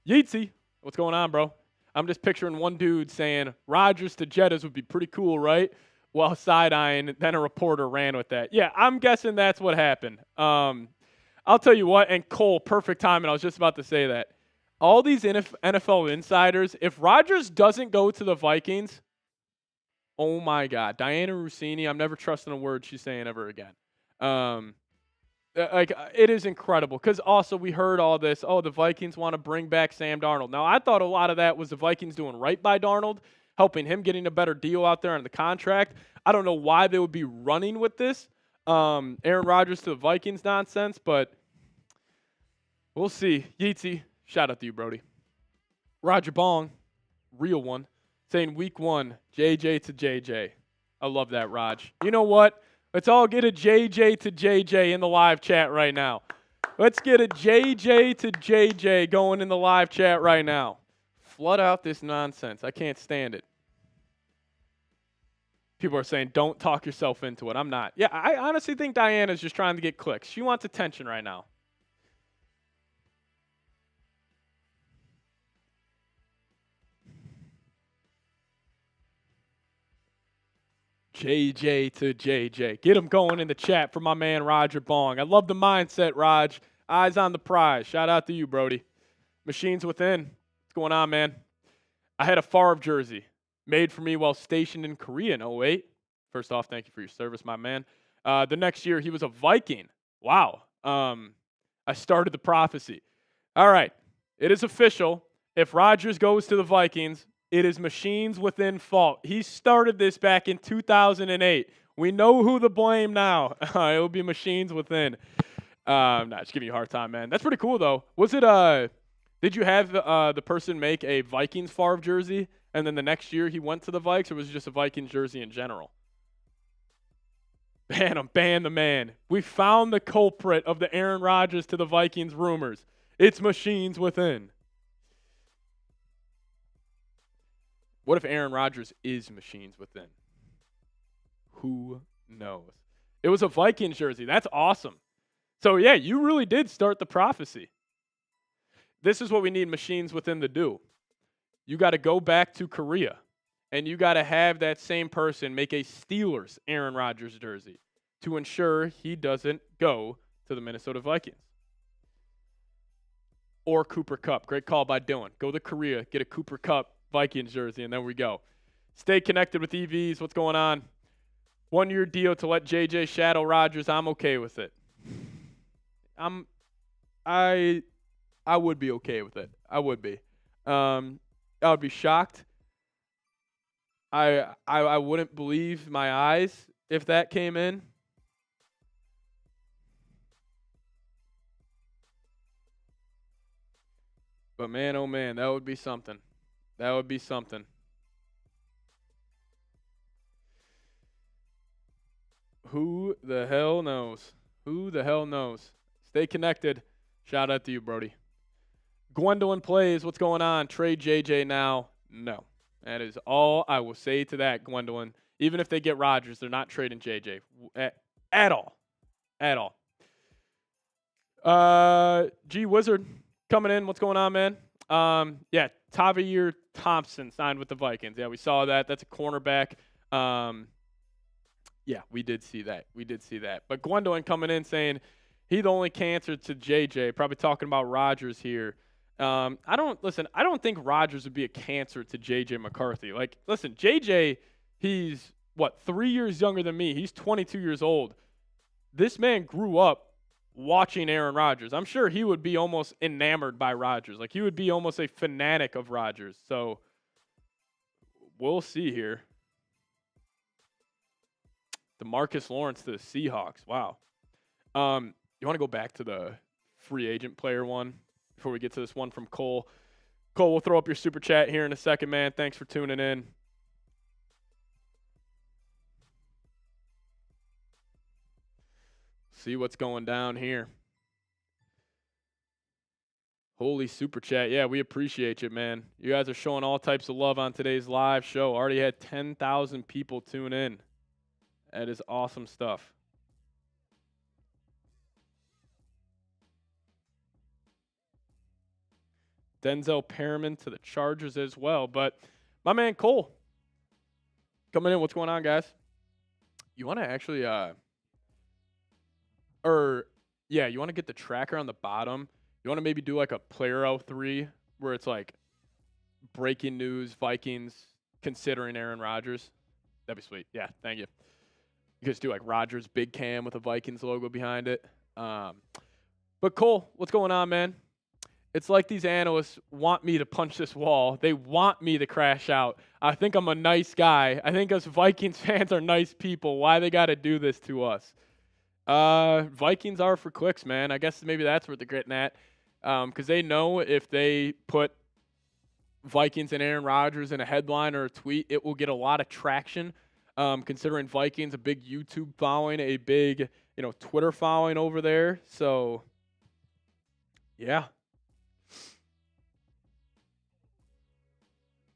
Yeetsy, what's going on, bro? I'm just picturing one dude saying Rodgers to Jettas would be pretty cool, right? Well, side-eyeing, then a reporter ran with that. Yeah, I'm guessing that's what happened. I'll tell you what, and Cole, perfect timing. I was just about to say that. All these NFL insiders, if Rodgers doesn't go to the Vikings, oh my God, Diana Rossini, I'm never trusting a word she's saying ever again. It is incredible because also we heard all this, the Vikings want to bring back Sam Darnold. Now, I thought a lot of that was the Vikings doing right by Darnold, helping him getting a better deal out there on the contract. I don't know why they would be running with this Aaron Rodgers to the Vikings nonsense, but we'll see. Yeetsy, shout out to you, Brody. Roger Bong, real one, saying week 1, JJ to JJ. I love that, Raj. You know what? Let's all get a JJ to JJ in the live chat right now. Let's get a JJ to JJ going in the live chat right now. Flood out this nonsense. I can't stand it. People are saying, don't talk yourself into it. I'm not. Yeah, I honestly think Diana's just trying to get clicks. She wants attention right now. JJ to JJ. Get him going in the chat for my man Roger Bong. I love the mindset, Raj. Eyes on the prize. Shout out to you, Brody. Machines Within. What's going on, man? I had a Favre jersey made for me while stationed in Korea in 08. First off, thank you for your service, my man. The next year, he was a Viking. Wow. I started the prophecy. All right. It is official. If Rodgers goes to the Vikings, it is Machines Within fault. He started this back in 2008. We know who to blame now. It will be Machines Within. Just giving you a hard time, man. That's pretty cool, though. Was it, did you have the person make a Vikings Favre jersey, and then the next year he went to the Vikes, or was it just a Vikings jersey in general? Ban him. Ban the man. We found the culprit of the Aaron Rodgers to the Vikings rumors. It's Machines Within. What if Aaron Rodgers is Machines Within? Who knows? It was a Vikings jersey. That's awesome. So, yeah, you really did start the prophecy. This is what we need Machines Within to do. You got to go back to Korea, and you got to have that same person make a Steelers Aaron Rodgers jersey to ensure he doesn't go to the Minnesota Vikings. Or Cooper Kupp. Great call by Dylan. Go to Korea, get a Cooper Kupp Vikings jersey, and then we go. Stay connected with EVs. What's going on? 1-year deal to let JJ shadow Rodgers. I'm okay with it. I would be okay with it. I would be. I would be shocked. I wouldn't believe my eyes if that came in. But man, oh man, that would be something. That would be something. Who the hell knows? Who the hell knows? Stay connected. Shout out to you, Brody. Gwendolyn plays. What's going on? Trade JJ now? No. That is all I will say to that, Gwendolyn. Even if they get Rodgers, they're not trading JJ at all. At all. G Wizard coming in. What's going on, man? Yeah, Tavir Thompson signed with the Vikings. Yeah, we saw that. That's a cornerback. Yeah, we did see that. We did see that. But Gwendolyn coming in saying he the only cancer to JJ. Probably talking about Rodgers here. I don't think Rodgers would be a cancer to JJ McCarthy. Like, listen, JJ, he's 3 years younger than me. He's 22 years old. This man grew up watching Aaron Rodgers. I'm sure he would be almost enamored by Rodgers. Like, he would be almost a fanatic of Rodgers. So we'll see here. DeMarcus Lawrence to the Seahawks. Wow. You want to go back to the free agent player one before we get to this one from Cole? Cole, we'll throw up your super chat here in a second, man. Thanks for tuning in. See what's going down here. Holy super chat. Yeah, we appreciate you, man. You guys are showing all types of love on today's live show. Already had 10,000 people tune in. That is awesome stuff. Denzel Perriman to the Chargers as well. But my man Cole coming in. What's going on, guys? You want to actually, you want to get the tracker on the bottom. You want to maybe do like a player 03 where it's like breaking news, Vikings considering Aaron Rodgers. That'd be sweet. Yeah, thank you. You just do like Rodgers big cam with a Vikings logo behind it. But Cole, what's going on, man? It's like these analysts want me to punch this wall. They want me to crash out. I think I'm a nice guy. I think us Vikings fans are nice people. Why they got to do this to us? Vikings are for clicks, man. I guess maybe that's what they're getting at. Because they know if they put Vikings and Aaron Rodgers in a headline or a tweet, it will get a lot of traction. Considering Vikings, a big YouTube following, a big, Twitter following over there. So, yeah.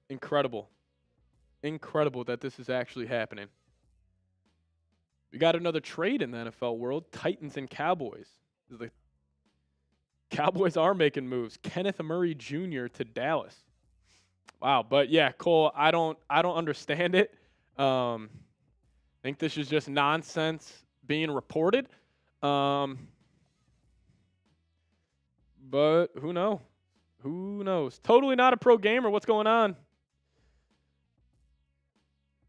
Incredible that this is actually happening. We got another trade in the NFL world, Titans and Cowboys. The Cowboys are making moves. Kenneth Murray Jr. to Dallas. Wow, but yeah, Cole, I don't understand it. I think this is just nonsense being reported. But who knows? Who knows? Totally not a pro gamer. What's going on?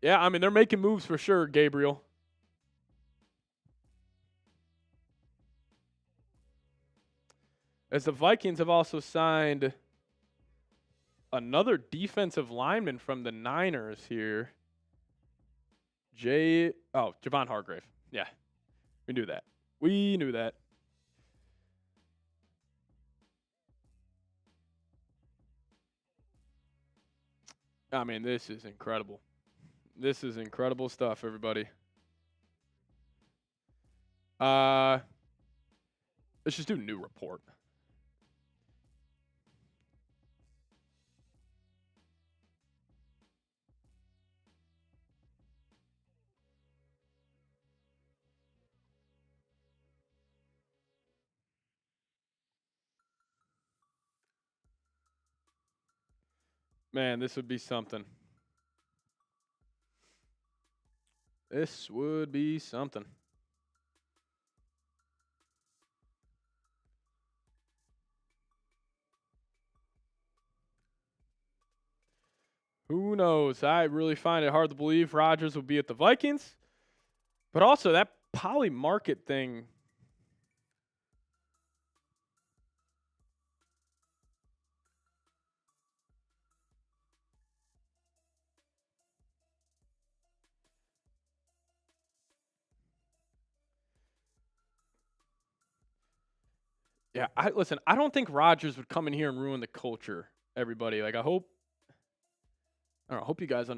Yeah, I mean, they're making moves for sure, Gabriel. As the Vikings have also signed another defensive lineman from the Niners here. Javon Hargrave. Yeah, we knew that. I mean, this is incredible. This is incredible stuff, everybody. Let's just do new report. Man, this would be something. This would be something. Who knows? I really find it hard to believe Rodgers will be at the Vikings. But also that poly market thing. Yeah, I don't think Rodgers would come in here and ruin the culture, everybody. Like, I hope you guys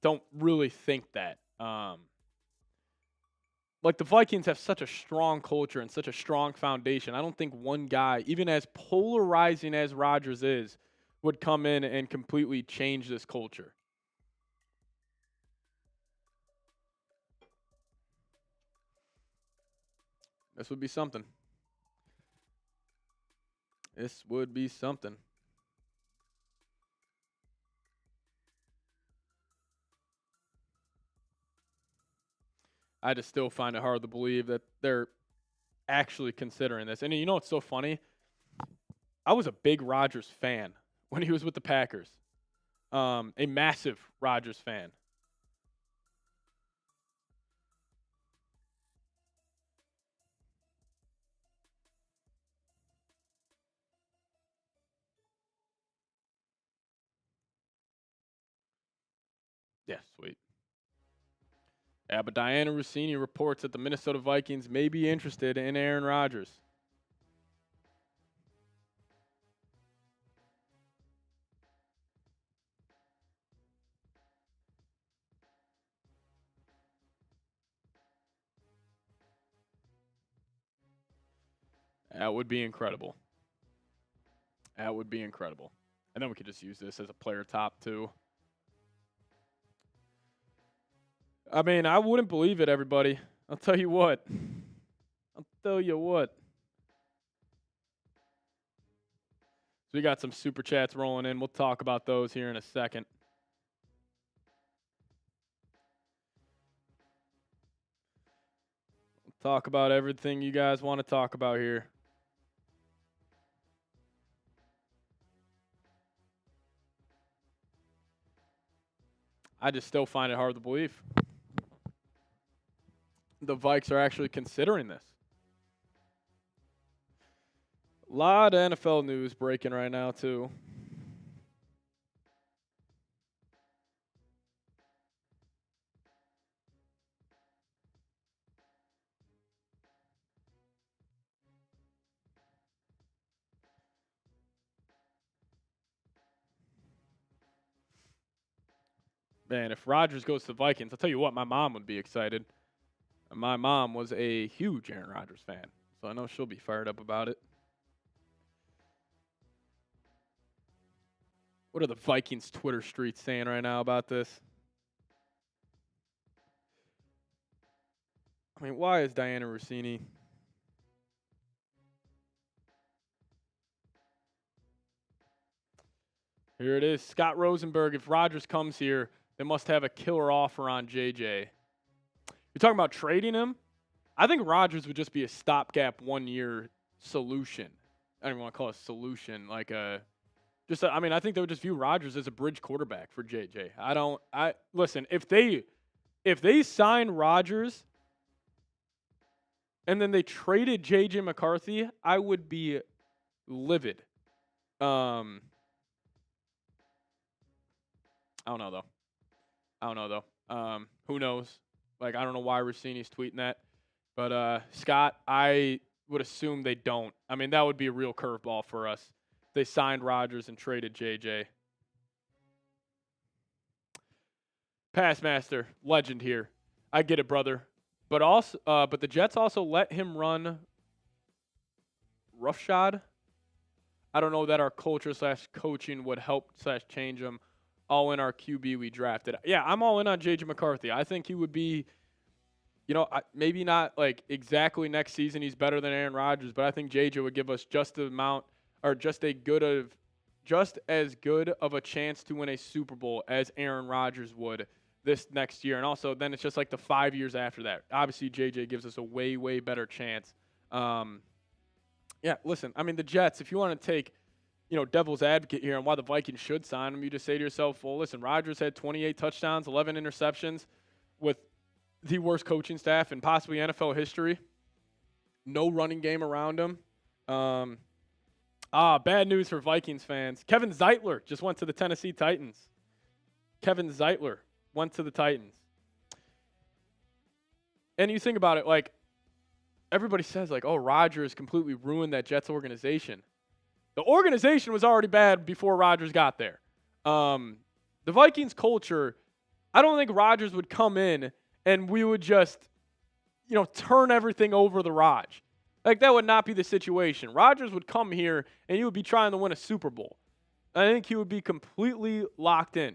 don't really think that. Like, the Vikings have such a strong culture and such a strong foundation. I don't think one guy, even as polarizing as Rodgers is, would come in and completely change this culture. This would be something. This would be something. I just still find it hard to believe that they're actually considering this. And you know what's so funny? I was a big Rodgers fan when he was with the Packers. A massive Rodgers fan. Yeah, sweet. Yeah, but Diana Rossini reports that the Minnesota Vikings may be interested in Aaron Rodgers. That would be incredible. That would be incredible. And then we could just use this as a player top, too. I mean, I wouldn't believe it, everybody. I'll tell you what. I'll tell you what. So we got some super chats rolling in. We'll talk about those here in a second. We'll talk about everything you guys want to talk about here. I just still find it hard to believe the Vikes are actually considering this. A lot of NFL news breaking right now, too. Man, if Rodgers goes to the Vikings, I'll tell you what, my mom would be excited. My mom was a huge Aaron Rodgers fan, so I know she'll be fired up about it. What are the Vikings Twitter streets saying right now about this? I mean, why is Diana Rossini? Here it is. Scott Rosenberg, if Rodgers comes here, they must have a killer offer on JJ. You're talking about trading him? I think Rodgers would just be a stopgap 1-year solution. I don't even want to call it a solution, like a I mean, I think they would just view Rodgers as a bridge quarterback for JJ. Listen, if they sign Rodgers and then they traded JJ McCarthy, I would be livid. I don't know though. Who knows? Like, I don't know why Rossini's tweeting that. But Scott, I would assume they don't. I mean, that would be a real curveball for us. They signed Rodgers and traded JJ. Passmaster, legend here. I get it, brother. But the Jets also let him run roughshod. I don't know that our culture / coaching would help / change him. All in our QB we drafted. Yeah, I'm all in on JJ McCarthy. I think he would be, maybe not like exactly next season he's better than Aaron Rodgers, but I think JJ would give us just the amount or just as good of a chance to win a Super Bowl as Aaron Rodgers would this next year. And also then it's just like the 5 years after that. Obviously JJ gives us a way, way better chance. Yeah, listen, I mean, the Jets, if you want to take, devil's advocate here on why the Vikings should sign him, you just say to yourself, well, listen, Rodgers had 28 touchdowns, 11 interceptions with the worst coaching staff in possibly NFL history. No running game around him. Bad news for Vikings fans. Kevin Zeitler just went to the Tennessee Titans. Kevin Zeitler went to the Titans. And you think about it, like, everybody says, like, oh, Rodgers completely ruined that Jets organization. The organization was already bad before Rodgers got there. The Vikings culture, I don't think Rodgers would come in and we would just, turn everything over the Raj. Like, that would not be the situation. Rodgers would come here and he would be trying to win a Super Bowl. I think he would be completely locked in.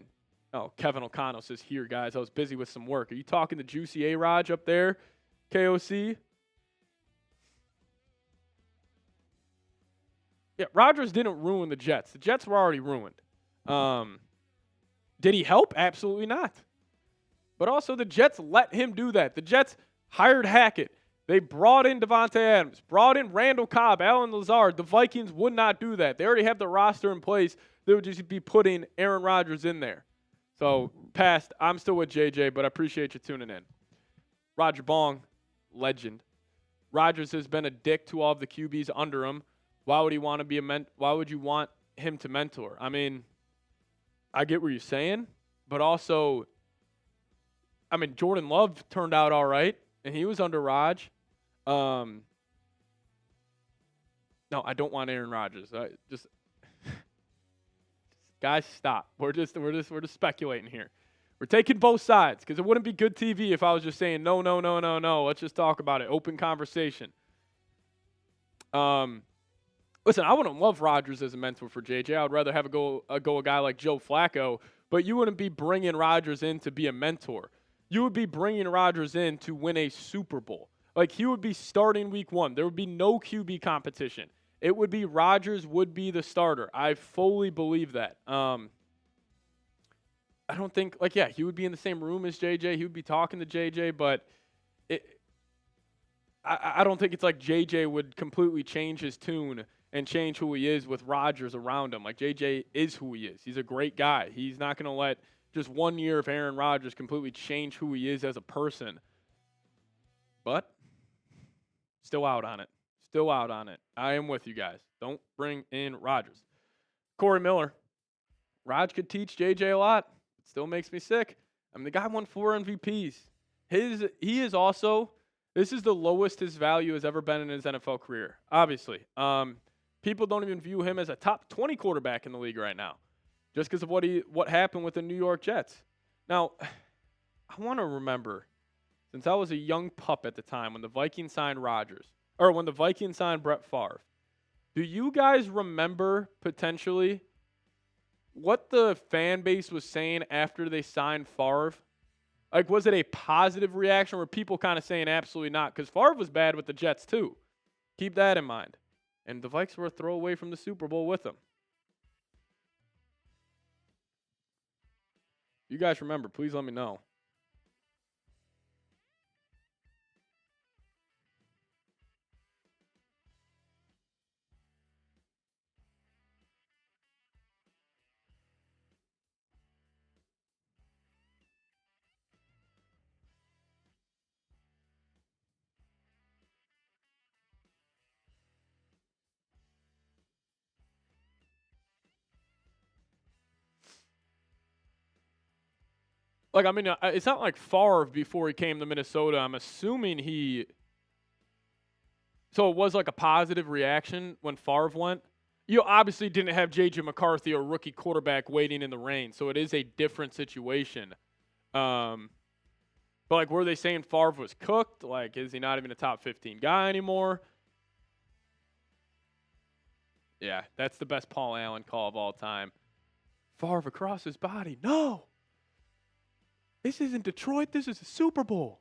Oh, Kevin O'Connell says, here, guys, I was busy with some work. Are you talking to Juicy A-Raj up there, KOC? Yeah, Rodgers didn't ruin the Jets. The Jets were already ruined. Did he help? Absolutely not. But also the Jets let him do that. The Jets hired Hackett. They brought in Devontae Adams, brought in Randall Cobb, Allen Lazard. The Vikings would not do that. They already have the roster in place. They would just be putting Aaron Rodgers in there. So, past, I'm still with JJ, but I appreciate you tuning in. Roger Bong, legend. Rodgers has been a dick to all of the QBs under him. Why would he want to be why would you want him to mentor? I mean, I get what you're saying, but also I mean, Jordan Love turned out all right, and he was under Raj. No, I don't want Aaron Rodgers. Just guys, stop. We're just speculating here. We're taking both sides because it wouldn't be good TV if I was just saying no, no, no, no, no. Let's just talk about it. Open conversation. Listen, I wouldn't love Rodgers as a mentor for JJ. I would rather have a guy like Joe Flacco. But you wouldn't be bringing Rodgers in to be a mentor. You would be bringing Rodgers in to win a Super Bowl. Like, he would be starting week 1. There would be no QB competition. It would be Rodgers would be the starter. I fully believe that. I don't think, like, yeah, he would be in the same room as JJ. He would be talking to JJ, but I don't think it's like JJ would completely change his tune and change who he is with Rodgers around him. Like, JJ is who he is. He's a great guy. He's not going to let just 1 year of Aaron Rodgers completely change who he is as a person. But still out on it. Still out on it. I am with you guys. Don't bring in Rodgers. Corey Miller. Raj could teach JJ a lot. It still makes me sick. I mean, the guy won 4 MVPs. He is also, this is the lowest his value has ever been in his NFL career, obviously. People don't even view him as a top 20 quarterback in the league right now just because of what happened with the New York Jets. Now, I want to remember, since I was a young pup at the time when the Vikings signed Rodgers, or when the Vikings signed Brett Favre, do you guys remember potentially what the fan base was saying after they signed Favre? Like, was it a positive reaction or were people kind of saying absolutely not? Because Favre was bad with the Jets too. Keep that in mind. And the Vikes were a throwaway from the Super Bowl with him. You guys remember, please let me know. Like, I mean, it's not like Favre before he came to Minnesota. I'm assuming so it was like a positive reaction when Favre went. You obviously didn't have J.J. McCarthy or rookie quarterback waiting in the rain, so it is a different situation. But, like, were they saying Favre was cooked? Like, is he not even a top 15 guy anymore? Yeah, that's the best Paul Allen call of all time. Favre across his body. No! This isn't Detroit. This is a Super Bowl.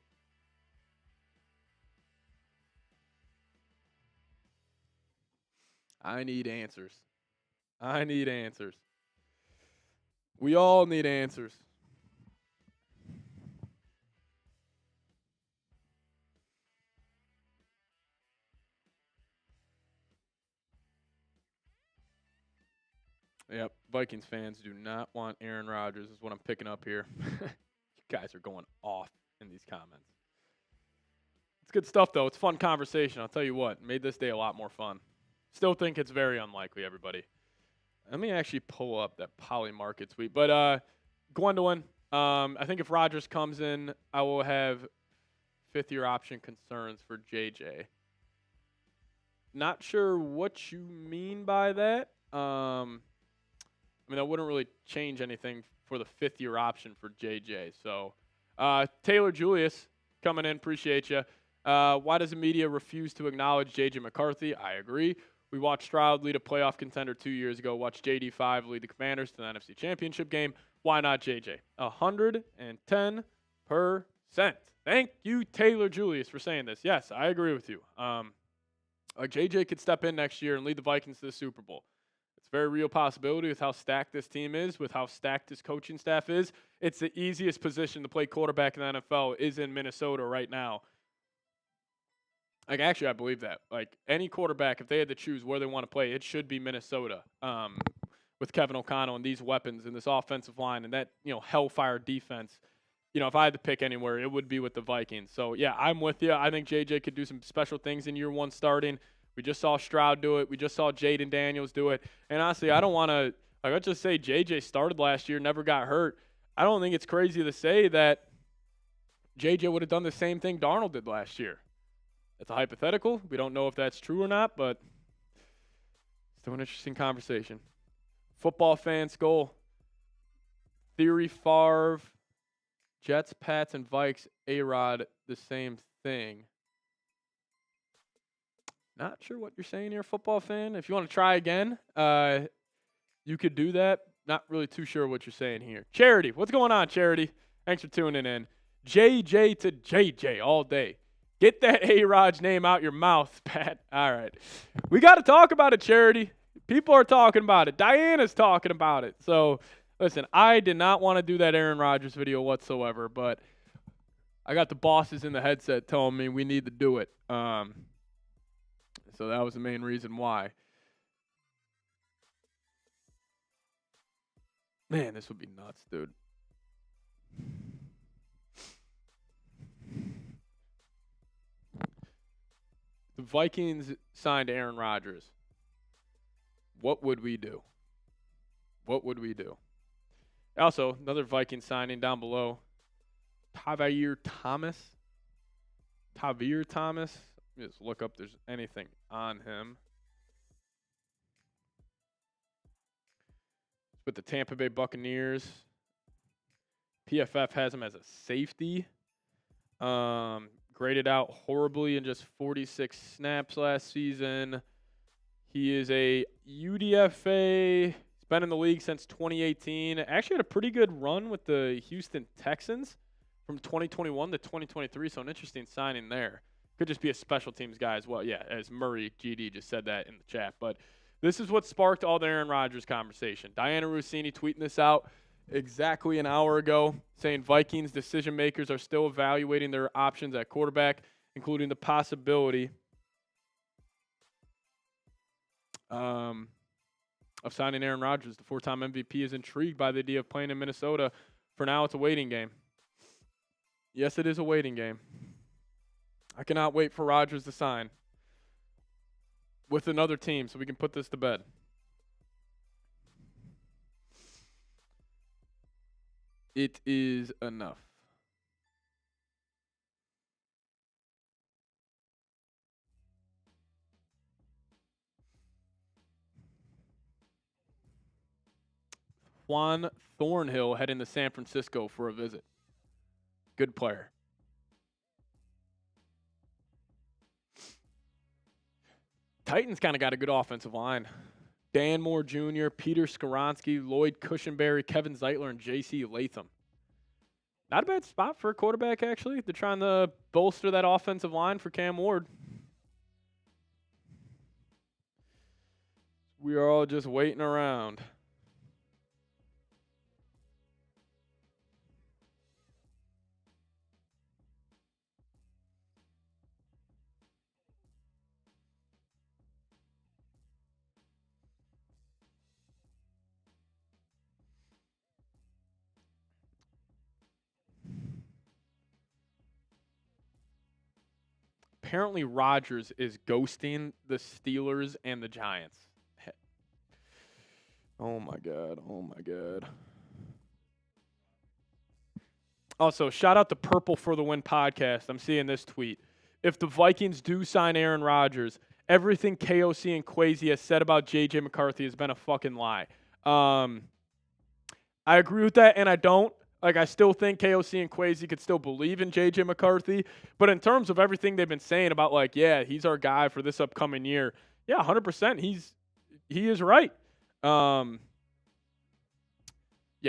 I need answers. I need answers. We all need answers. Yep, Vikings fans do not want Aaron Rodgers is what I'm picking up here. You guys are going off in these comments. It's good stuff, though. It's fun conversation. I'll tell you what. Made this day a lot more fun. Still think it's very unlikely, everybody. Let me actually pull up that Poly Market tweet. But Gwendolyn, I think if Rodgers comes in, I will have fifth-year option concerns for JJ. Not sure what you mean by that. I mean, that wouldn't really change anything for the fifth-year option for JJ. So, Taylor Julius coming in. Appreciate you. Why does the media refuse to acknowledge J.J. McCarthy? I agree. We watched Stroud lead a playoff contender 2 years ago. Watched JD5 lead the Commanders to the NFC Championship game. Why not J.J.? 110%. Thank you, Taylor Julius, for saying this. Yes, I agree with you. Like J.J. could step in next year and lead the Vikings to the Super Bowl. It's a very real possibility with how stacked this team is, with how stacked this coaching staff is. It's the easiest position to play quarterback in the NFL is in Minnesota right now. Like, actually, I believe that. Like, any quarterback, if they had to choose where they want to play, it should be Minnesota with Kevin O'Connell and these weapons and this offensive line and that, hellfire defense. If I had to pick anywhere, it would be with the Vikings. So, yeah, I'm with you. I think J.J. could do some special things in year one starting. We just saw Stroud do it. We just saw Jaden Daniels do it. And, honestly, I don't want to – let's just say J.J. started last year, never got hurt. I don't think it's crazy to say that JJ would have done the same thing Darnold did last year. That's a hypothetical. We don't know if that's true or not, but still an interesting conversation. Football fan Skull. Theory Favre. Jets, Pats, and Vikes. A-Rod, the same thing. Not sure what you're saying here, football fan. If you want to try again, you could do that. Not really too sure what you're saying here. Charity, what's going on, Charity? Thanks for tuning in. JJ to JJ all day. Get that A-Rod's name out your mouth, Pat. All right. We got to talk about it, Charity. People are talking about it. Diana's talking about it. So, listen, I did not want to do that Aaron Rodgers video whatsoever, but I got the bosses in the headset telling me we need to do it. So that was the main reason why. Man, this would be nuts, dude. The Vikings signed Aaron Rodgers. What would we do? What would we do? Also, another Viking signing down below. Tavir Thomas. Let me just look up if there's anything on him. With the Tampa Bay Buccaneers. PFF has him as a safety. Graded out horribly in just 46 snaps last season. He is a UDFA. He's been in the league since 2018. Actually had a pretty good run with the Houston Texans from 2021 to 2023, so an interesting signing there. Could just be a special teams guy as well. Yeah, as Murray GD just said that in the chat. But this is what sparked all the Aaron Rodgers conversation. Diana Rossini tweeting this out exactly an hour ago, saying Vikings decision makers are still evaluating their options at quarterback, including the possibility of signing Aaron Rodgers. The four-time MVP is intrigued by the idea of playing in Minnesota. For now, it's a waiting game. Yes, it is a waiting game. I cannot wait for Rodgers to sign with another team so we can put this to bed. It is enough. Juan Thornhill heading to San Francisco for a visit. Good player. Titans kind of got a good offensive line. Dan Moore Jr., Peter Skoronski, Lloyd Cushenberry, Kevin Zeitler, and J.C. Latham. Not a bad spot for a quarterback, actually. They're trying to bolster that offensive line for Cam Ward. We are all just waiting around. Apparently Rodgers is ghosting the Steelers and the Giants. Oh, my God. Oh, my God. Also, shout out to Purple for the Win podcast. I'm seeing this tweet. If the Vikings do sign Aaron Rodgers, everything KOC and Kwesi has said about J.J. McCarthy has been a fucking lie. I agree with that, and I don't. Like, I still think KOC and Kwesi could still believe in J.J. McCarthy. But in terms of everything they've been saying about, like, yeah, he's our guy for this upcoming year, yeah, 100%, he is right. Yeah,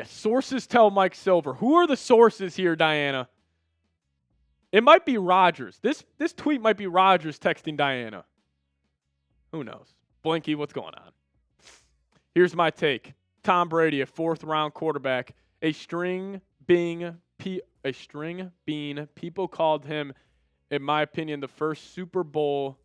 sources tell Mike Silver. Who are the sources here, Diana? It might be Rodgers. This tweet might be Rodgers texting Diana. Who knows? Blinky, what's going on? Here's my take. Tom Brady, a fourth-round quarterback. A string being, people called him, in my opinion, the first Super Bowl.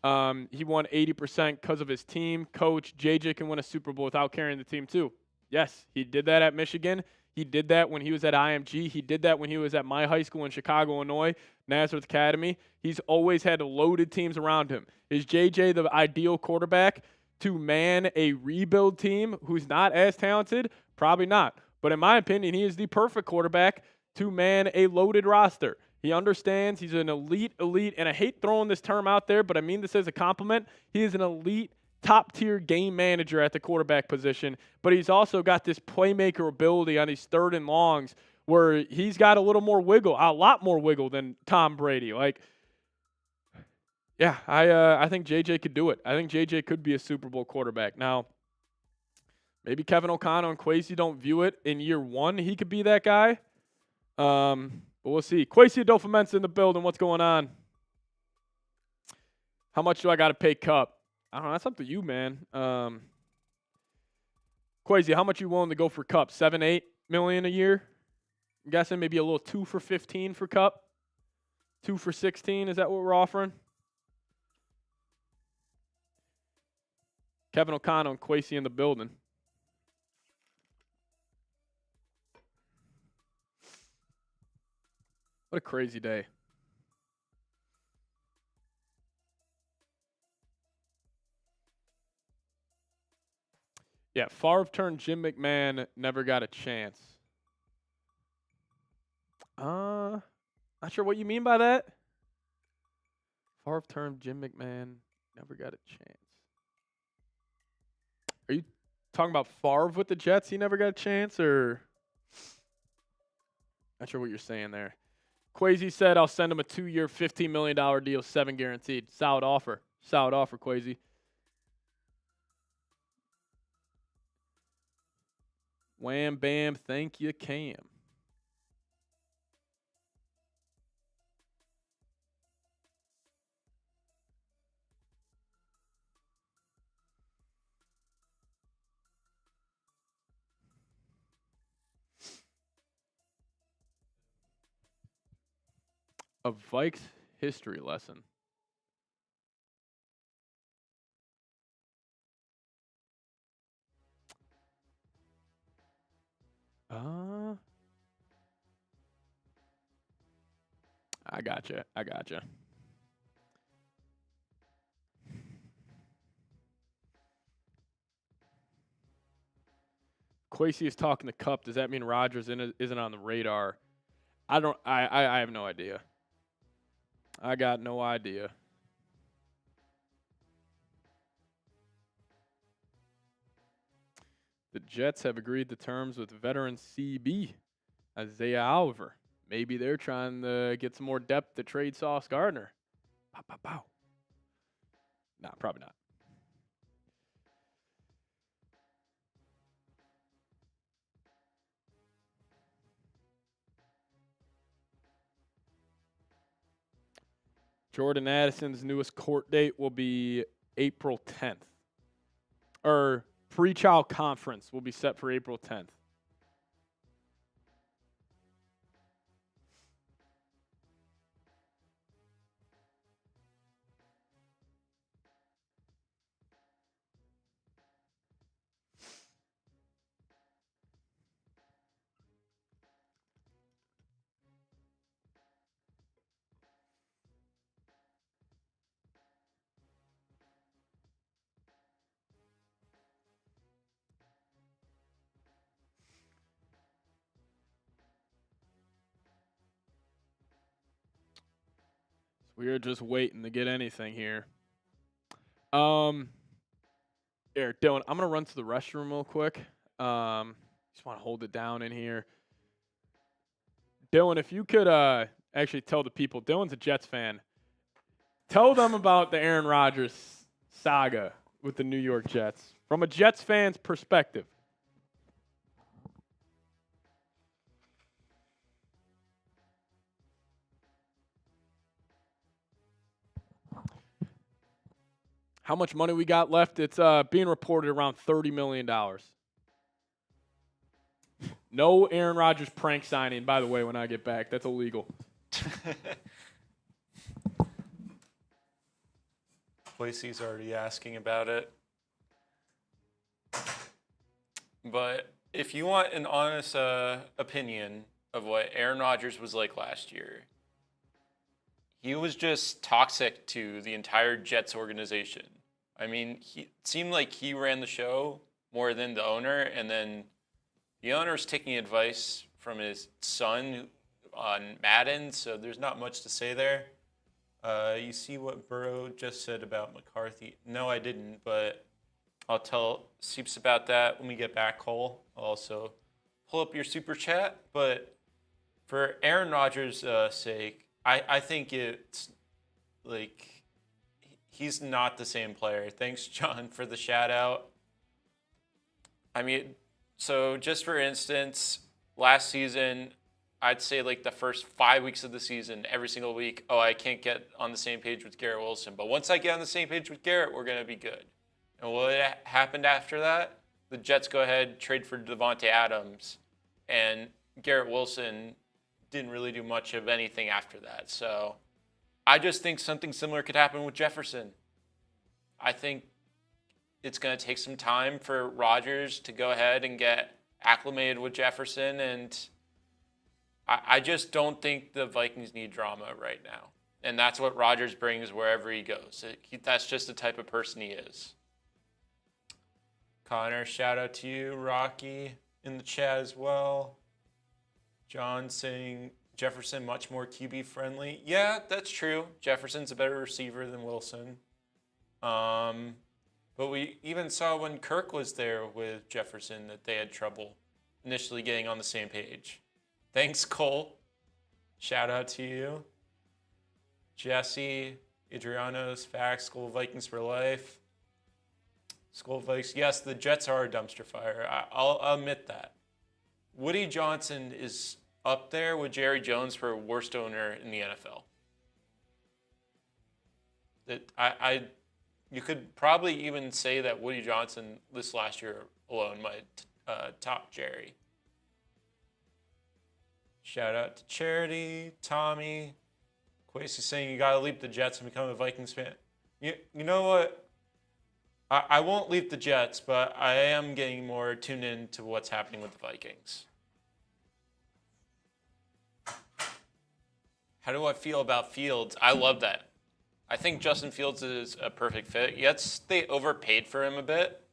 He won 80% because of his team. Coach, JJ can win a Super Bowl without carrying the team too. Yes, he did that at Michigan. He did that when he was at IMG. He did that when he was at my high school in Chicago, Illinois, Nazareth Academy. He's always had loaded teams around him. Is JJ the ideal quarterback to man a rebuild team who's not as talented? Probably not. But in my opinion, he is the perfect quarterback to man a loaded roster. He understands he's an elite, and I hate throwing this term out there, but I mean this as a compliment. He is an elite, top-tier game manager at the quarterback position, but he's also got this playmaker ability on these 3rd and longs where he's got a little more wiggle, a lot more wiggle than Tom Brady. Like, yeah, I think JJ could do it. I think JJ could be a Super Bowl quarterback. Now, maybe Kevin O'Connell and Kwesi don't view it in year 1. He could be that guy. But we'll see. Kwesi Adolfo-Mensah in the building. What's going on? How much do I got to pay Kupp? I don't know. That's up to you, man. Kwesi, how much you willing to go for Kupp? 7-8 million a year? I'm guessing maybe a little 2 for 15 for Kupp. 2 for 16. Is that what we're offering? Kevin O'Connell and Kwesi in the building. What a crazy day. Yeah, Favre turned Jim McMahon, never got a chance. Not sure what you mean by that. Favre turned Jim McMahon, never got a chance. Are you talking about Favre with the Jets? He never got a chance, or? Not sure what you're saying there. Kwesi said, I'll send him a 2-year, $15 million deal, 7 guaranteed. Solid offer. Solid offer, Kwesi. Wham, bam, thank you, Cam. A Vikes history lesson. I gotcha. Kwesi is talking to Kupp. Does that mean Rodgers isn't on the radar? I have no idea. I got no idea. The Jets have agreed to terms with veteran CB, Isaiah Oliver. Maybe they're trying to get some more depth to trade Sauce Gardner. Pow, pow, pow. Nah, probably not. Jordan Addison's newest court date will be April 10th. Or pre-trial conference will be set for April 10th. We are just waiting to get anything here. Here, Dylan, I'm gonna run to the restroom real quick. Just want to hold it down in here. Dylan, if you could actually tell the people, Dylan's a Jets fan. Tell them about the Aaron Rodgers saga with the New York Jets from a Jets fan's perspective. How much money we got left? It's being reported around $30 million. No Aaron Rodgers prank signing, by the way, when I get back. That's illegal. Lacey's already asking about it. But if you want an honest opinion of what Aaron Rodgers was like last year, he was just toxic to the entire Jets organization. I mean, it seemed like he ran the show more than the owner, and then the owner's taking advice from his son, on Madden, so there's not much to say there. You see what Burrow just said about McCarthy? No, I didn't, but I'll tell Seeps about that when we get back, Cole. I'll also pull up your super chat. But for Aaron Rodgers' sake, I think it's like he's not the same player. Thanks, John, for the shout out. I mean, so just for instance, last season, I'd say like the first 5 weeks of the season, every single week, I can't get on the same page with Garrett Wilson. But once I get on the same page with Garrett, we're going to be good. And what happened after that? The Jets go ahead, trade for Devontae Adams, and Garrett Wilson didn't really do much of anything after that. So I just think something similar could happen with Jefferson. I think it's going to take some time for Rodgers to go ahead and get acclimated with Jefferson, and I just don't think the Vikings need drama right now. And that's what Rodgers brings wherever he goes. That's just the type of person he is. Connor, shout out to you. Rocky in the chat as well. John saying Jefferson much more QB friendly. Yeah, that's true. Jefferson's a better receiver than Wilson. But we even saw when Kirk was there with Jefferson that they had trouble initially getting on the same page. Thanks, Cole. Shout out to you. Jesse, Adriano's Facts, School Vikings for Life. School Vikings, yes, the Jets are a dumpster fire. I'll admit that. Woody Johnson is up there with Jerry Jones for worst owner in the NFL. You could probably even say that Woody Johnson this last year alone might top Jerry. Shout out to Charity, Tommy. Quasi saying you got to leave the Jets and become a Vikings fan. You know what? I won't leave the Jets, but I am getting more tuned in to what's happening with the Vikings. How do I feel about Fields? I love that. I think Justin Fields is a perfect fit. Yes, they overpaid for him a bit.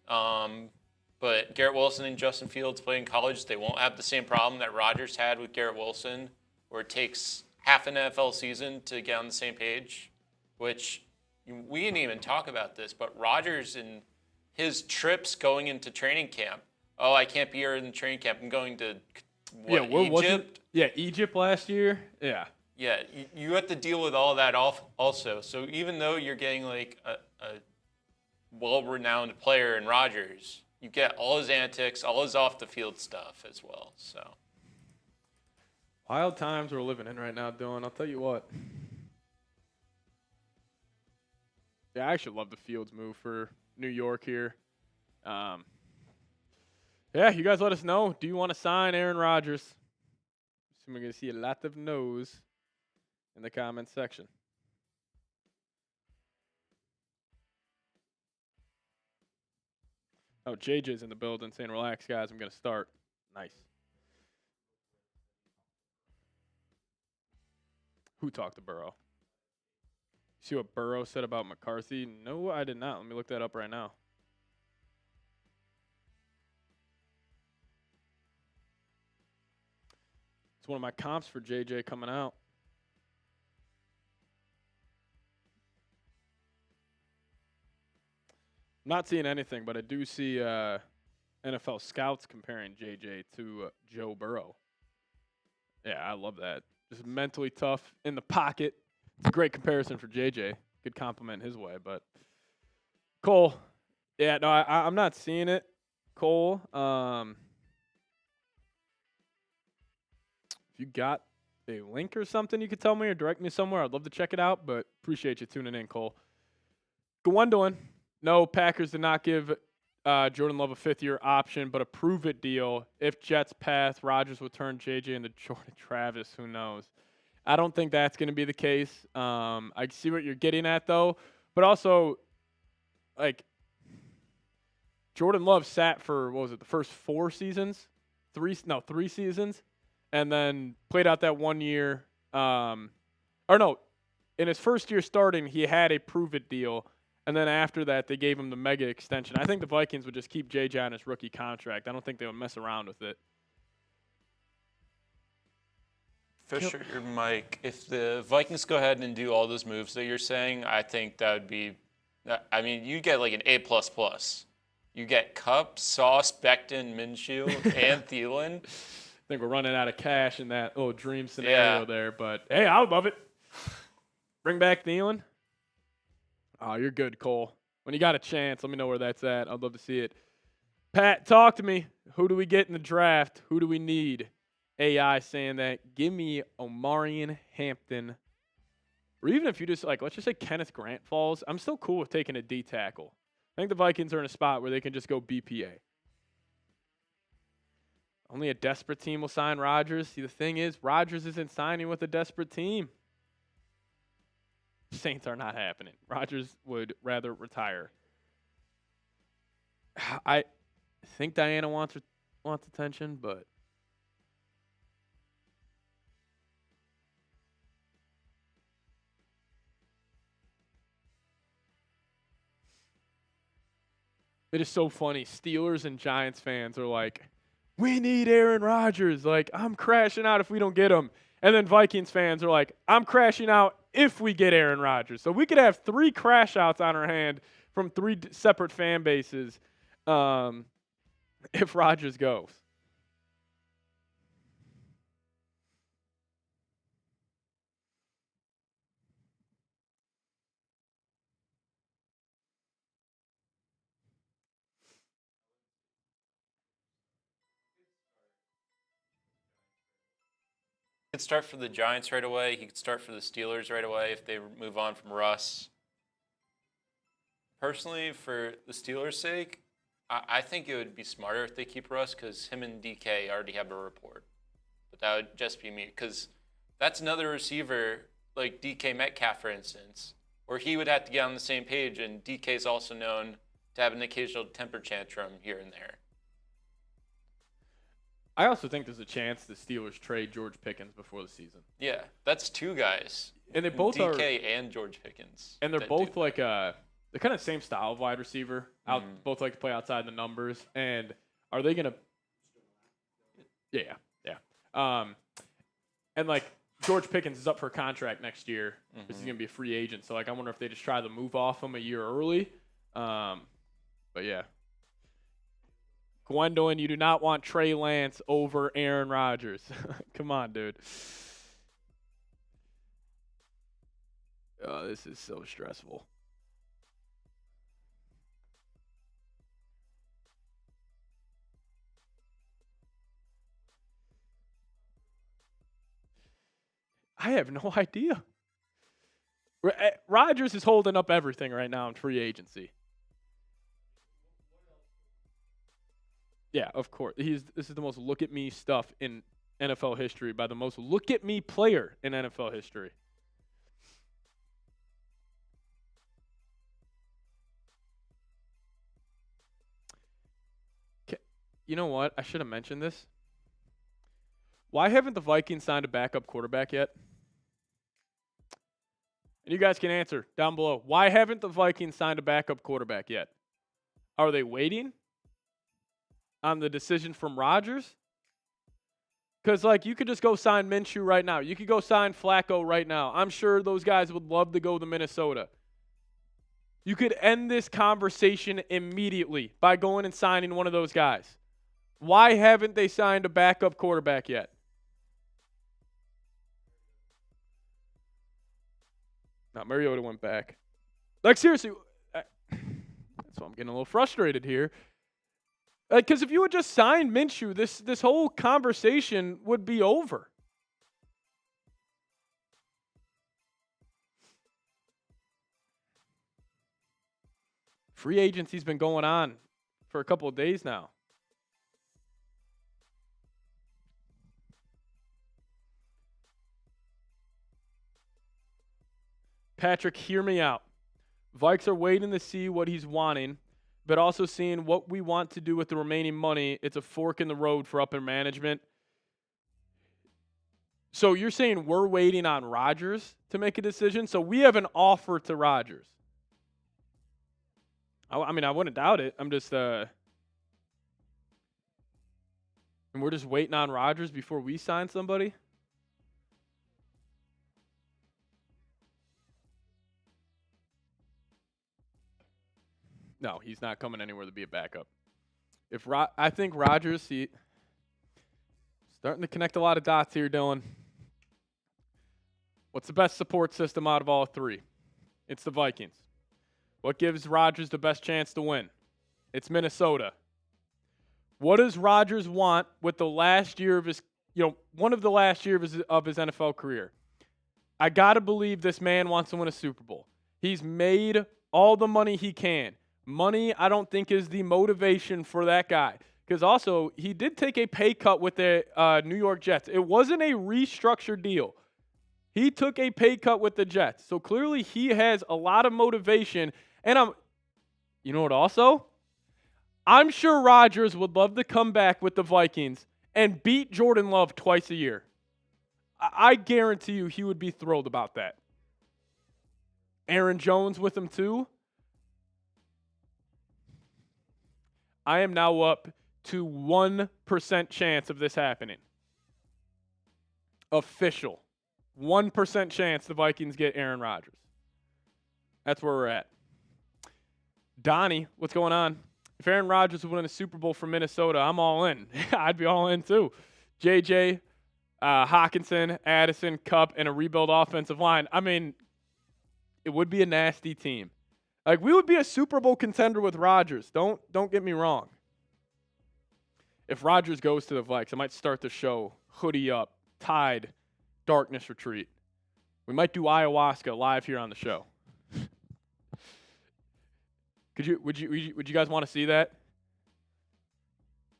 But Garrett Wilson and Justin Fields play in college. They won't have the same problem that Rodgers had with Garrett Wilson, where it takes half an NFL season to get on the same page, which we didn't even talk about this, but Rodgers and his trips going into training camp. Oh, I can't be here in training camp. I'm going to Egypt? Egypt last year. Yeah. Yeah, you have to deal with all that also. So even though you're getting like a well-renowned player in Rodgers, you get all his antics, all his off-the-field stuff as well. So wild times we're living in right now, Dylan. I'll tell you what. Yeah, I actually love the Fields move for New York here. Yeah, you guys let us know. Do you want to sign Aaron Rodgers? So we're going to see a lot of no's in the comments section. Oh, JJ's in the building saying, relax, guys, I'm going to start. Nice. Who talked to Burrow? See what Burrow said about McCarthy? No, I did not. Let me look that up right now. It's one of my comps for JJ coming out. I'm not seeing anything, but I do see NFL scouts comparing JJ to Joe Burrow. Yeah, I love that. Just mentally tough in the pocket. It's a great comparison for JJ. Good compliment his way, but Cole, yeah, no, I'm not seeing it. Cole, if you got a link or something you could tell me or direct me somewhere, I'd love to check it out, but appreciate you tuning in, Cole. Gwendolyn, no, Packers did not give Jordan Love a fifth-year option, but a prove-it deal. If Jets pass, Rodgers will turn JJ into Jordan Travis. Who knows? I don't think that's going to be the case. I see what you're getting at, though. But also, like, Jordan Love sat for, what was it, the first 4 seasons? 3 seasons. And then played out that 1 year. In his first year starting, he had a prove-it deal. And then after that, they gave him the mega extension. I think the Vikings would just keep JJ on his rookie contract. I don't think they would mess around with it. Fisher, Mike, if the Vikings go ahead and do all those moves that you're saying, I think that would be, I mean, you get like an A++. You get Kupp, Sauce, Becton, Minshew, and Thielen. I think we're running out of cash in that little dream scenario there, but hey, I would love it. Bring back Thielen. Oh, you're good, Cole. When you got a chance, let me know where that's at. I'd love to see it. Pat, talk to me. Who do we get in the draft? Who do we need? AI saying that. Give me Omarion Hampton. Or even if you just, like, let's just say Kenneth Grant falls. I'm still cool with taking a D tackle. I think the Vikings are in a spot where they can just go BPA. Only a desperate team will sign Rodgers. See, the thing is, Rodgers isn't signing with a desperate team. Saints are not happening. Rodgers would rather retire. I think Diana wants attention, but it is so funny. Steelers and Giants fans are like, we need Aaron Rodgers. Like, I'm crashing out if we don't get him. And then Vikings fans are like, I'm crashing out if we get Aaron Rodgers. So we could have 3 crash outs on our hand from 3 separate fan bases if Rodgers goes. He could start for the Giants right away. He could start for the Steelers right away if they move on from Russ. Personally, for the Steelers' sake, I think it would be smarter if they keep Russ because him and DK already have a rapport. But that would just be me because that's another receiver like DK Metcalf, for instance, where he would have to get on the same page, and DK is also known to have an occasional temper tantrum here and there. I also think there's a chance the Steelers trade George Pickens before the season. Yeah, that's 2 guys. And they both DK are DK and George Pickens. And they're both like they're kind of same style of wide receiver. Both like to play outside the numbers. And are they gonna? Yeah. And like George Pickens is up for a contract next year. This is gonna be a free agent. So like I wonder if they just try to move off him a year early. But yeah. Gwendolyn, you do not want Trey Lance over Aaron Rodgers. Come on, dude. Oh, this is so stressful. I have no idea. Rodgers is holding up everything right now in free agency. Yeah, of course. This is the most look at me stuff in NFL history by the most look at me player in NFL history. You know what? I should have mentioned this. Why haven't the Vikings signed a backup quarterback yet? And you guys can answer down below. Why haven't the Vikings signed a backup quarterback yet? Are they waiting on the decision from Rodgers? Because, like, you could just go sign Minshew right now. You could go sign Flacco right now. I'm sure those guys would love to go to Minnesota. You could end this conversation immediately by going and signing one of those guys. Why haven't they signed a backup quarterback yet? No, Mariota went back. Like, seriously, that's why I'm getting a little frustrated here. Because if you would just sign Minshew, this whole conversation would be over. Free agency's been going on for a couple of days now. Patrick, hear me out. Vikes are waiting to see what he's wanting, but also seeing what we want to do with the remaining money. It's a fork in the road for upper management. So you're saying we're waiting on Rodgers to make a decision? So we have an offer to Rodgers. I mean, I wouldn't doubt it. I'm just and we're just waiting on Rodgers before we sign somebody? No, he's not coming anywhere to be a backup. I think Rodgers, starting to connect a lot of dots here, Dylan. What's the best support system out of all three? It's the Vikings. What gives Rodgers the best chance to win? It's Minnesota. What does Rodgers want with the last year of his, one of the last years of his NFL career? I got to believe this man wants to win a Super Bowl. He's made all the money he can. Money, I don't think, is the motivation for that guy. Because also, he did take a pay cut with the New York Jets. It wasn't a restructured deal. He took a pay cut with the Jets. So clearly he has a lot of motivation. And you know what also? I'm sure Rodgers would love to come back with the Vikings and beat Jordan Love twice a year. I guarantee you he would be thrilled about that. Aaron Jones with him too. I am now up to 1% chance of this happening. Official. 1% chance the Vikings get Aaron Rodgers. That's where we're at. Donnie, what's going on? If Aaron Rodgers would win a Super Bowl for Minnesota, I'm all in. I'd be all in too. JJ, Hawkinson, Addison, Kupp, and a rebuild offensive line. I mean, it would be a nasty team. Like, we would be a Super Bowl contender with Rodgers. Don't get me wrong. If Rodgers goes to the Vikes, I might start the show hoodie up, tied, darkness retreat. We might do ayahuasca live here on the show. Would you guys want to see that?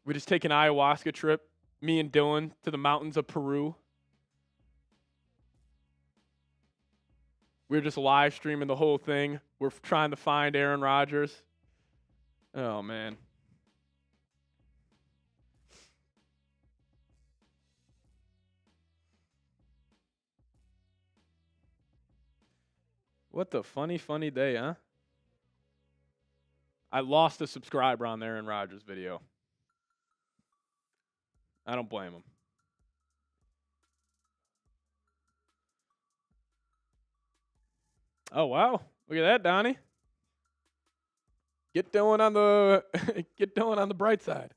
We just take an ayahuasca trip, me and Dylan, to the mountains of Peru. We're just live streaming the whole thing. We're trying to find Aaron Rodgers. Oh, man. What the funny day, huh? I lost a subscriber on the Aaron Rodgers video. I don't blame him. Oh, wow. Look at that, Donnie. Get Dylan on the bright side.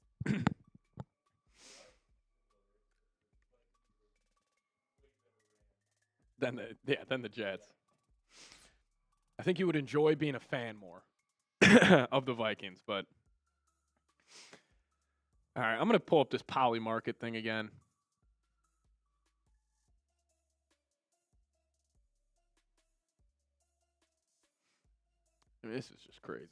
Then the Jets. I think you would enjoy being a fan more of the Vikings, but all right, I'm going to pull up this poly market thing again. I mean, this is just crazy.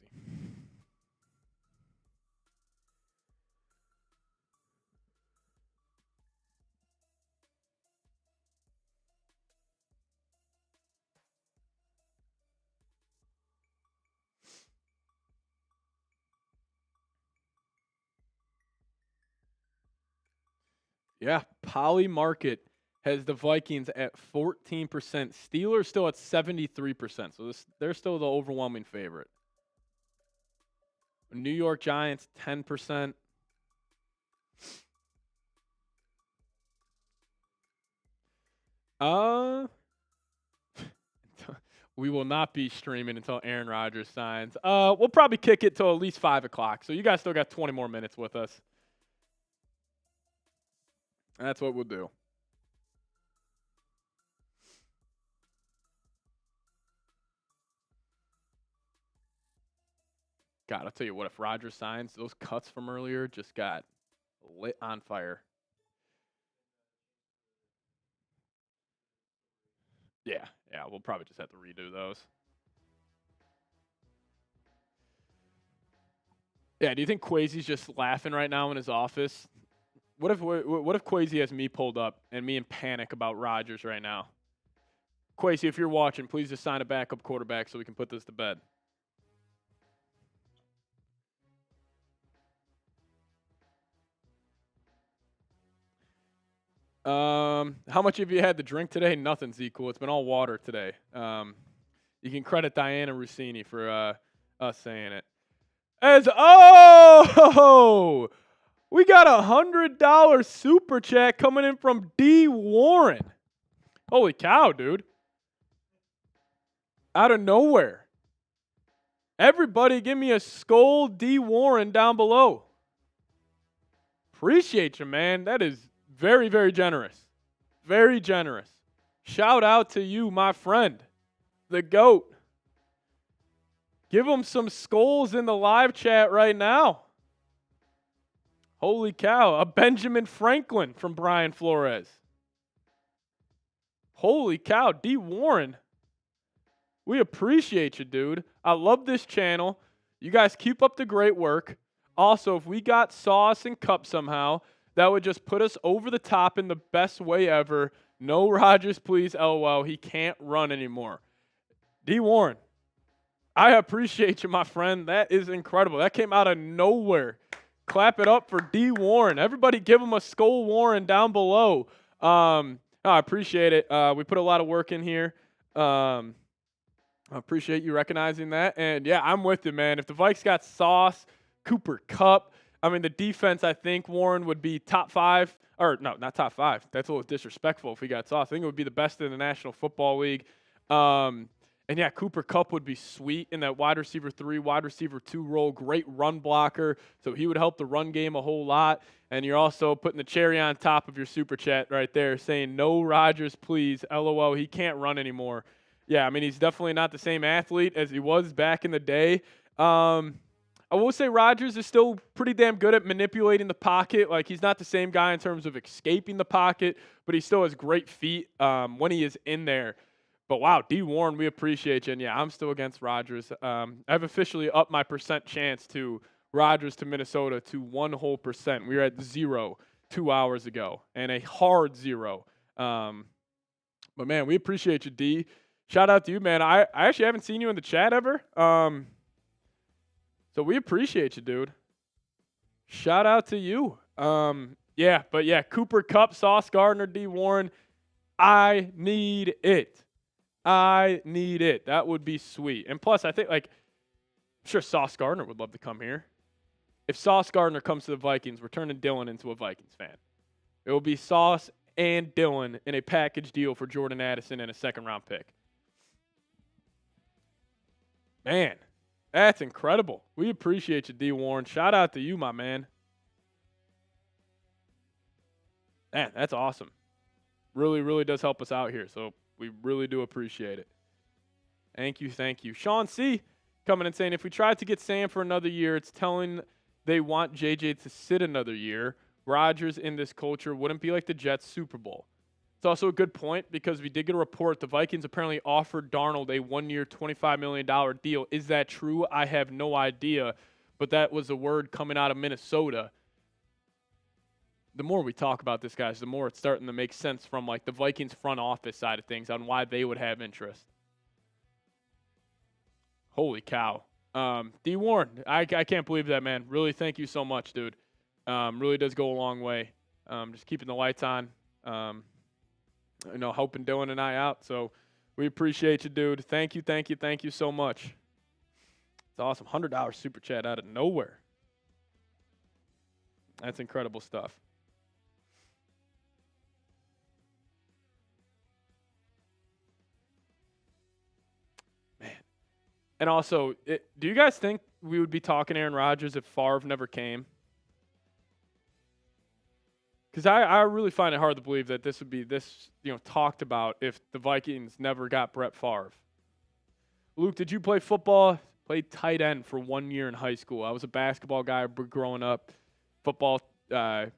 Yeah, poly market has the Vikings at 14%. Steelers still at 73%. So they're still the overwhelming favorite. New York Giants, 10%. We will not be streaming until Aaron Rodgers signs. We'll probably kick it till at least 5 o'clock. So you guys still got 20 more minutes with us. That's what we'll do. God, I'll tell you what, if Rodgers signs, those cuts from earlier just got lit on fire. Yeah, we'll probably just have to redo those. Yeah, do you think Quasi's just laughing right now in his office? What if Quasi has me pulled up and me in panic about Rodgers right now? Quasi, if you're watching, please just sign a backup quarterback so we can put this to bed. How much have you had to drink today? Nothing's equal. It's been all water today. You can credit Diana Rossini for us saying it. We got $100 super chat coming in from D. Warren. Holy cow, dude. Out of nowhere. Everybody give me a Skull D. Warren down below. Appreciate you, man. That is very, very generous. Very generous. Shout out to you, my friend, the GOAT. Give him some skulls in the live chat right now. Holy cow. A Benjamin Franklin from Brian Flores. Holy cow. D. Warren. We appreciate you, dude. I love this channel. You guys keep up the great work. Also, if we got Sauce and Kupp somehow, that would just put us over the top in the best way ever. No Rodgers, please, LOL. He can't run anymore. D. Warren, I appreciate you, my friend. That is incredible. That came out of nowhere. Clap it up for D. Warren. Everybody give him a Skull Warren down below. I appreciate it. We put a lot of work in here. I appreciate you recognizing that. And, yeah, I'm with you, man. If the Vikes got Sauce, Cooper Kupp, I mean, the defense, I think, Warren, would be top 5. Or, no, not top 5. That's a little disrespectful if we got Sauce. I think it would be the best in the National Football League. And, yeah, Cooper Kupp would be sweet in that wide receiver 3, wide receiver 2 role. Great run blocker, so he would help the run game a whole lot. And you're also putting the cherry on top of your super chat right there saying, no Rodgers, please, LOL, he can't run anymore. Yeah, I mean, he's definitely not the same athlete as he was back in the day. I will say Rodgers is still pretty damn good at manipulating the pocket. Like, he's not the same guy in terms of escaping the pocket, but he still has great feet when he is in there. But, wow, D. Warren, we appreciate you. And, yeah, I'm still against Rodgers. I've officially upped my percent chance to Rodgers to Minnesota to 1%. We were at 0 2 hours ago, and a hard 0. But, man, we appreciate you, D. Shout out to you, man. I actually haven't seen you in the chat ever. So we appreciate you, dude. Shout out to you. Yeah, Cooper Kupp, Sauce Gardner, D. Warren. I need it. I need it. That would be sweet. And plus, I think, I'm sure Sauce Gardner would love to come here. If Sauce Gardner comes to the Vikings, we're turning Dylan into a Vikings fan. It will be Sauce and Dylan in a package deal for Jordan Addison and a second-round pick. Man. That's incredible. We appreciate you, D. Warren. Shout out to you, my man. Man, that's awesome. Really, really does help us out here. So we really do appreciate it. Thank you, thank you. Sean C. coming and saying, if we tried to get Sam for another year, it's telling they want JJ to sit another year. Rodgers in this culture wouldn't be like the Jets Super Bowl. It's also a good point because we did get a report the Vikings apparently offered Darnold a 1-year, $25 million deal. Is that true? I have no idea, but that was a word coming out of Minnesota. The more we talk about this, guys, the more it's starting to make sense from the Vikings front office side of things on why they would have interest. Holy cow. D. Warren, I can't believe that, man. Really, thank you so much, dude. Really does go a long way. Just keeping the lights on. Helping Dylan and I out. So we appreciate you, dude. Thank you so much. It's awesome. $100 super chat out of nowhere. That's incredible stuff. Man. And also, do you guys think we would be talking Aaron Rodgers if Favre never came? Because I really find it hard to believe that this would be talked about if the Vikings never got Brett Favre. Luke, did you play football? Played tight end for 1 year in high school. I was a basketball guy growing up. Football was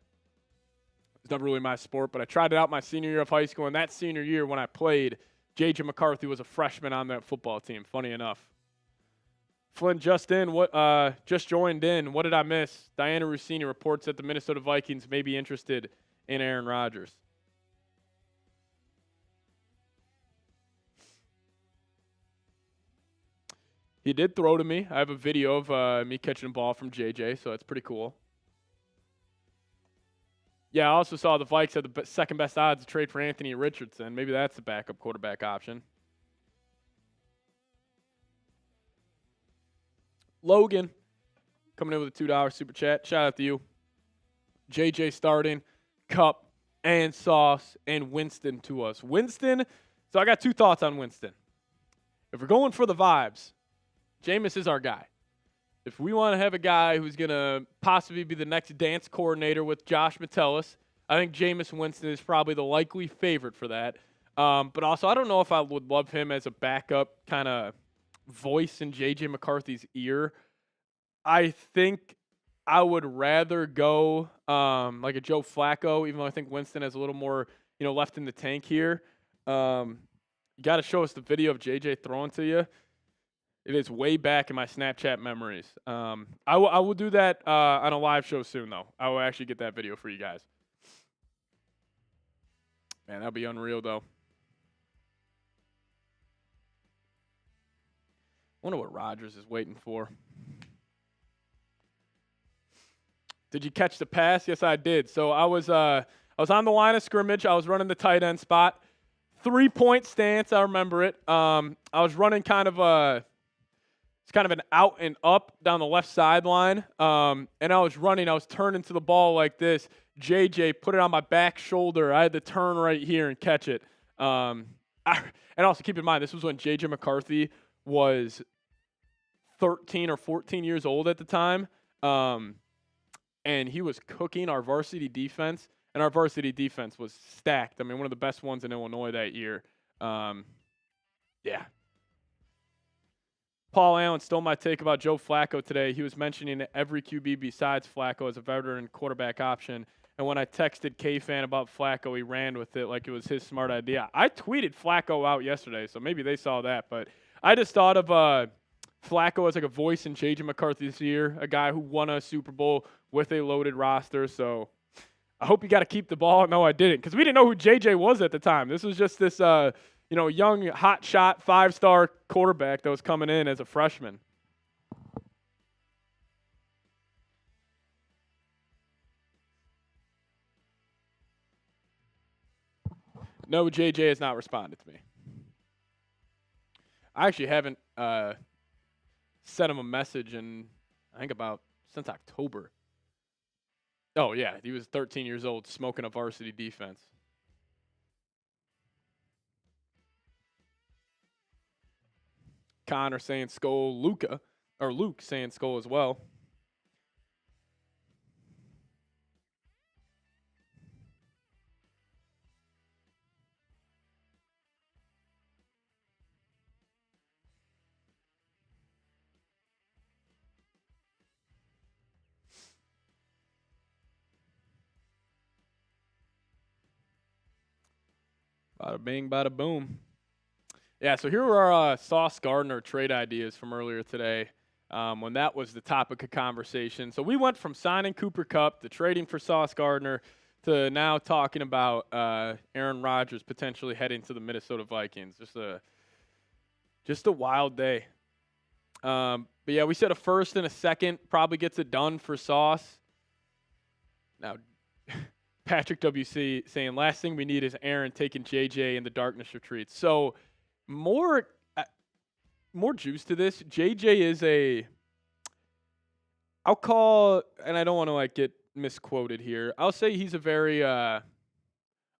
never really my sport, but I tried it out my senior year of high school. And that senior year when I played, J.J. McCarthy was a freshman on that football team, funny enough. Flynn just joined in. What did I miss? Diana Rossini reports that the Minnesota Vikings may be interested in Aaron Rodgers. He did throw to me. I have a video of me catching a ball from JJ, so that's pretty cool. Yeah, I also saw the Vikes had the second best odds to trade for Anthony Richardson. Maybe that's the backup quarterback option. Logan, coming in with a $2 super chat. Shout out to you. JJ starting, Kupp, and Sauce, and Winston to us. Winston, so I got two thoughts on Winston. If we're going for the vibes, Jameis is our guy. If we want to have a guy who's going to possibly be the next dance coordinator with Josh Metellus, I think Jameis Winston is probably the likely favorite for that. But also, I don't know if I would love him as a backup kind of voice in J.J. McCarthy's ear. I think I would rather go like a Joe Flacco, even though I think Winston has a little more, left in the tank here. You got to show us the video of J.J. throwing to you. It is way back in my Snapchat memories. I will do that on a live show soon, though. I will actually get that video for you guys. Man, that'll be unreal, though. I wonder what Rodgers is waiting for. Did you catch the pass? Yes, I did. So I was on the line of scrimmage. I was running the tight end spot. 3-point stance. I remember it. I was running kind of an out and up down the left sideline. And I was turning to the ball like this. JJ put it on my back shoulder. I had to turn right here and catch it. And also keep in mind, this was when JJ McCarthy was 13 or 14 years old at the time. And he was cooking our varsity defense, and our varsity defense was stacked. I mean, one of the best ones in Illinois that year. Yeah. Paul Allen stole my take about Joe Flacco today. He was mentioning that every QB besides Flacco is a veteran quarterback option. And when I texted K-Fan about Flacco, he ran with it like it was his smart idea. I tweeted Flacco out yesterday, so maybe they saw that. But I just thought of Flacco as like a voice in J.J. McCarthy this year, a guy who won a Super Bowl with a loaded roster. So I hope you got to keep the ball. No, I didn't, because we didn't know who J.J. was at the time. This was just this young, hot shot, 5-star quarterback that was coming in as a freshman. No, J.J. has not responded to me. I actually haven't sent him a message in, I think, since October. Oh, yeah, he was 13 years old smoking a varsity defense. Connor saying Skull, Luke saying Skull as well. Bada bing, bada boom. Yeah, so here are our Sauce Gardner trade ideas from earlier today when that was the topic of conversation. So we went from signing Cooper Kupp to trading for Sauce Gardner to now talking about Aaron Rodgers potentially heading to the Minnesota Vikings. Just a wild day. But, yeah, we said a first and a second probably gets it done for Sauce. Now, Patrick WC saying, last thing we need is Aaron taking JJ in the darkness retreats. So more juice to this. JJ is I'll call, and I don't want to get misquoted here. I'll say he's a very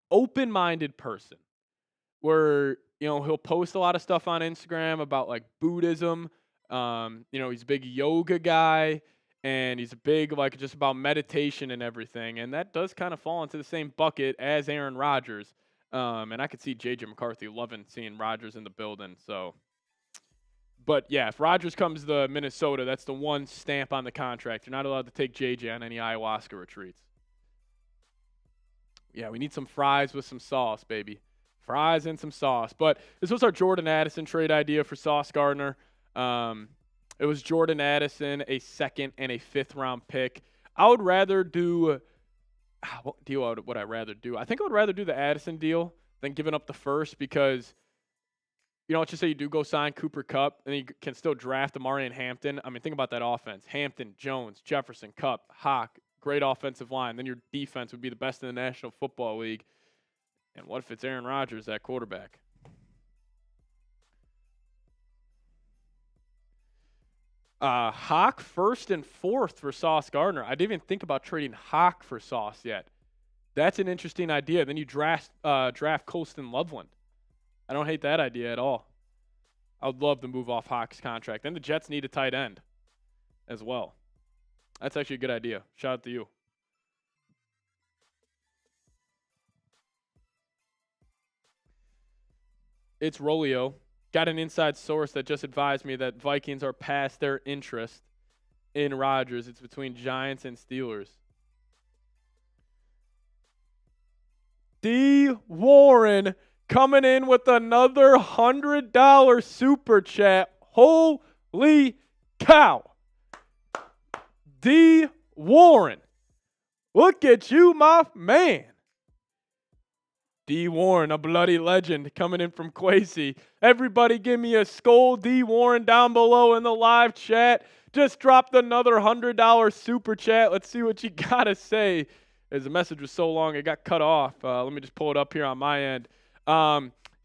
open-minded person where, he'll post a lot of stuff on Instagram about Buddhism. He's a big yoga guy. And he's a big, just about meditation and everything. And that does kind of fall into the same bucket as Aaron Rodgers. And I could see J.J. McCarthy loving seeing Rodgers in the building. So, but, yeah, if Rodgers comes to Minnesota, that's the one stamp on the contract. You're not allowed to take J.J. on any ayahuasca retreats. Yeah, we need some fries with some sauce, baby. Fries and some sauce. But this was our Jordan Addison trade idea for Sauce Gardner. It was Jordan Addison, a second and a fifth-round pick. I would rather do what deal would I rather do? I think I would rather do the Addison deal than giving up the first because, let's just say you do go sign Cooper Kupp and you can still draft Amari and Hampton. I mean, think about that offense. Hampton, Jones, Jefferson, Kupp, Hawk, great offensive line. Then your defense would be the best in the National Football League. And what if it's Aaron Rodgers at quarterback? Hawk first and fourth for Sauce Gardner. I didn't even think about trading Hawk for Sauce yet. That's an interesting idea. Then you draft Colston Loveland. I don't hate that idea at all. I would love to move off Hawk's contract. And the Jets need a tight end as well. That's actually a good idea. Shout out to you. It's Rolio. Got an inside source that just advised me that Vikings are past their interest in Rodgers. It's between Giants and Steelers. D. Warren coming in with another $100 super chat. Holy cow. D. Warren. Look at you, my man. D. Warren, a bloody legend, coming in from Quasi. Everybody give me a skull. D. Warren down below in the live chat. Just dropped another $100 super chat. Let's see what you got to say. As the message was so long, it got cut off. Let me just pull it up here on my end.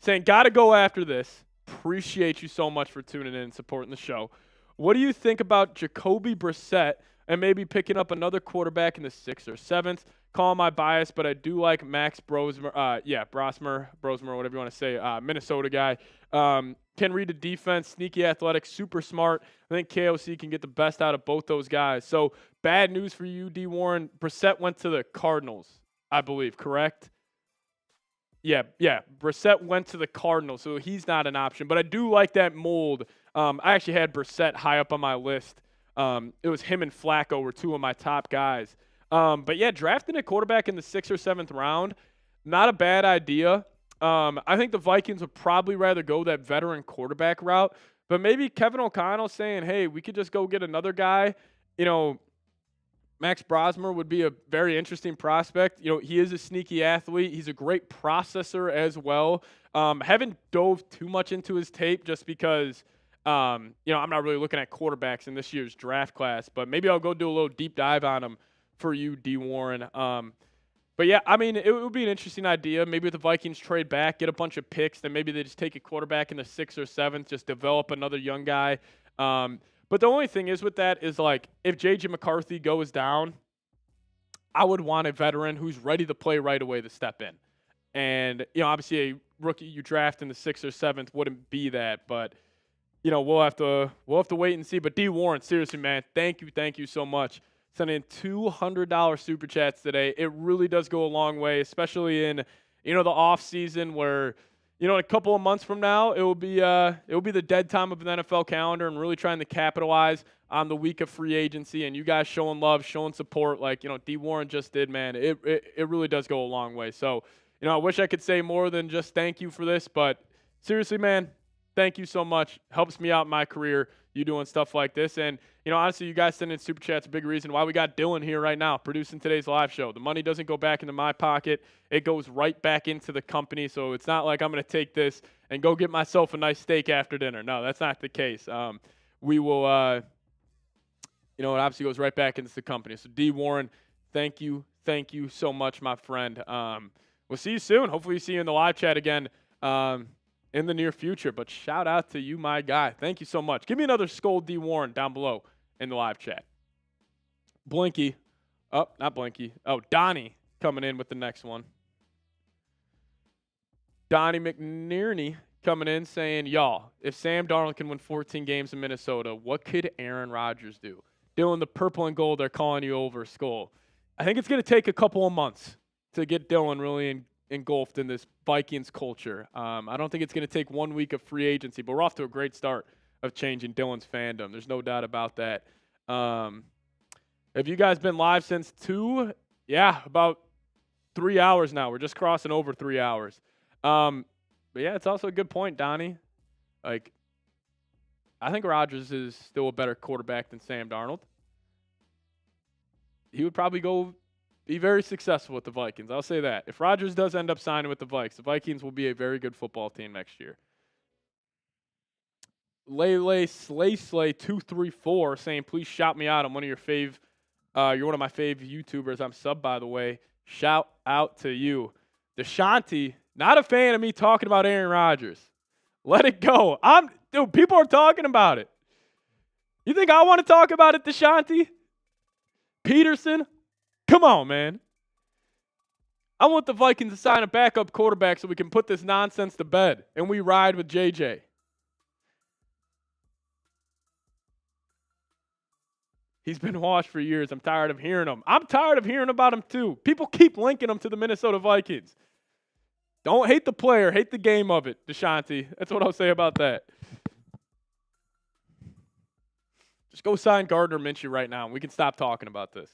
Saying, got to go after this. Appreciate you so much for tuning in and supporting the show. What do you think about Jacoby Brissett and maybe picking up another quarterback in the 6th or 7th? Call my bias, but I do like Max Brosmer, Brosmer, whatever you want to say, Minnesota guy. Can read the defense, sneaky athletic, super smart. I think KOC can get the best out of both those guys. So bad news for you, D. Warren. Brissett went to the Cardinals, I believe, correct? Yeah. Brissett went to the Cardinals, so he's not an option. But I do like that mold. I actually had Brissett high up on my list. It was him and Flacco were two of my top guys. But yeah, drafting a quarterback in the 6th or 7th round, not a bad idea. I think the Vikings would probably rather go that veteran quarterback route, but maybe Kevin O'Connell saying, hey, we could just go get another guy. You know, Max Brosmer would be a very interesting prospect. You know, he is a sneaky athlete. He's a great processor as well. Haven't dove too much into his tape just because, I'm not really looking at quarterbacks in this year's draft class, but maybe I'll go do a little deep dive on him for you, D. Warren. But yeah, I mean, it would be an interesting idea. Maybe if the Vikings trade back, get a bunch of picks, then maybe they just take a quarterback in the 6th or 7th, just develop another young guy. But the only thing is with that is, like, if J.J. McCarthy goes down, I would want a veteran who's ready to play right away to step in. And, obviously a rookie you draft in the 6th or 7th wouldn't be that. But, we'll have to wait and see. But D. Warren, seriously, man, thank you so much. Sending $200 super chats today. It really does go a long way, especially in, the off season where, in a couple of months from now, it will be the dead time of the NFL calendar and really trying to capitalize on the week of free agency and you guys showing love, showing support like, D. Warren just did, man. It really does go a long way. So, I wish I could say more than just thank you for this, but seriously, man, thank you so much. Helps me out in my career, you doing stuff like this. And, honestly, you guys sending super chats a big reason why we got Dylan here right now producing today's live show. The money doesn't go back into my pocket. It goes right back into the company. So it's not like I'm going to take this and go get myself a nice steak after dinner. No, that's not the case. We will, it obviously goes right back into the company. So D. Warren, thank you so much, my friend. We'll see you soon. Hopefully see you in the live chat again. In the near future, but shout out to you, my guy. Thank you so much. Give me another Skull D. Warren down below in the live chat. Blinky. Oh, not Blinky. Oh, Donnie coming in with the next one. Donnie McNearney coming in saying, y'all, if Sam Darnold can win 14 games in Minnesota, what could Aaron Rodgers do? Dylan, the purple and gold, they're calling you over, Skull. I think it's going to take a couple of months to get Dylan really engulfed in this Vikings culture. I don't think it's going to take 1 week of free agency, but we're off to a great start of changing Dylan's fandom. There's no doubt about that. Have you guys been live since 2? Yeah, about 3 hours now. We're just crossing over 3 hours. But yeah, it's also a good point, Donnie. Like, I think Rodgers is still a better quarterback than Sam Darnold. He would probably be very successful with the Vikings. I'll say that. If Rodgers does end up signing with the Vikings will be a very good football team next year. Slay 234 saying, please shout me out. I'm one of your you're one of my fave YouTubers. I'm sub, by the way. Shout out to you. Deshanti, not a fan of me talking about Aaron Rodgers. Let it go. Dude, people are talking about it. You think I want to talk about it, Deshanti? Peterson? Come on, man. I want the Vikings to sign a backup quarterback so we can put this nonsense to bed and we ride with JJ. He's been washed for years. I'm tired of hearing him. I'm tired of hearing about him too. People keep linking him to the Minnesota Vikings. Don't hate the player, hate the game of it, Deshaunte. That's what I'll say about that. Just go sign Gardner Minshew right now, and we can stop talking about this.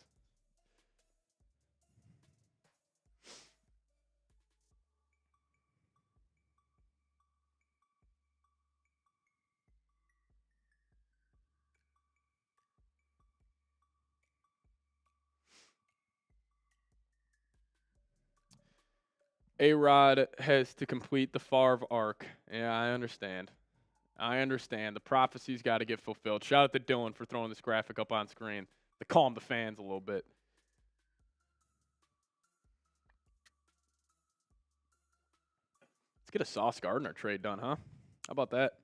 A-Rod has to complete the Favre arc. Yeah, I understand. The prophecy's got to get fulfilled. Shout out to Dylan for throwing this graphic up on screen to calm the fans a little bit. Let's get a Sauce Gardner trade done, huh? How about that?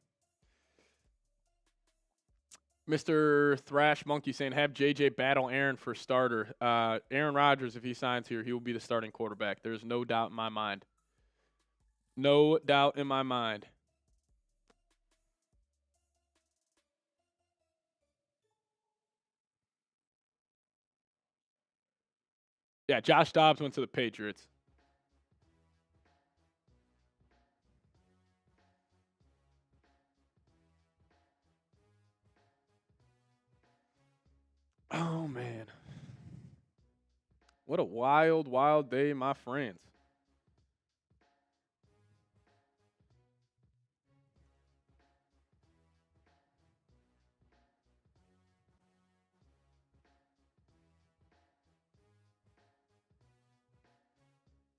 Mr. Thrash Monkey saying, have JJ battle Aaron for starter. Aaron Rodgers, if he signs here, he will be the starting quarterback. There's no doubt in my mind. No doubt in my mind. Yeah, Josh Dobbs went to the Patriots. Oh, man. What a wild, wild day, my friends.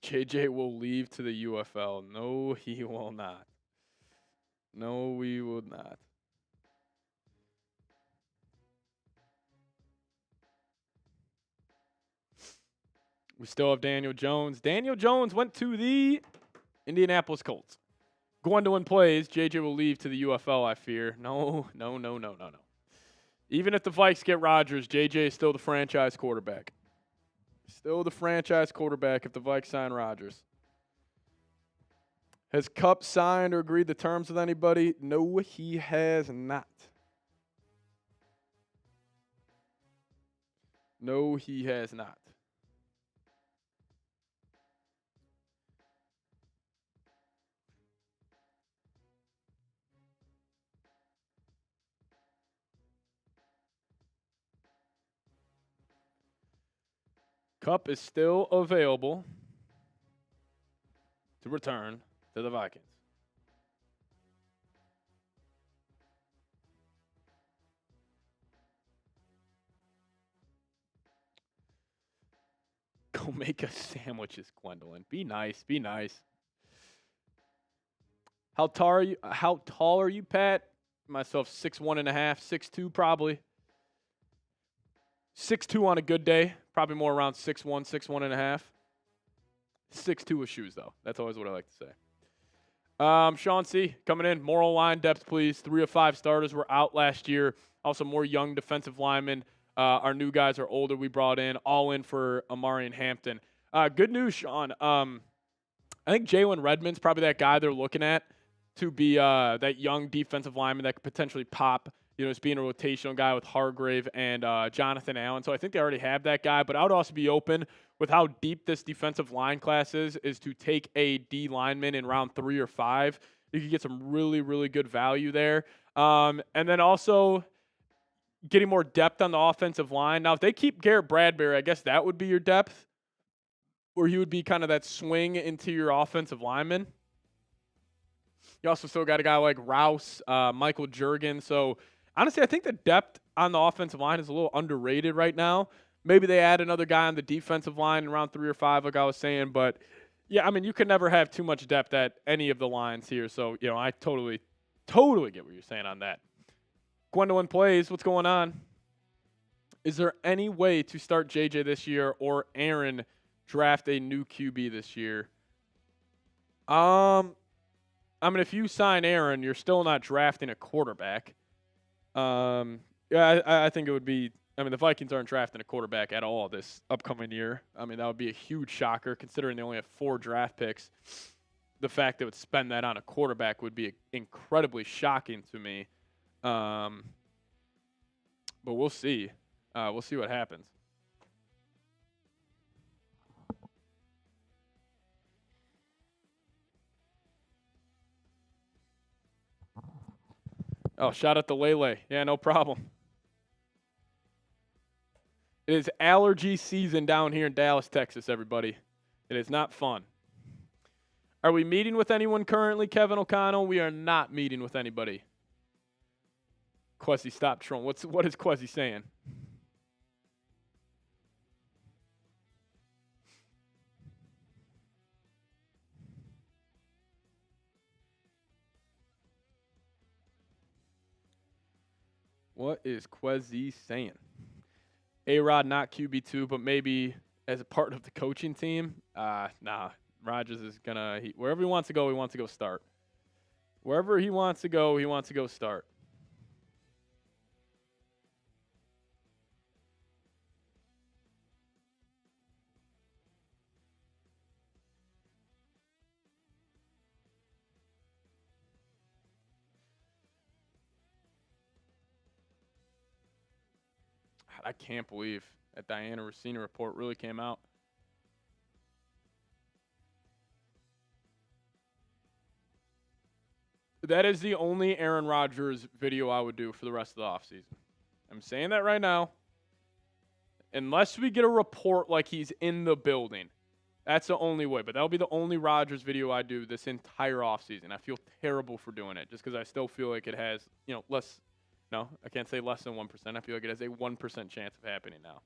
JJ will leave to the UFL. No, he will not. No, we will not. We still have Daniel Jones. Daniel Jones went to the Indianapolis Colts. Gwendolyn plays. JJ will leave to the UFL, I fear. No. Even if the Vikes get Rodgers, JJ is still the franchise quarterback. Still the franchise quarterback if the Vikes sign Rodgers. Has Kupp signed or agreed to terms with anybody? No, he has not. No, he has not. Kupp is still available to return to the Vikings. Go make us sandwiches, Gwendolyn. Be nice. Be nice. How tall are you, Pat? Myself 6'1.5", 6'2", probably. 6'2" on a good day. Probably more around 6'1", 6'1.5". 6'2" with shoes, though. That's always what I like to say. Sean C. coming in. Moral line depth, please. 3 of 5 starters were out last year. Also, more young defensive linemen. Our new guys are older. We brought in all in for Amari and Hampton. Good news, Sean. I think Jalen Redmond's probably that guy they're looking at to be that young defensive lineman that could potentially pop, as being a rotational guy with Hargrave and Jonathan Allen. So I think they already have that guy. But I would also be open with how deep this defensive line class is to take a D lineman in round 3 or 5. You could get some really, really good value there. And then also getting more depth on the offensive line. Now, if they keep Garrett Bradbury, I guess that would be your depth, where he would be kind of that swing into your offensive lineman. You also still got a guy like Rouse, Michael Juergen. So, honestly, I think the depth on the offensive line is a little underrated right now. Maybe they add another guy on the defensive line in round 3 or 5, like I was saying. But, yeah, I mean, you can never have too much depth at any of the lines here. So, I totally get what you're saying on that. Gwendolyn plays. What's going on? Is there any way to start JJ this year or Aaron draft a new QB this year? I mean, if you sign Aaron, you're still not drafting a quarterback. Yeah, I think it would be. I mean, the Vikings aren't drafting a quarterback at all this upcoming year. I mean, that would be a huge shocker considering they only have 4 draft picks. The fact they would spend that on a quarterback would be incredibly shocking to me. But we'll see. We'll see what happens. Oh, shout out to Lele. Yeah, no problem. It is allergy season down here in Dallas, Texas, everybody. It is not fun. Are we meeting with anyone currently, Kevin O'Connell? We are not meeting with anybody. Quessy, stop trolling. What is Quessy saying? What is Quessy saying? A-Rod not QB2, but maybe as a part of the coaching team? Nah. Rodgers is going to – wherever he wants to go, he wants to go start. Wherever he wants to go, he wants to go start. I can't believe that Diana Rossini report really came out. That is the only Aaron Rodgers video I would do for the rest of the offseason. I'm saying that right now. Unless we get a report like he's in the building. That's the only way. But that'll be the only Rodgers video I do this entire offseason. I feel terrible for doing it just because I still feel like it has, less. No, I can't say less than 1%. I feel like it has a 1% chance of happening now.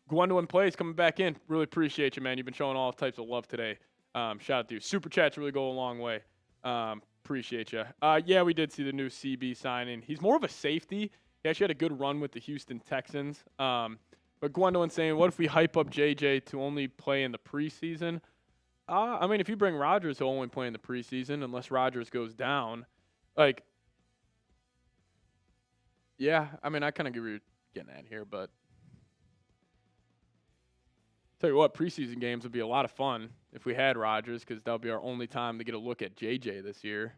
Gwendolyn Plays coming back in. Really appreciate you, man. You've been showing all types of love today. Shout out to you. Super chats really go a long way. Appreciate you. Yeah, we did see the new CB signing. He's more of a safety. He actually had a good run with the Houston Texans. But Gwendolyn saying, what if we hype up JJ to only play in the preseason? I mean, if you bring Rodgers, he'll only play in the preseason unless Rodgers goes down. Yeah, I mean, I kind of get what you're getting at here, but tell you what, preseason games would be a lot of fun if we had Rodgers because that'll be our only time to get a look at JJ this year.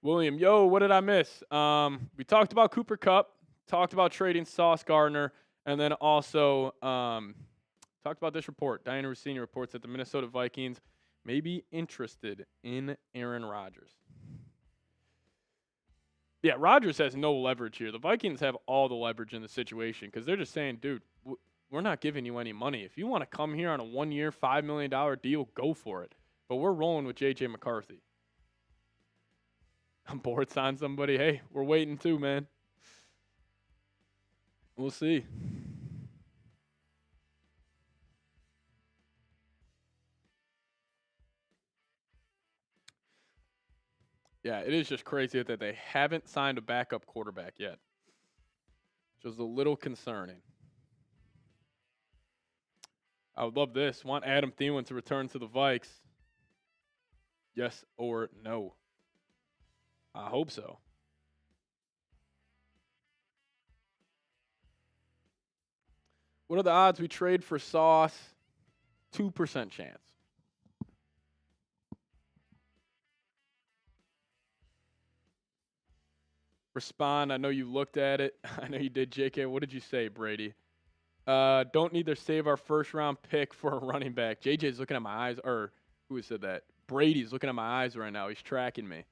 William, what did I miss? We talked about Cooper Kupp, talked about trading Sauce Gardner, and then also talked about this report. Diana Rossini reports that the Minnesota Vikings may be interested in Aaron Rodgers. Yeah, Rodgers has no leverage here. The Vikings have all the leverage in the situation because they're just saying, dude, we're not giving you any money. If you want to come here on a 1-year, $5 million deal, go for it. But we're rolling with J.J. McCarthy. I'm bored, sign somebody. Hey, we're waiting too, man. We'll see. Yeah, it is just crazy that they haven't signed a backup quarterback yet, which is a little concerning. I would love this. Want Adam Thielen to return to the Vikes? Yes or no? I hope so. What are the odds we trade for Sauce? 2% chance. Respond. I know you looked at it. I know you did, JK. What did you say, Brady? Don't need to save our first-round pick for a running back. JJ's looking at my eyes. Or who said that? Brady's looking at my eyes right now. He's tracking me.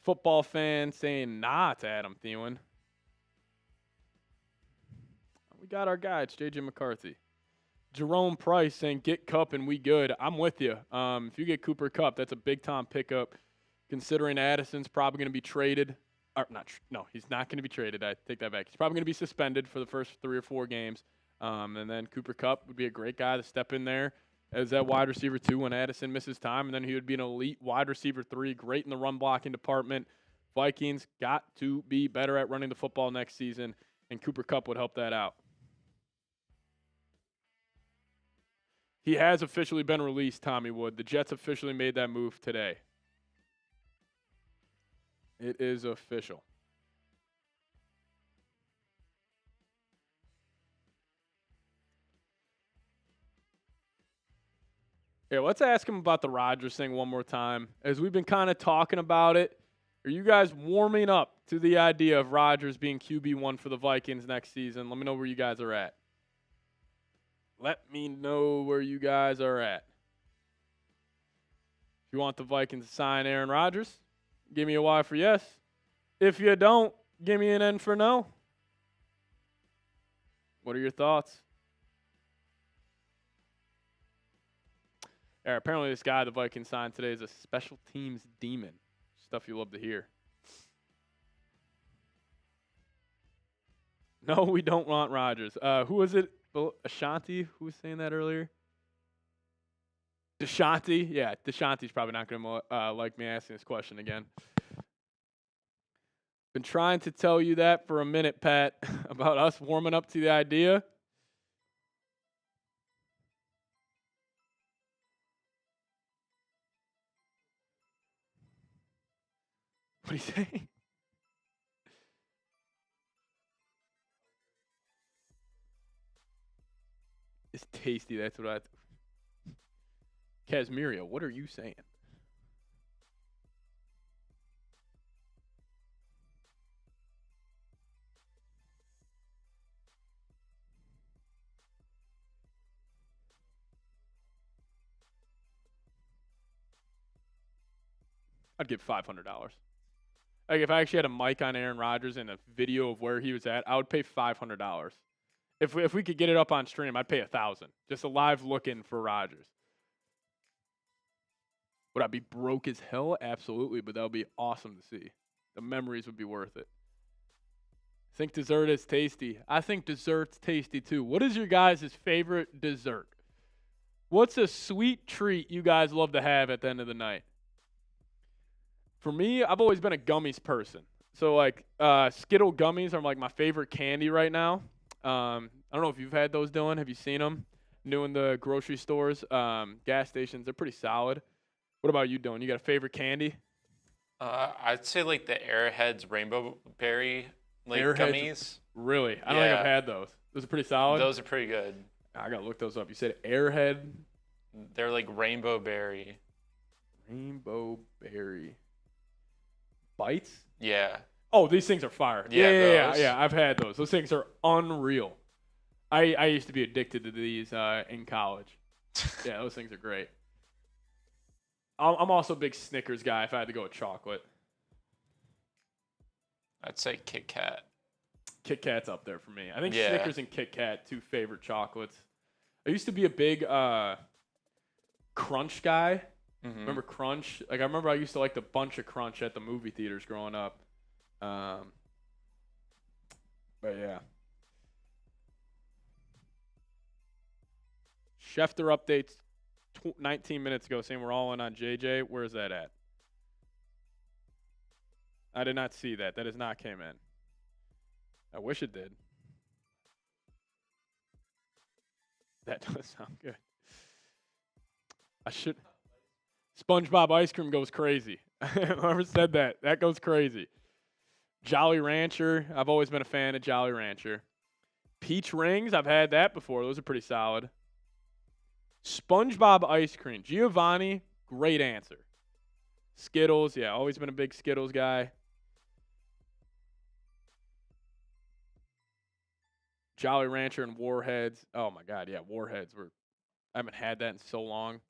Football fan saying nah to Adam Thielen. We got our guy. It's J.J. McCarthy. Jerome Price saying get Kupp and we good. I'm with you. If you get Cooper Kupp, that's a big-time pickup considering Addison's probably going to be traded. No, he's not going to be traded. I take that back. He's probably going to be suspended for the first 3 or 4 games. And then Cooper Kupp would be a great guy to step in there as that wide receiver 2 when Addison misses time. And then he would be an elite wide receiver 3, great in the run blocking department. Vikings got to be better at running the football next season, and Cooper Kupp would help that out. He has officially been released, Tommy Wood. The Jets officially made that move today. It is official. Yeah, let's ask him about the Rodgers thing one more time. As we've been kind of talking about it, Are you guys warming up to the idea of Rodgers being QB1 for the Vikings next season? Let me know where you guys are at. Let me know where you guys are at. If you want the Vikings to sign Aaron Rodgers, give me a Y for yes. If you don't, give me an N for no. What are your thoughts? Apparently this guy the Vikings signed today is a special teams demon. Stuff you love to hear. No, we don't want Rodgers. Who was it? Ashanti? Who was saying that earlier? Deshanti? Yeah, Deshanti's probably not going to like me asking this question again. Been trying to tell you that for a minute, Pat, about us warming up to the idea. What are you saying? It's tasty. That's what Casmiria, what are you saying? I'd give $500. Like if I actually had a mic on Aaron Rodgers and a video of where he was at, I would pay $500. If we could get it up on stream, I'd pay $1,000. Just a live look-in for Rodgers. Would I be broke as hell? Absolutely, but that would be awesome to see. The memories would be worth it. I think dessert is tasty. I think dessert's tasty too. What is your guys' favorite dessert? What's a sweet treat you guys love to have at the end of the night? For me, I've always been a gummies person. So like Skittle gummies are like my favorite candy right now. I don't know if you've had those, Dylan. Have you seen them? New in the grocery stores, gas stations. They're pretty solid. What about you, Dylan? You got a favorite candy? I'd say like the Airheads Rainbow Berry Airheads, gummies. Really? I don't think I've had those. Those are pretty solid? Those are pretty good. I got to look those up. You said Airhead? They're like Rainbow Berry. Rainbow Berry. Bites? Yeah. Oh, these things are fire. Yeah. I've had those. Those things are unreal. I used to be addicted to these in college. Yeah, those things are great. I'm also a big Snickers guy if I had to go with chocolate. I'd say Kit Kat. Kit Kat's up there for me. I think Snickers and Kit Kat, two favorite chocolates. I used to be a big Crunch guy. Mm-hmm. Remember Crunch? Like I remember I used to like the bunch of Crunch at the movie theaters growing up. But yeah. Schefter updates 19 minutes ago saying we're all in on JJ. Where is that at? I did not see that. That has not came in. I wish it did. That does sound good. I should. SpongeBob ice cream goes crazy. Whoever said that, that goes crazy. Jolly Rancher. I've always been a fan of Jolly Rancher. Peach rings. I've had that before. Those are pretty solid. SpongeBob ice cream. Giovanni, great answer. Skittles. Yeah, always been a big Skittles guy. Jolly Rancher and Warheads. Oh, my God. Yeah, Warheads. I haven't had that in so long.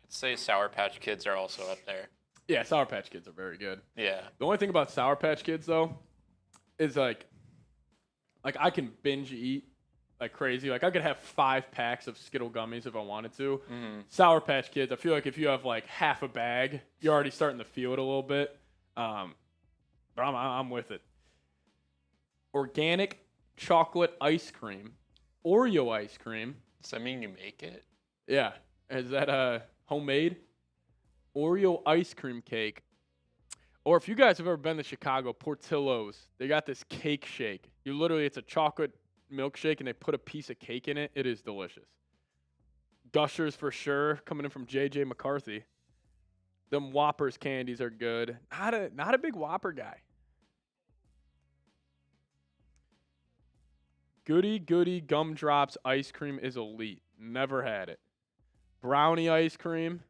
I'd say Sour Patch Kids are also up there. Yeah, Sour Patch Kids are very good. Yeah. The only thing about Sour Patch Kids, though, is like I can binge eat like crazy. Like I could have 5 packs of Skittle gummies if I wanted to. Mm-hmm. Sour Patch Kids, I feel like if you have like half a bag, you're already starting to feel it a little bit. But I'm with it. Organic chocolate ice cream, Oreo ice cream. Does that mean you make it? Yeah. Is that homemade? Oreo ice cream cake. Or if you guys have ever been to Chicago, Portillo's, they got this cake shake. It's a chocolate milkshake, and they put a piece of cake in it. It is delicious. Gushers for sure, coming in from JJ McCarthy. Them Whoppers candies are good. Not a big Whopper guy. Goody Gumdrops ice cream is elite. Never had it. Brownie ice cream.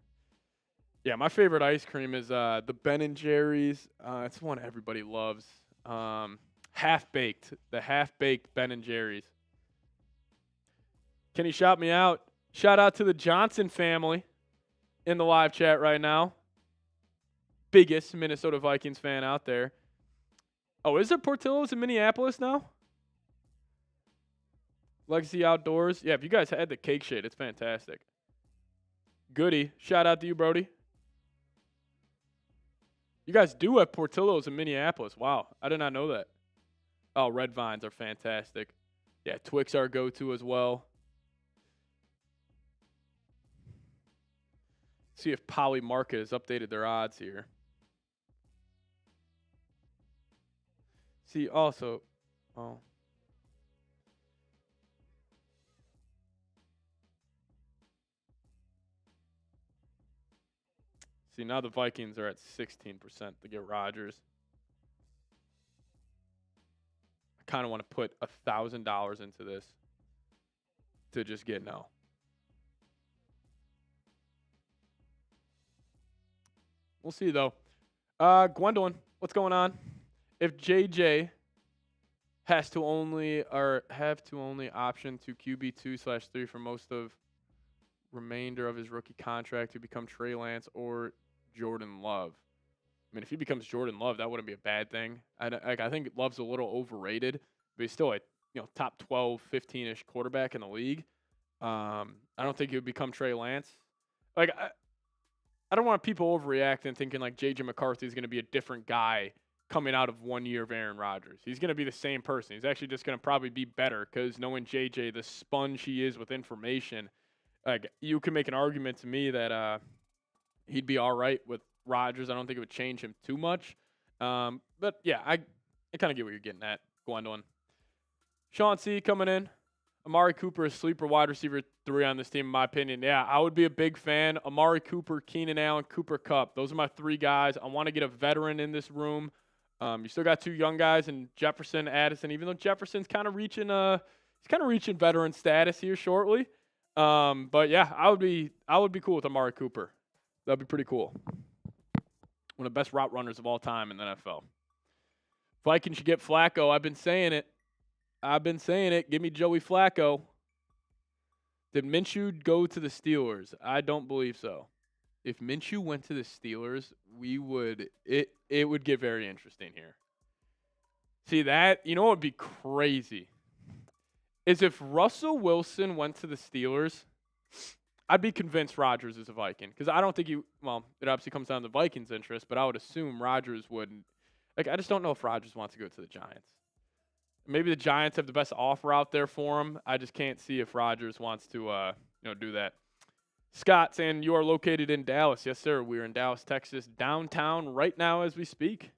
Yeah, my favorite ice cream is the Ben & Jerry's. It's one everybody loves. Half-baked. The half-baked Ben & Jerry's. Can you shout me out? Shout out to the Johnson family in the live chat right now. Biggest Minnesota Vikings fan out there. Oh, is there Portillo's in Minneapolis now? Legacy Outdoors. Yeah, if you guys had the cake shade, it's fantastic. Goody. Shout out to you, Brody. You guys do have Portillo's in Minneapolis. Wow, I did not know that. Oh, Red Vines are fantastic. Yeah, Twix are go-to as well. See if Poly Market has updated their odds here. See, also, oh. See, now the Vikings are at 16% to get Rodgers. I kind of want to put $1,000 into this to just get no. We'll see, though. Gwendolyn, what's going on? If JJ has to only or have to only option to QB2/3 for most of remainder of his rookie contract to become Trey Lance or Jordan Love. I mean, if he becomes Jordan Love, that wouldn't be a bad thing. I think Love's a little overrated, but he's still a top 12, 15-ish quarterback in the league. I don't think he would become Trey Lance. Like, I don't want people overreacting thinking like J.J. McCarthy is going to be a different guy coming out of 1 year of Aaron Rodgers. He's going to be the same person. He's actually just going to probably be better because knowing J.J., the sponge he is with information, like you can make an argument to me that he'd be all right with Rodgers. I don't think it would change him too much. But, yeah, I kind of get what you're getting at, Gwendolyn. Sean C. coming in. Amari Cooper is sleeper wide receiver 3 on this team, in my opinion. Yeah, I would be a big fan. Amari Cooper, Keenan Allen, Cooper Kupp. Those are my 3 guys. I want to get a veteran in this room. You still got 2 young guys in Jefferson, Addison. Even though Jefferson's kind of reaching veteran status here shortly. But yeah, I would be cool with Amari Cooper. That'd be pretty cool. One of the best route runners of all time in the NFL. Vikings should get Flacco. I've been saying it. Give me Joey Flacco. Did Minshew go to the Steelers? I don't believe so. If Minshew went to the Steelers, it would get very interesting here. See that? You know what would be crazy? Is if Russell Wilson went to the Steelers, I'd be convinced Rodgers is a Viking. Because I don't think it obviously comes down to the Vikings' interest, but I would assume Rodgers wouldn't. Like, I just don't know if Rodgers wants to go to the Giants. Maybe the Giants have the best offer out there for him. I just can't see if Rodgers wants to, do that. Scott saying you are located in Dallas. Yes, sir. We're in Dallas, Texas, downtown right now as we speak.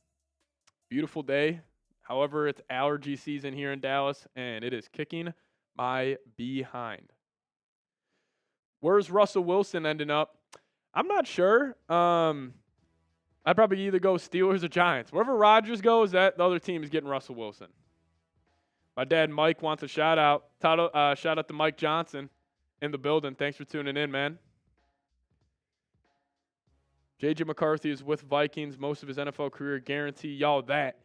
Beautiful day. However, it's allergy season here in Dallas, and it is kicking my behind. Where's Russell Wilson ending up? I'm not sure. I'd probably either go Steelers or Giants. Wherever Rodgers goes, that the other team is getting Russell Wilson. My dad, Mike, wants a shout-out. Shout out to Mike Johnson in the building. Thanks for tuning in, man. J.J. McCarthy is with Vikings most of his NFL career. Guarantee y'all that.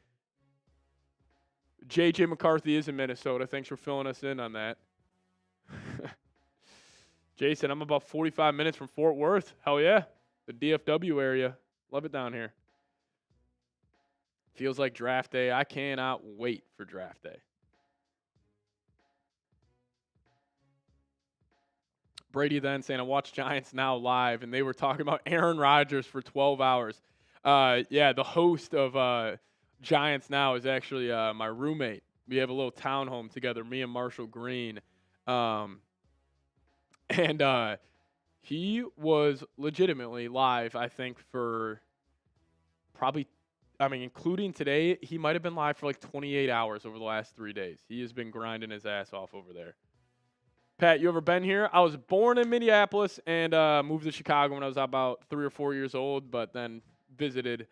J.J. McCarthy is in Minnesota. Thanks for filling us in on that. Jason, I'm about 45 minutes from Fort Worth. Hell yeah. The DFW area. Love it down here. Feels like draft day. I cannot wait for draft day. Brady then saying, I watched Giants Now live, and they were talking about Aaron Rodgers for 12 hours. Yeah, the host of Giants Now is actually my roommate. We have a little townhome together, me and Marshall Green. And he was legitimately live, I think, for probably, including today, he might have been live for like 28 hours over the last 3 days. He has been grinding his ass off over there. Pat, you ever been here? I was born in Minneapolis and moved to Chicago when I was about 3 or 4 years old, but then visited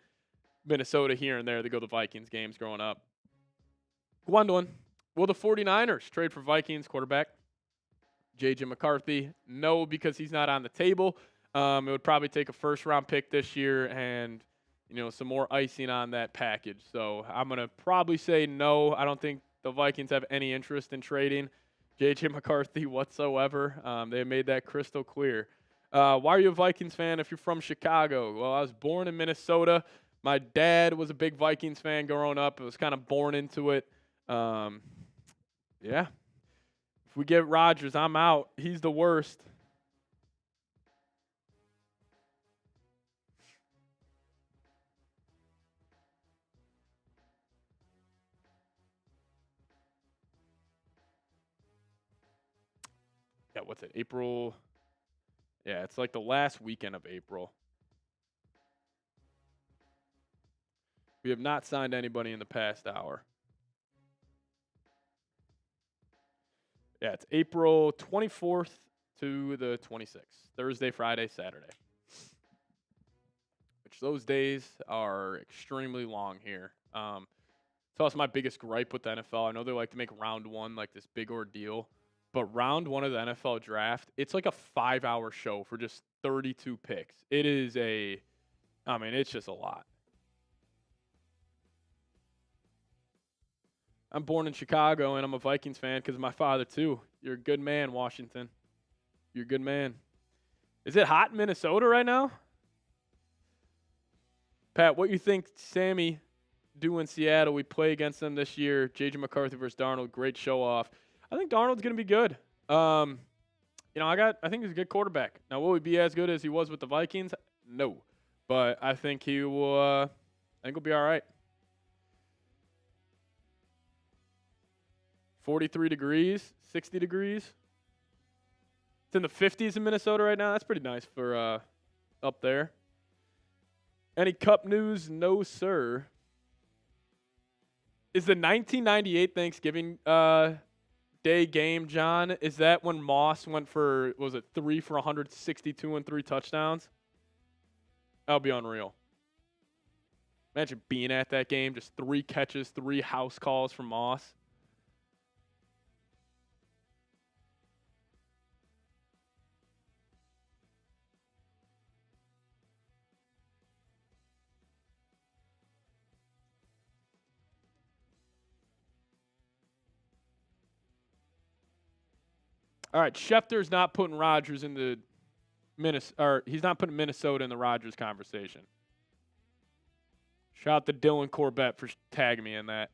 Minnesota here and there to go to Vikings games growing up. Gwendolyn, will the 49ers trade for Vikings quarterback J.J. McCarthy? No, because he's not on the table. It would probably take a first-round pick this year and, some more icing on that package. So I'm going to probably say no. I don't think the Vikings have any interest in trading J.J. McCarthy whatsoever. They have made that crystal clear. Why are you a Vikings fan if you're from Chicago? Well, I was born in Minnesota. My dad was a big Vikings fan growing up. I was kind of born into it. Yeah. If we get Rodgers, I'm out. He's the worst. Yeah, what's it? April. Yeah, it's like the last weekend of April. We have not signed anybody in the past hour. Yeah, it's April 24th to the 26th. Thursday, Friday, Saturday. Which those days are extremely long here. It's also my biggest gripe with the NFL. I know they like to make round one like this big ordeal. But round one of the NFL draft, it's like a 5-hour show for just 32 picks. It's just a lot. I'm born in Chicago, and I'm a Vikings fan because of my father, too. You're a good man, Washington. You're a good man. Is it hot in Minnesota right now? Pat, what you think Sammy do in Seattle? We play against them this year. J.J. McCarthy versus Darnold. Great show off. I think Darnold's going to be good. I think he's a good quarterback. Now, will he be as good as he was with the Vikings? No. But I think he'll be all right. 43 degrees, 60 degrees. It's in the 50s in Minnesota right now. That's pretty nice for up there. Any Cup news? No, sir. Is the 1998 Thanksgiving Day game, John, is that when Moss went for, 3 for 162 and 3 touchdowns? That'll be unreal. Imagine being at that game, just 3 catches, 3 house calls from Moss. All right, Schefter's not putting Rodgers in the he's not putting Minnesota in the Rodgers conversation. Shout out to Dylan Corbett for tagging me in that.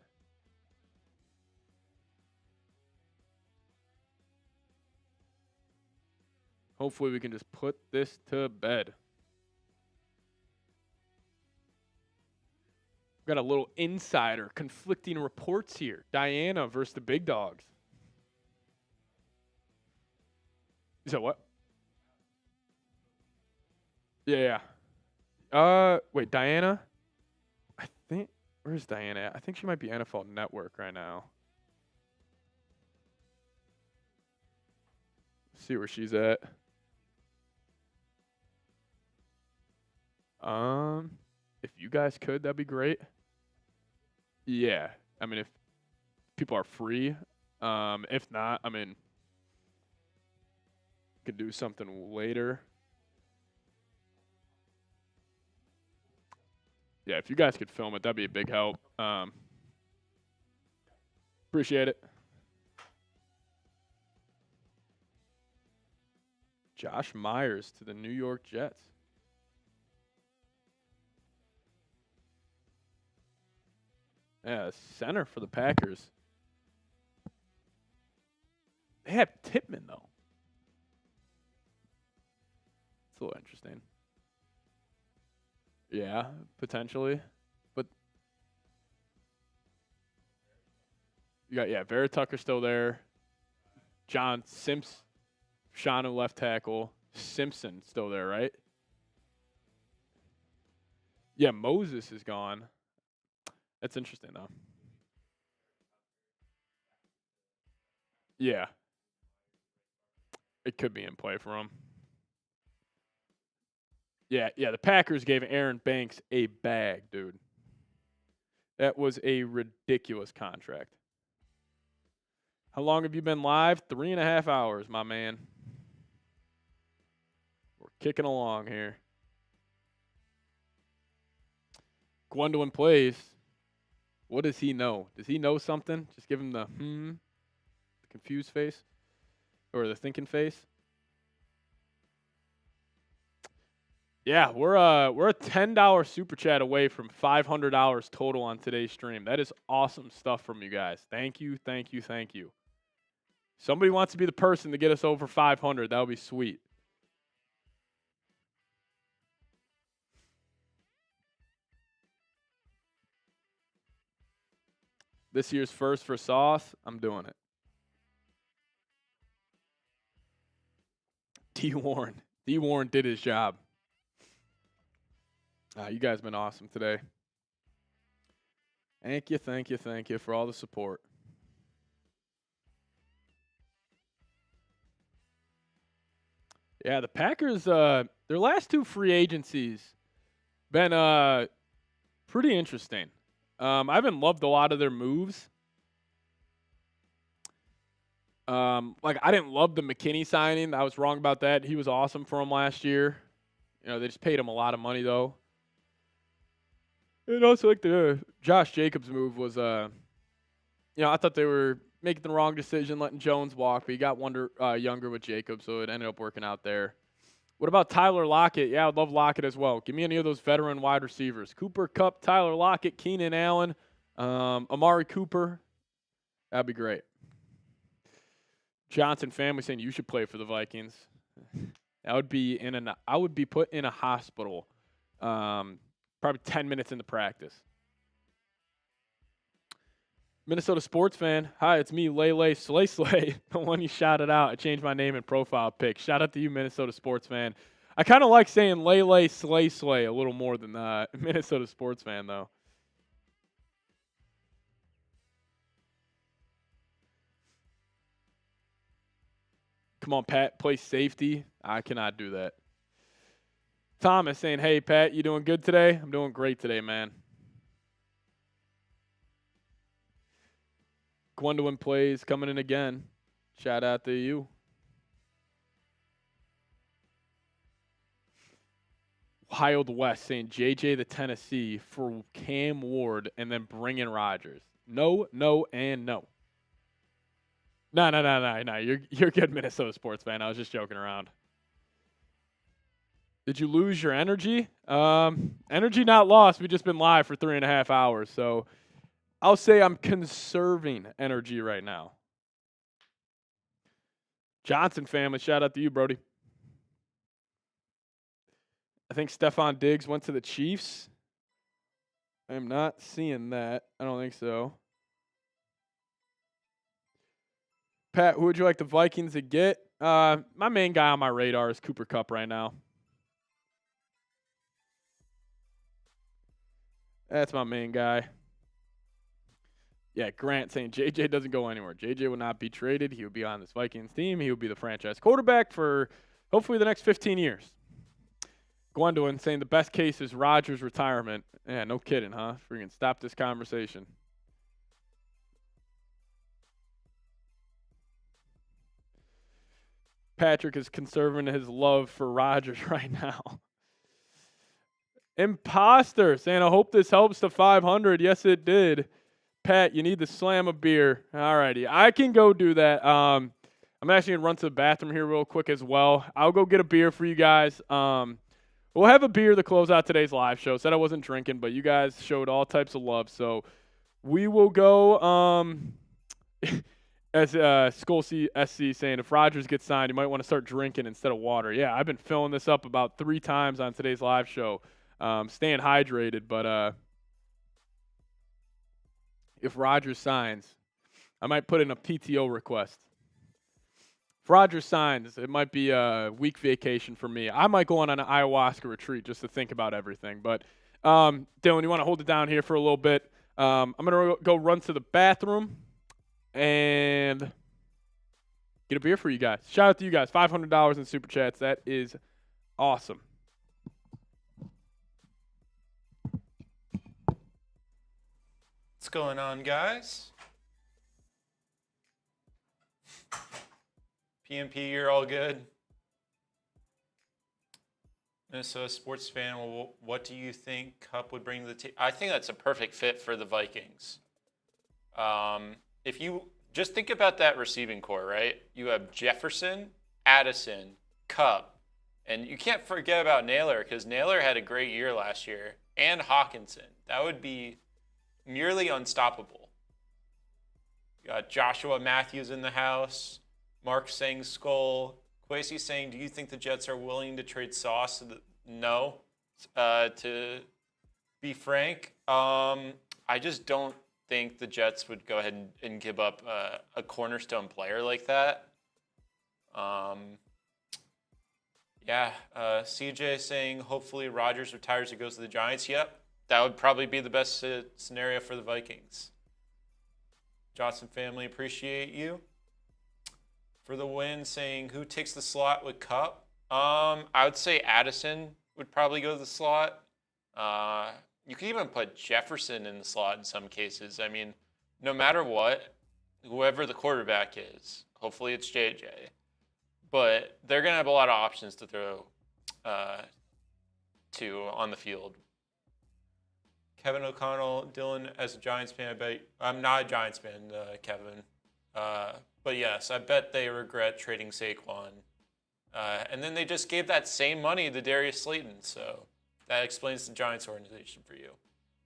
Hopefully we can just put this to bed. We've got a little insider, conflicting reports here. Diana versus the big dogs. You said what? Yeah. Wait, Diana? I think, where's Diana at? I think she might be NFL Network right now. Let's see where she's at. If you guys could, that'd be great. Yeah. I mean, if people are free. If not, could do something later. Yeah, if you guys could film it, that'd be a big help. Appreciate it. Josh Myers to the New York Jets. Yeah, center for the Packers. They have Tippmann, though. It's a little interesting. Yeah, potentially. But you got, Vera Tucker's still there. John Simpson, Shanu left tackle. Simpson still there, right? Yeah, Moses is gone. That's interesting, though. Yeah. It could be in play for him. Yeah, the Packers gave Aaron Banks a bag, dude. That was a ridiculous contract. How long have you been live? 3.5 hours, my man. We're Kicking along here. Gwendolyn plays. What does he know? Does he know something? Just give him the confused face or the thinking face. Yeah, we're a $10 super chat away from $500 total on today's stream. That is awesome stuff from you guys. Thank you, thank you, thank you. Somebody wants to be the person to get us over 500. That would be sweet. This year's first for Sauce. I'm doing it. D. Warren did his job. You guys have been awesome today. Thank you for all the support. Yeah, the Packers, their last two free agencies been pretty interesting. I haven't loved a lot of their moves. I didn't love the McKinney signing. I was wrong about that. He was awesome for them last year. They just paid him a lot of money, though. And also, the Josh Jacobs move was, I thought they were making the wrong decision, letting Jones walk, but he got younger with Jacobs, so it ended up working out there. What about Tyler Lockett? Yeah, I'd love Lockett as well. Give me any of those veteran wide receivers. Cooper Kupp, Tyler Lockett, Keenan Allen, Amari Cooper. That'd be great. Johnson family saying you should play for the Vikings. I would be put in a hospital probably 10 minutes into practice. Minnesota sports fan. Hi, it's me, Lele Slay, the one you shouted out. I changed my name and profile pic. Shout out to you, Minnesota sports fan. I kind of like saying Lele Slay a little more than Minnesota sports fan, though. Come on, Pat, play safety. I cannot do that. Thomas saying, hey, Pat, you doing good today? I'm doing great today, man. Gwendolyn plays coming in again. Shout out to you. Wild West saying JJ the Tennessee for Cam Ward and then bring in Rodgers. No, and no. No. You're good, Minnesota sports fan. I was just joking around. Did you lose your energy? Energy not lost. We've just been live for 3.5 hours. So I'll say I'm conserving energy right now. Johnson family, shout out to you, Brody. I think Stephon Diggs went to the Chiefs. I am not seeing that. I don't think so. Pat, who would you like the Vikings to get? My main guy on my radar is Cooper Kupp right now. That's my main guy. Yeah, Grant saying JJ doesn't go anywhere. JJ will not be traded. He will be on this Vikings team. He will be the franchise quarterback for hopefully the next 15 years. Gwendolyn saying the best case is Rodgers' retirement. Yeah, no kidding, huh? Freaking stop this conversation. Patrick is conserving his love for Rodgers right now. Imposter saying, I hope this helps to 500. Yes, it did. Pat, you need to slam a beer. All righty. I can go do that. I'm actually going to run to the bathroom here real quick as well. I'll go get a beer for you guys. We'll have a beer to close out today's live show. Said I wasn't drinking, but you guys showed all types of love. So we will go as Skull SC saying, if Rodgers gets signed, you might want to start drinking instead of water. Yeah, I've been filling this up about 3 times on today's live show. Staying hydrated, but if Rodgers signs, I might put in a PTO request. If Rodgers signs, it might be a week vacation for me. I might go on an ayahuasca retreat just to think about everything. But Dylan, you want to hold it down here for a little bit? I'm going to go run to the bathroom and get a beer for you guys. Shout out to you guys. $500 in super chats. That is awesome. What's going on, guys? PMP, you're all good? Minnesota sports fan, well, what do you think Kupp would bring to the team? I think that's a perfect fit for the Vikings. If you just think about that receiving core, right? You have Jefferson, Addison, Kupp, and you can't forget about Naylor because Naylor had a great year last year, and Hawkinson. That would be nearly unstoppable. You got Joshua Matthews in the house, Mark saying Skull, Quasi saying, do you think the Jets are willing to trade Sauce? No. To be frank, I just don't think the Jets would go ahead and give up a cornerstone player like that. CJ saying, hopefully Rodgers retires and goes to the Giants. Yep, that would probably be the best scenario for the Vikings. Johnson family, appreciate you. For the win, saying who takes the slot with Kupp? I would say Addison would probably go to the slot. You could even put Jefferson in the slot in some cases. I mean, no matter what, whoever the quarterback is, hopefully it's JJ, but they're going to have a lot of options to throw to on the field. Kevin O'Connell, Dylan, as a Giants fan, I bet I'm not a Giants fan, Kevin. But yes, I bet they regret trading Saquon. And then they just gave that same money to Darius Slayton. So that explains the Giants organization for you.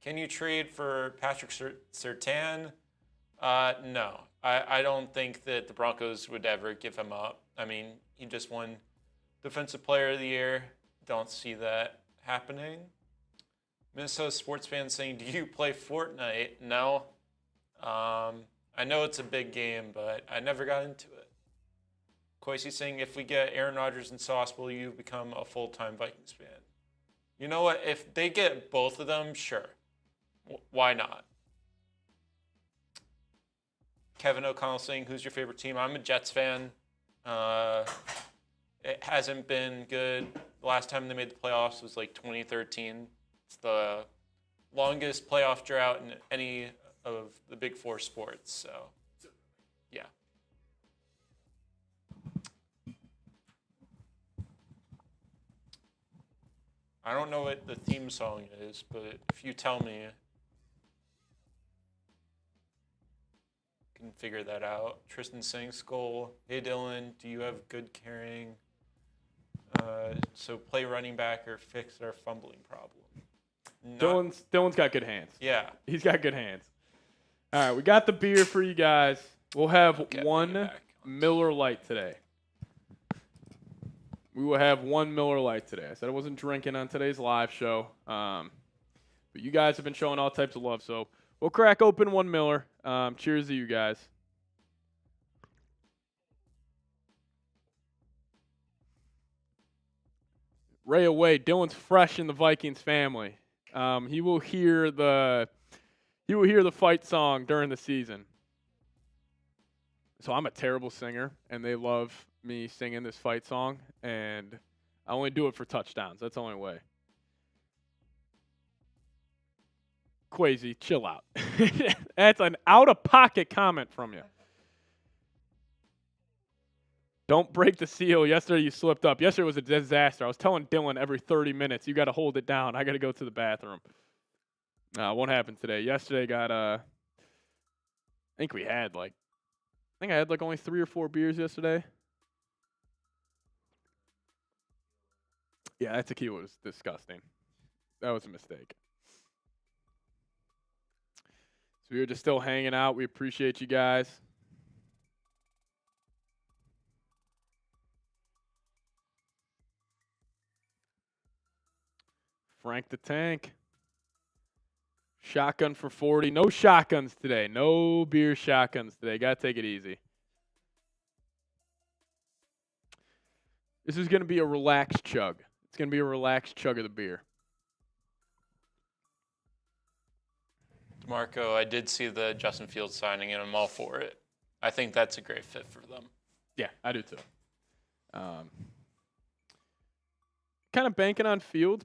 Can you trade for Patrick Surtain? No. I don't think that the Broncos would ever give him up. I mean, he just won Defensive Player of the Year. Don't see that happening. Minnesota sports fans saying, do you play Fortnite? No. I know it's a big game, but I never got into it. Quasi saying, if we get Aaron Rodgers and Sauce, will you become a full-time Vikings fan? You know what? If they get both of them, sure. Why not? Kevin O'Connell saying, who's your favorite team? I'm a Jets fan. It hasn't been good. The last time they made the playoffs was like 2013. It's the longest playoff drought in any of the big four sports. So, yeah. I don't know what the theme song is, but if you tell me, I can figure that out. Tristan saying, Skull, hey Dylan, do you have good carrying? So play running back or fix our fumbling problem. Dylan's got good hands. Yeah. He's got good hands. All right, we got the beer for you guys. We'll have one Miller Lite today. We will have one Miller Lite today. I said I wasn't drinking on today's live show, but you guys have been showing all types of love, so we'll crack open one Miller. Cheers to you guys. Ray away. Dylan's fresh in the Vikings family. He will hear the fight song during the season. So I'm a terrible singer, and they love me singing this fight song, and I only do it for touchdowns. That's the only way. Quasi, chill out. That's an out-of-pocket comment from you. Don't break the seal. Yesterday you slipped up. Yesterday was a disaster. I was telling Dylan every 30 minutes, you got to hold it down. I got to go to the bathroom. Won't happen today. Yesterday got I think I had only 3 or 4 beers yesterday. Yeah, that tequila was disgusting. That was a mistake. So we were just still hanging out. We appreciate you guys. Frank the Tank. Shotgun for 40. No shotguns today. No beer shotguns today. Got to take it easy. This is going to be a relaxed chug. It's going to be a relaxed chug of the beer. DeMarco, I did see the Justin Fields signing, and I'm all for it. I think that's a great fit for them. Yeah, I do too. Kind of banking on Fields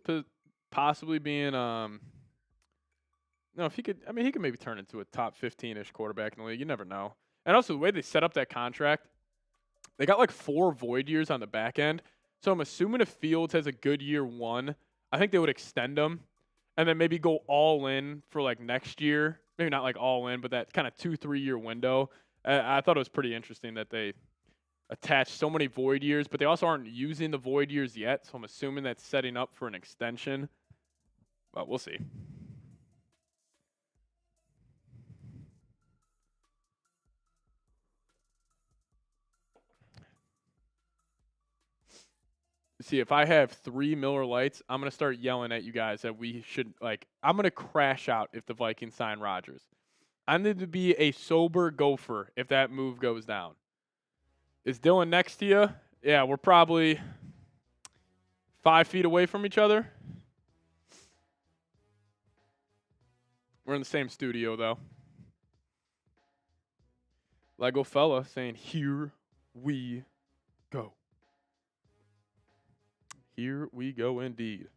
possibly being no, if he could, I mean, he could maybe turn into a top 15-ish quarterback in the league. You never know. And also, the way they set up that contract, they got like 4 void years on the back end. So I'm assuming if Fields has a good year one, I think they would extend him and then maybe go all in for like next year. Maybe not like all in, but that kind of 2-3 year window. I thought it was pretty interesting that they attached so many void years, but they also aren't using the void years yet. So I'm assuming that's setting up for an extension. But we'll see. See, if I have 3 Miller Lights, I'm going to start yelling at you guys that we should, like, I'm going to crash out if the Vikings sign Rodgers. I need to be a sober gopher if that move goes down. Is Dylan next to you? Yeah, we're probably 5 feet away from each other. We're in the same studio, though. Lego fella saying, here we go. Here we go indeed.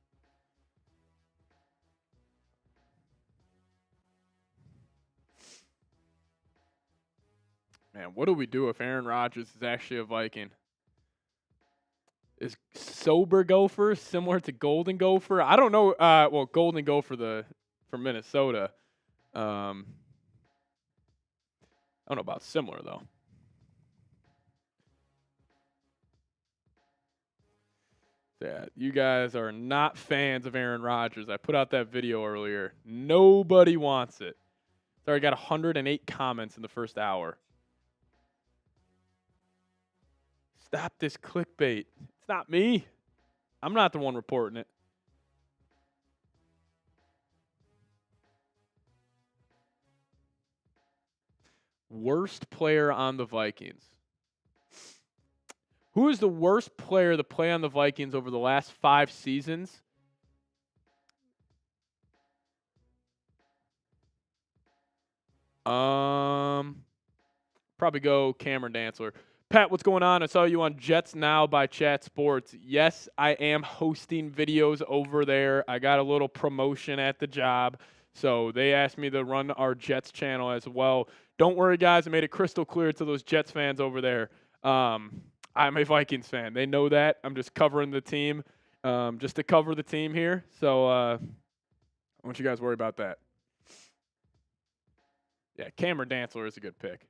Man, what do we do if Aaron Rodgers is actually a Viking? Is sober gopher similar to golden gopher? I don't know. Well, golden gopher from Minnesota. I don't know about similar though. Yeah, you guys are not fans of Aaron Rodgers. I put out that video earlier. Nobody wants it. Sorry, I got 108 comments in the first hour. Stop this clickbait. It's not me. I'm not the one reporting it. Worst player on the Vikings. Who is the worst player to play on the Vikings over the last 5 seasons? Probably go Cameron Dantzler. Pat, what's going on? I saw you on Jets Now by Chat Sports. Yes, I am hosting videos over there. I got a little promotion at the job, so they asked me to run our Jets channel as well. Don't worry, guys. I made it crystal clear to those Jets fans over there. I'm a Vikings fan. They know that. I'm just covering the team, just to cover the team here. So I want you guys to worry about that. Yeah, Cameron Dantzler is a good pick.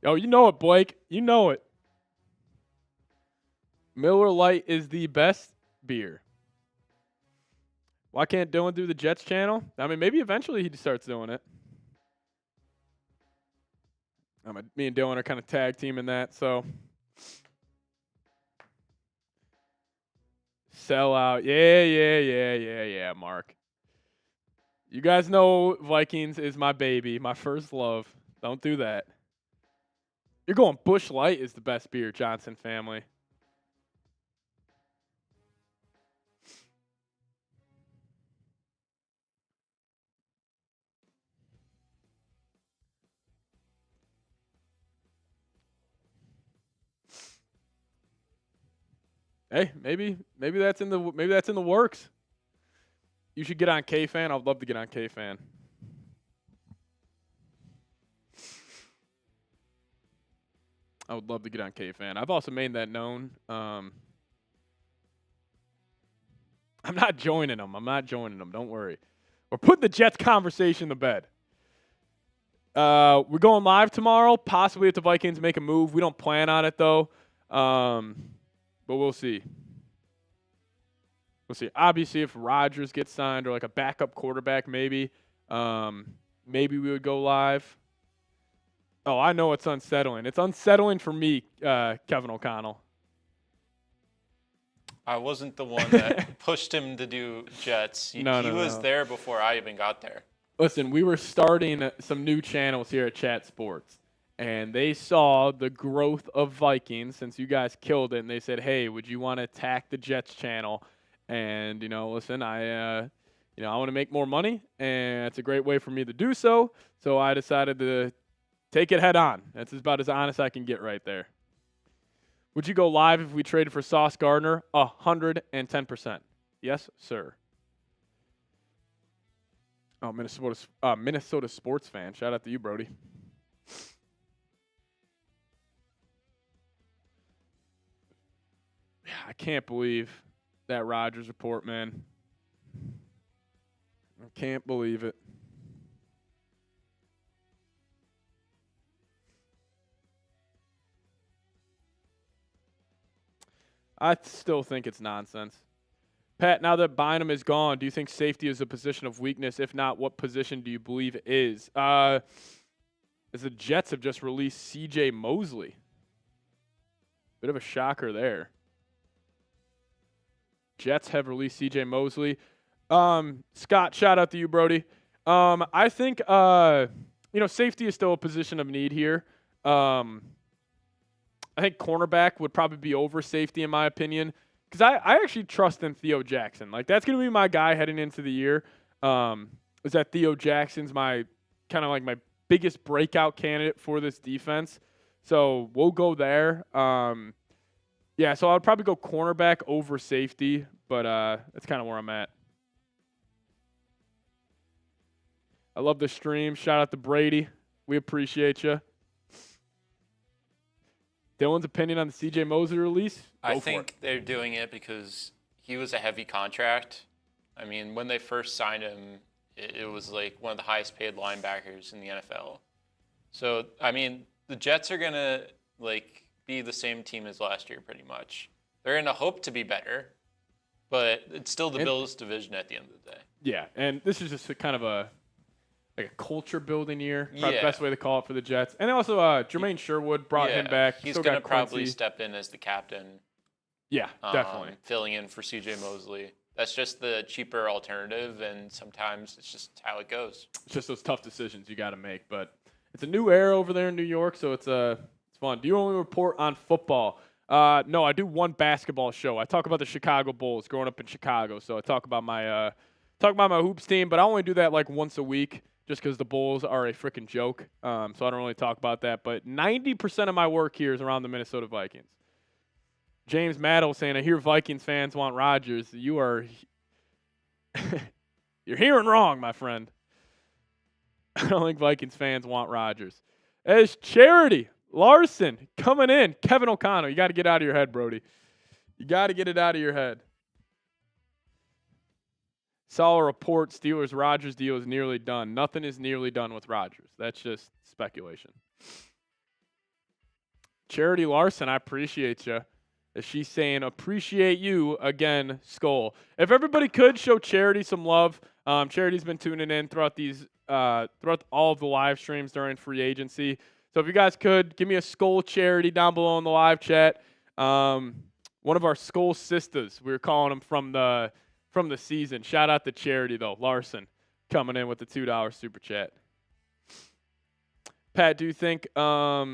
Oh, you know it, Blake. You know it. Miller Lite is the best beer. Why can't Dylan do the Jets channel? I mean, maybe eventually he starts doing it. Me and Dylan are kind of tag teaming that, so. Sell out. Yeah, Mark. You guys know Vikings is my baby, my first love. Don't do that. You're going Busch Light is the best beer, Johnson family. Hey, maybe that's in the works. You should get on K-Fan. I'd love to get on K-Fan. I would love to get on K-Fan. I've also made that known. I'm not joining them. Don't worry. We're putting the Jets conversation to bed. We're going live tomorrow, possibly if the Vikings make a move. We don't plan on it, though. But we'll see. We'll see. Obviously, if Rodgers gets signed or like a backup quarterback, maybe we would go live. Oh, I know it's unsettling. It's unsettling for me, Kevin O'Connell. I wasn't the one that pushed him to do Jets. He was there before I even got there. Listen, we were starting some new channels here at Chat Sports, and they saw the growth of Vikings since you guys killed it, and they said, hey, would you want to attack the Jets channel? And, listen, I want to make more money, and it's a great way for me to do so. So I decided to take it head on. That's about as honest I can get right there. Would you go live if we traded for Sauce Gardner? 110%. Yes, sir. Oh, Minnesota sports fan. Shout out to you, Brody. I can't believe that Rodgers report, man. I can't believe it. I still think it's nonsense. Pat, now that Bynum is gone, do you think safety is a position of weakness? If not, what position do you believe it is? As the Jets have just released C.J. Mosley. Bit of a shocker there. Jets have released C.J. Mosley. Scott, shout out to you, Brody. I think, safety is still a position of need here. I think cornerback would probably be over safety in my opinion. Because I actually trust in Theo Jackson. Like, that's going to be my guy heading into the year. Is that Theo Jackson's my biggest breakout candidate for this defense. So we'll go there. So I'd probably go cornerback over safety, but that's kind of where I'm at. I love the stream. Shout out to Brady. We appreciate you. Dylan's opinion on the C.J. Mosley release? I think they're doing it because he was a heavy contract. I mean, when they first signed him, it was like one of the highest paid linebackers in the NFL. So, I mean, the Jets are going to be the same team as last year pretty much. They're going to hope to be better, but it's still the Bills division at the end of the day. Yeah, and this is just a culture building year. Probably the best way to call it for the Jets. And also Jermaine Sherwood brought him back. He's going to probably step in as the captain. Yeah, definitely. Filling in for C.J. Mosley. That's just the cheaper alternative, and sometimes it's just how it goes. It's just those tough decisions you got to make. But it's a new era over there in New York, so it's fun. Do you only report on football? No, I do one basketball show. I talk about the Chicago Bulls growing up in Chicago, so I talk about my hoops team, but I only do that like once a week. Just because the Bulls are a freaking joke. So I don't really talk about that. But 90% of my work here is around the Minnesota Vikings. James Maddle saying, I hear Vikings fans want Rodgers. You're hearing wrong, my friend. I don't think Vikings fans want Rodgers. As Charity Larson coming in. Kevin O'Connell. You got to get out of your head, Brody. You got to get it out of your head. Saw a report Steelers Rodgers deal is nearly done. Nothing is nearly done with Rodgers. That's just speculation. Charity Larson, I appreciate you. She's saying, appreciate you again, Skull. If everybody could show Charity some love. Charity's been tuning in throughout all of the live streams during free agency. So if you guys could, give me a Skull Charity down below in the live chat. One of our Skull sisters, we were calling them from the season. Shout out to Charity, though. Larson coming in with the $2 super chat. Pat, do you think Pat,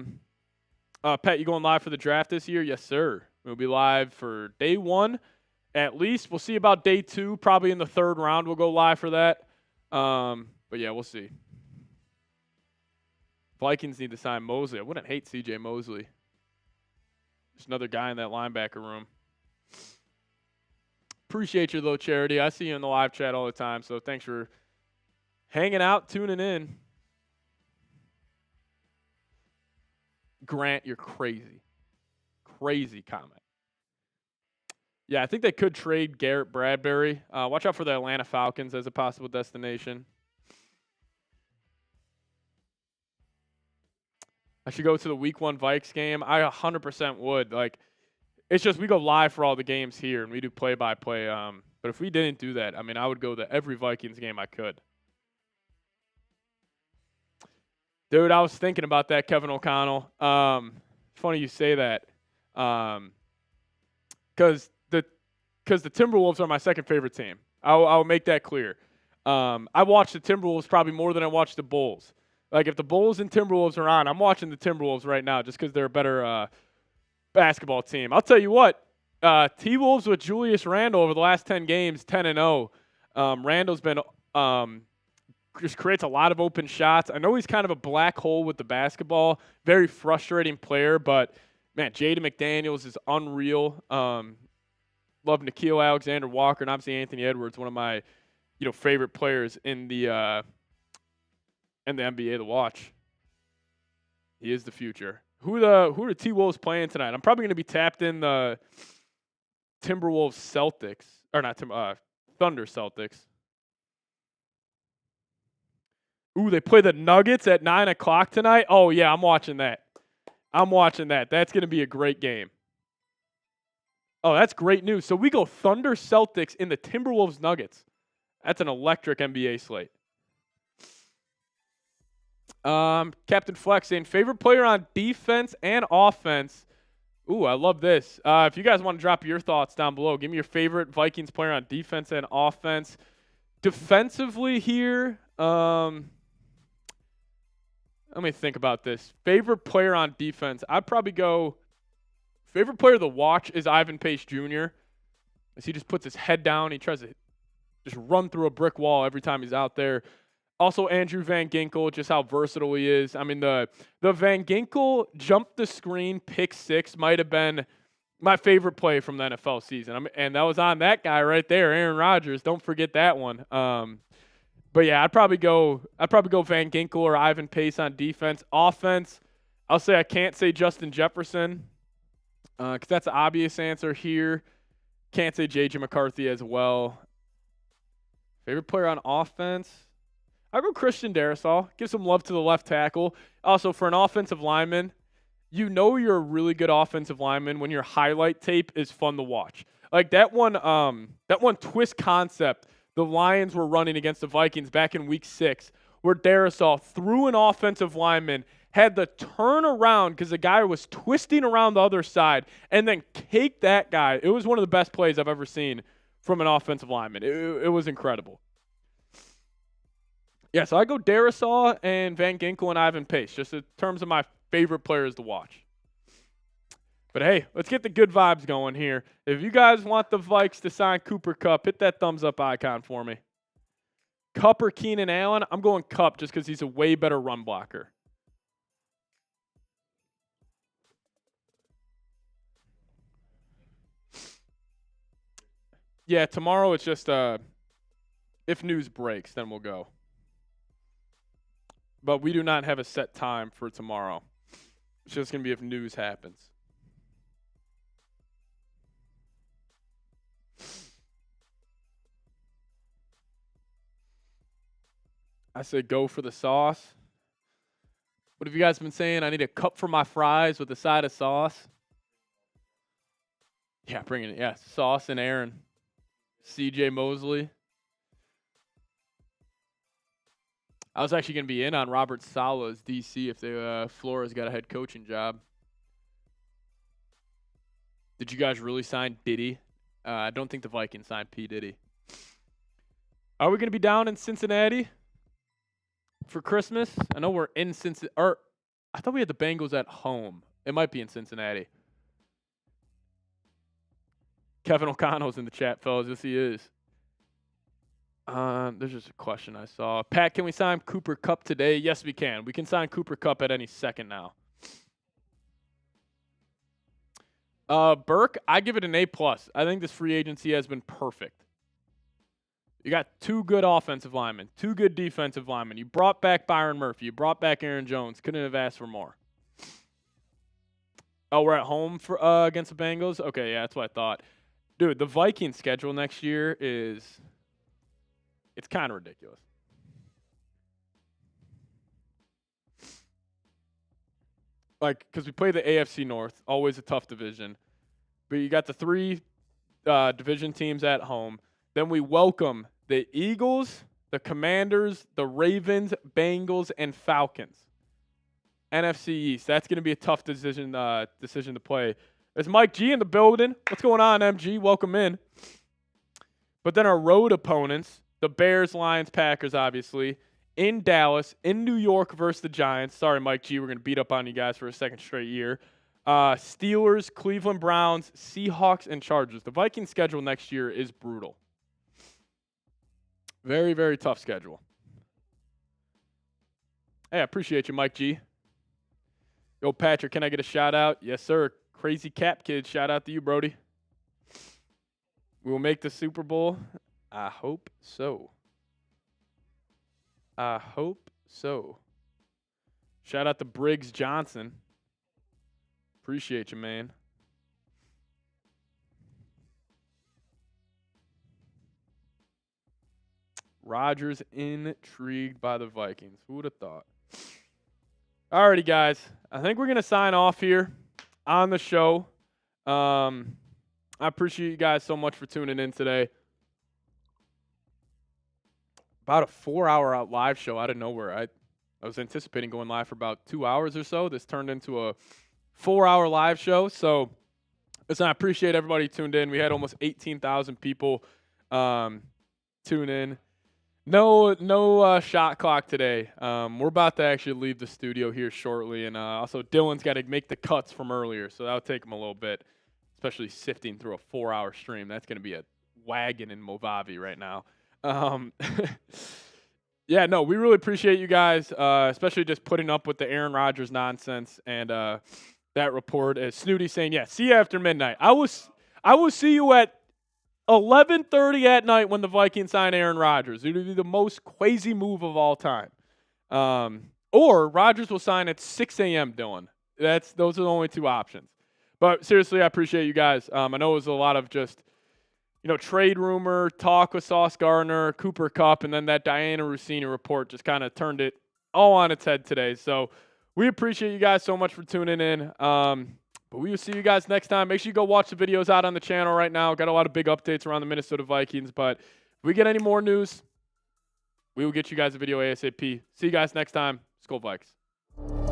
you going live for the draft this year? Yes, sir. We'll be live for day 1 at least. We'll see about day 2. Probably in the 3rd round we'll go live for that. But, yeah, we'll see. Vikings need to sign Mosley. I wouldn't hate C.J. Mosley. Just another guy in that linebacker room. Appreciate you, though, Charity. I see you in the live chat all the time, so thanks for hanging out, tuning in. Grant, you're crazy. Crazy comment. Yeah, I think they could trade Garrett Bradbury. Watch out for the Atlanta Falcons as a possible destination. I should go to the Week 1 Vikes game. I 100% would. It's just we go live for all the games here, and we do play-by-play. But if we didn't do that, I would go to every Vikings game I could. Dude, I was thinking about that, Kevin O'Connell. Funny you say that. Because the Timberwolves are my second favorite team. I'll make that clear. I watch the Timberwolves probably more than I watch the Bulls. If the Bulls and Timberwolves are on, I'm watching the Timberwolves right now just because they're a better basketball team. I'll tell you what, T-Wolves with Julius Randle over the last 10 games, 10-0. Randle's been just creates a lot of open shots. I know he's kind of a black hole with the basketball, very frustrating player, but man, Jaden McDaniels is unreal. Love Nickeil Alexander-Walker and obviously Anthony Edwards, one of my favorite players in the NBA to watch. He is the future. Who are the T-Wolves playing tonight? I'm probably going to be tapped in the Timberwolves Celtics, or not Thunder Celtics. Ooh, they play the Nuggets at 9 o'clock tonight. Oh, yeah, I'm watching that. That's going to be a great game. Oh, that's great news. So we go Thunder Celtics in the Timberwolves Nuggets. That's an electric NBA slate. Captain Flex saying, favorite player on defense and offense. Ooh, I love this. If you guys want to drop your thoughts down below, give me your favorite Vikings player on defense and offense. Defensively here, let me think about this. Favorite player on defense. I'd probably go favorite player to watch is Ivan Pace Jr. as he just puts his head down. He tries to just run through a brick wall every time he's out there. Also, Andrew Van Ginkel, just how versatile he is. I mean, the Van Ginkel jump the screen pick six might have been my favorite play from the NFL season. And that was on that guy right there, Aaron Rodgers. Don't forget that one. But yeah, I'd probably go Van Ginkel or Ivan Pace on defense. Offense, I'll say I can't say Justin Jefferson because that's an obvious answer here. Can't say J.J. McCarthy as well. Favorite player on offense? I'll go Christian Darrisaw. Give some love to the left tackle. Also, for an offensive lineman, you know you're a really good offensive lineman when your highlight tape is fun to watch. Like that one twist concept the Lions were running against the Vikings back in week 6, where Darrisaw threw an offensive lineman, had the turn around because the guy was twisting around the other side, and then caked that guy. It was one of the best plays I've ever seen from an offensive lineman. It was incredible. Yeah, so I go Darrisaw and Van Ginkel and Ivan Pace, just in terms of my favorite players to watch. But hey, let's get the good vibes going here. If you guys want the Vikes to sign Cooper Kupp, hit that thumbs up icon for me. Kupp or Keenan Allen? I'm going Kupp just because he's a way better run blocker. Yeah, tomorrow it's just if news breaks, then we'll go. But we do not have a set time for tomorrow. It's just going to be if news happens. I said go for the sauce. What have you guys been saying? I need a cup for my fries with a side of sauce. Yeah, bring it. Yeah, Sauce and Aaron. CJ Mosley. I was actually going to be in on Robert Sala's DC if Flores got a head coaching job. Did you guys really sign Diddy? I don't think the Vikings signed P. Diddy. Are we going to be down in Cincinnati for Christmas? I know we're in Cincinnati. Or I thought we had the Bengals at home. It might be in Cincinnati. Kevin O'Connell's in the chat, fellas. Yes, he is. There's just a question I saw. Pat, can we sign Cooper Kupp today? Yes, we can. We can sign Cooper Kupp at any second now. Burke, I give it an A+. I think this free agency has been perfect. You got 2 good offensive linemen, 2 good defensive linemen. You brought back Byron Murphy. You brought back Aaron Jones. Couldn't have asked for more. Oh, we're at home for against the Bengals? Okay, yeah, that's what I thought. Dude, the Vikings schedule next year is... It's kind of ridiculous. Like, because we play the AFC North, always a tough division. But you got the 3 division teams at home. Then we welcome the Eagles, the Commanders, the Ravens, Bengals, and Falcons. NFC East. That's going to be a tough decision to play. There's Mike G in the building. What's going on, MG? Welcome in. But then our road opponents, the Bears, Lions, Packers, obviously, in Dallas, in New York versus the Giants. Sorry, Mike G, we're going to beat up on you guys for a second straight year. Steelers, Cleveland Browns, Seahawks, and Chargers. The Vikings schedule next year is brutal. Very, very tough schedule. Hey, I appreciate you, Mike G. Yo, Patrick, can I get a shout-out? Yes, sir. Crazy Cap Kid, shout-out to you, Brody. We will make the Super Bowl. I hope so. I hope so. Shout out to Briggs Johnson. Appreciate you, man. Rodgers intrigued by the Vikings. Who would have thought? Alrighty, guys. I think we're going to sign off here on the show. I appreciate you guys so much for tuning in today. About a 4-hour live show out of nowhere. I was anticipating going live for about 2 hours or so. This turned into a 4-hour live show. So, listen, I appreciate everybody tuned in. We had almost 18,000 people tune in. No shot clock today. We're about to actually leave the studio here shortly. And also, Dylan's got to make the cuts from earlier. So, that'll take him a little bit, especially sifting through a 4-hour stream. That's going to be a wagon in Movavi right now. Yeah, no, we really appreciate you guys, especially just putting up with the Aaron Rodgers nonsense and that report. As Snooty saying, yeah, see you after midnight. I will see you at 11:30 at night when the Vikings sign Aaron Rodgers. It would be the most crazy move of all time. Or Rodgers will sign at 6 a.m., Dylan. Those are the only two options. But seriously, I appreciate you guys. I know it was a lot of just trade rumor, talk with Sauce Gardner, Cooper Kupp, and then that Diana Rossini report just kind of turned it all on its head today. So we appreciate you guys so much for tuning in. But we will see you guys next time. Make sure you go watch the videos out on the channel right now. Got a lot of big updates around the Minnesota Vikings. But if we get any more news, we will get you guys a video ASAP. See you guys next time. Skol Vikes.